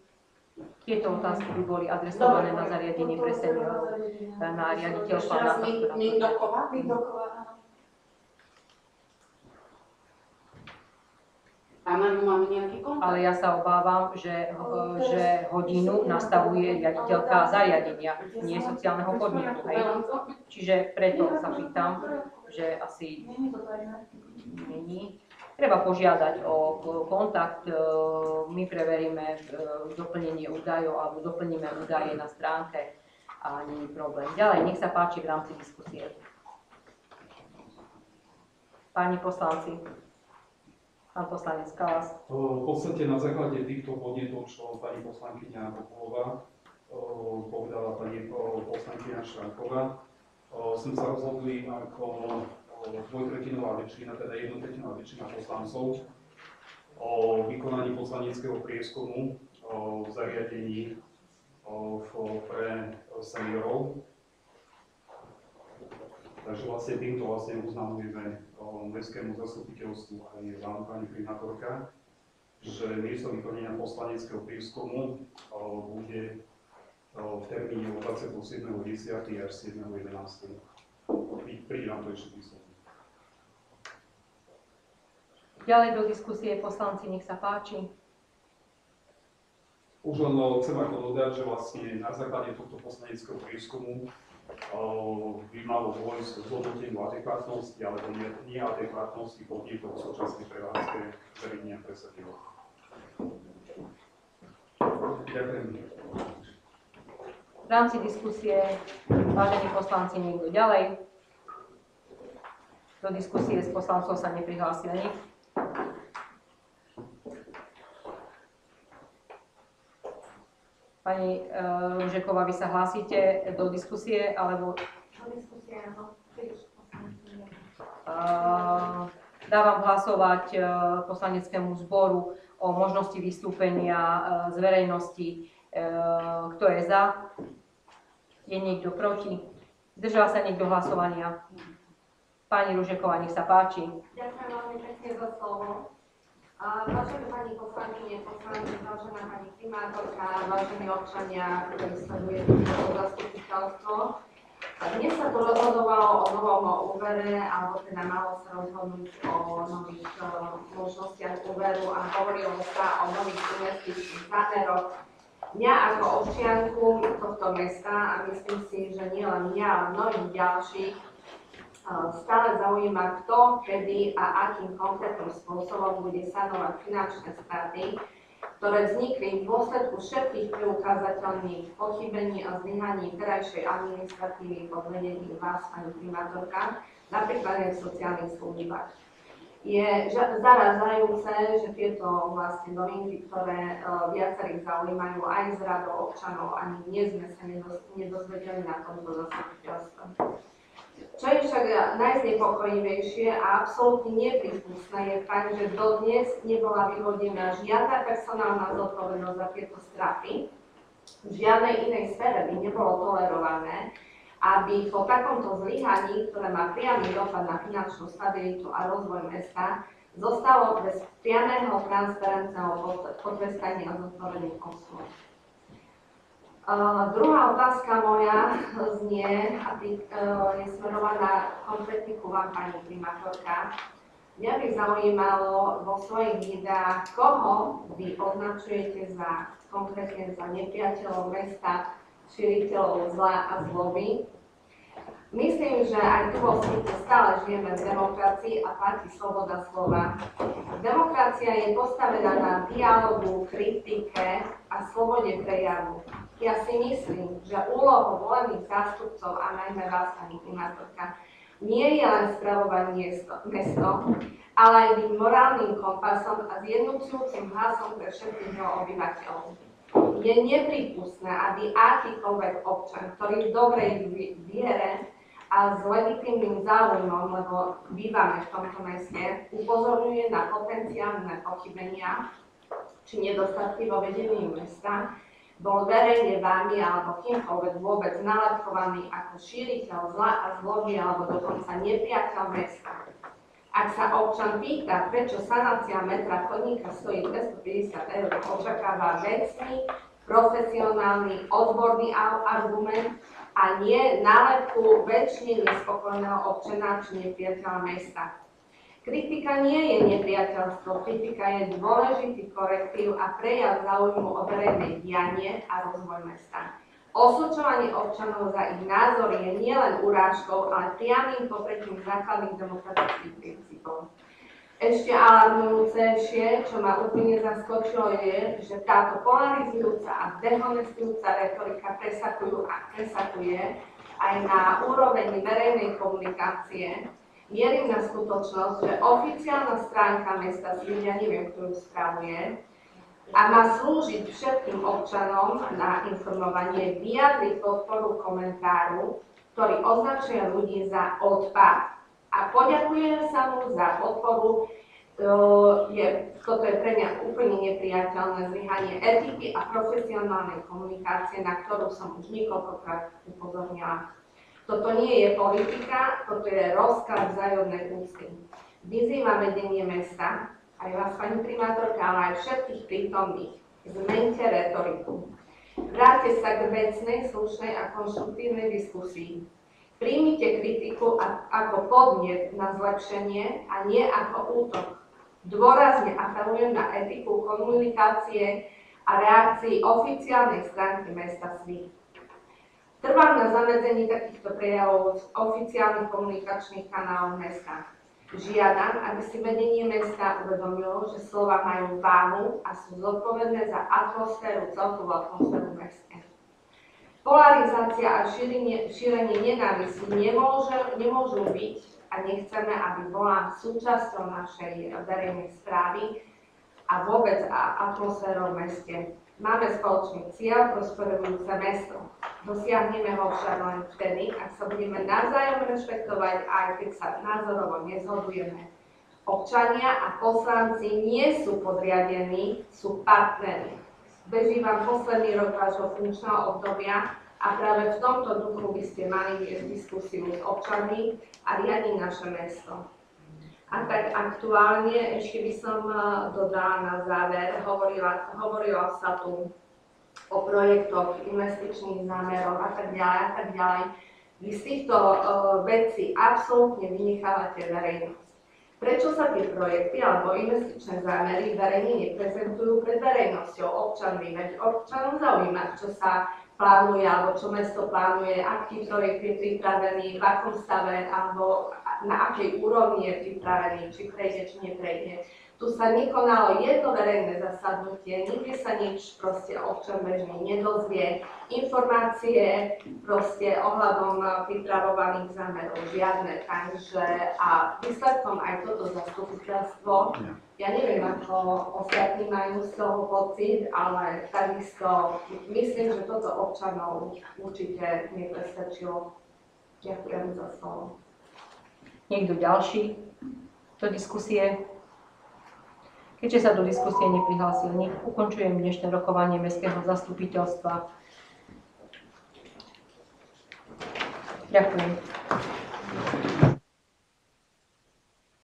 Tieto otázky by boli adresované na zariadenie pre seniorov, na riaditeľku a na Mindokova? Mindokova, áno. A na ňu máme nejaký kontakt? Ale ja sa obávam, že hodinu nastavuje riaditeľka zariadenia, nie sociálneho podniku. Hej. Čiže preto sa pýtam, že asi není. Treba požiadať o kontakt, my preveríme doplnenie údajov alebo doplníme údaje na stránke a nie je problém. Ďalej, nech sa páči v rámci diskusie. Páni poslanci. Pán poslanec Kalas. V podstate na základe týchto podnetov, čo pani poslankyňa Popolová povedala pani poslankyňa Šranková, sme sa rozhodli ako dvojtretinová väčšina, teda jednotretinová väčšina poslancov o vykonaní poslaneckého prieskumu v zariadení pre seniorov. Takže vlastne týmto oznamujeme mestskému zastupiteľstvu aj vám, pani primátorka, že miesto vykonania poslaneckého prieskumu bude v termíne od 27.10. až 7.11. Príde nám to ešte písomne. Ďalej do diskusie poslanci, nech sa páči. Už len chcem ako dodať, že vlastne na základe tohto poslaneckého prieskumu by malo dôjsť k zhodnoteniu adekvátnosti alebo neadekvátnosti podnikov v súčasnej prevádzke zariadenia pre seniorov. Ďakujem. V rámci diskusie, vážení poslanci, niekto ďalej? Do diskusie s poslancov sa neprihlásil nik. Pani Ružeková, vy sa hlásite do diskusie, alebo... Do diskusie, áno. Dávam hlasovať poslaneckému zboru o možnosti vystúpenia z verejnosti. Kto je za? Je niekto proti? Zdržal sa niekto hlasovania? Pani Ružeková, nech sa páči. Ďakujem veľmi pekne za slovo. Vážené pani poslankyne, poslanci, vážená pani primátorka, vážení občania, ktorí sledujete toto zastupiteľstvo. Dnes sa tu rozhodovalo o novom úvere, alebo teda malo sa rozhodnúť o nových možnostiach úveru a hovorilo sa o nových investičných zámeroch. Mňa ako občianku tohto mesta, a myslím si, že nielen mňa, ale mnohých ďalších, stále zaujíma, kto, kedy a akým konkrétnym spôsobom bude sanovať finančné straty, ktoré vznikli v dôsledku všetkých preukázateľných pochybení a zlyhaní terajšej administratívy pod vedením vás, pani primátorka, napríklad aj v sociálnych službách. Je zarážajúce, že tieto vlastne novinky, ktoré viacerých zaujímajú aj z radou občanov, ani dnes sme sa nedozvedeli na tomto zastupiteľstve. Čo je však najznepokojivejšie a absolútne neprípustné je fakt, že dodnes nebola vyhodená žiadna personálna zodpovednosť za tieto straty. V žiadnej inej sfére by nebolo tolerované, aby po takomto zlyhaní, ktoré má priamy dopad na finančnú stabilitu a rozvoj mesta, zostalo bez priamého transparentného potrestania zodpovedných osôb. Druhá otázka moja znie, je smerovaná konkrétne ku vám, pani primátorka. Mňa by zaujímalo vo svojich videách, koho vy označujete konkrétne za nepriateľov mesta, šíriteľov zla a zloby. Myslím, že aj tu vo svete stále žijeme v demokracii a platí sloboda slova. Demokracia je postavená na dialogu, kritike a slobode prejavu. Ja si myslím, že úlohou volených zástupcov a najmä vás, pani primátorka, nie je len spravovať mesto, ale aj byť morálnym kompasom a zjednocujúcim hlasom pre všetkých jeho obyvateľov. Je neprípustné, aby akýkoľvek občan, ktorý v dobrej viere a s legitímnym záujmom, lebo bývame v tomto meste, upozorňuje na potenciálne pochybenia či nedostatky vo vedení mesta, bol verejne vami alebo kýmkoľvek vôbec nalepkovaný ako šíriteľ zla a zloby alebo dokonca nepriateľ mesta. Ak sa občan pýta, prečo sanácia metra chodníka stojí 250 €, očakáva vecný, profesionálny, odborný argument a nie nálepku väčšine nespokojného občana či nepriateľa mesta. Kritika nie je nepriateľstvo, kritika je dôležitý korektív a prejav záujmu o verejné dianie a rozvoj mesta. Osočovanie občanov za ich názory je nielen urážkou, ale priamym popretím základných demokratických princípov. Ešte alarmujúcejšie, čo ma úplne zaskočilo, je, že táto polarizujúca a dehonestujúca retorika presakuje aj na úroveň verejnej komunikácie. Mierim na skutočnosť, že oficiálna stránka mesta Svit, ja neviem, kto ju spravuje, a má slúžiť všetkým občanom na informovanie, vyjadriť podporu komentáru, ktorý označuje ľudí za odpad. A poďakujem sa mu za podporu. Toto je pre mňa úplne nepriateľné zlyhanie etiky a profesionálnej komunikácie, na ktorú som už niekoľkokrát upozornila. Toto nie je politika, toto je rozkaz vzájomnej úcty. Vyzývam vedenie mesta, aj vás, pani primátorka, ale aj všetkých prítomných. Zmeňte retoriku. Vráťte sa k vecnej, slušnej a konštruktívnej diskusii. Príjmite kritiku ako podnet na zlepšenie a nie ako útok. Dôrazne apelujem na etiku komunikácie a reakcií oficiálnej stránky mesta Svit. Trvám na zamedzení takýchto prejavov z oficiálnych komunikačných kanálov mesta. Žiadam, aby si vedenie mesta uvedomilo, že slova majú váhu a sú zodpovedné za atmosféru, celkovú atmosféru v meste. Polarizácia a šírenie nenávisti nemôžu byť a nechceme, aby bola súčasťou našej verejnej správy a vôbec atmosférou v meste. Máme spoločný cieľ, prosperujúce mesto. Dosiahneme ho však len vtedy, ak sa budeme navzájom rešpektovať, aj keď sa názorovo nezhodujeme. Občania a poslanci nie sú podriadení, sú partneri. Beží vám posledný rok vášho funkčného obdobia a práve v tomto duchu by ste mali viesť diskusiu s občanmi a riadiť naše mesto. A tak aktuálne ešte by som dodala na záver, hovorila sa tu o projektoch, investičných zámeroch a tak ďalej. Vy z týchto vecí absolútne vynechávate verejnosť. Prečo sa tie projekty alebo investičné zámery verejne neprezentujú pred verejnosťou, občanmi? Veď občanom zaujíma, čo sa plánuje alebo čo mesto plánuje, aký projekt je pripravený, v akom stave alebo na akej úrovni je pripravený, či prejde, či neprejde. Tu sa nekonalo jedno verejné zasadnutie, nikde sa nič proste občan bežne nedozvie, informácie proste ohľadom pripravovaných zámerov žiadne, takže a výsledkom aj toto zastupiteľstvo, ja neviem ako ostatní majú z toho pocit, ale takisto myslím, že toto občanov určite nepresvedčilo. Ďakujem za slovo. Niekto ďalší do diskusie? Keďže sa do diskusie neprihlásil nik, ukončujem dnešné rokovanie Mestského zastupiteľstva. Ďakujem.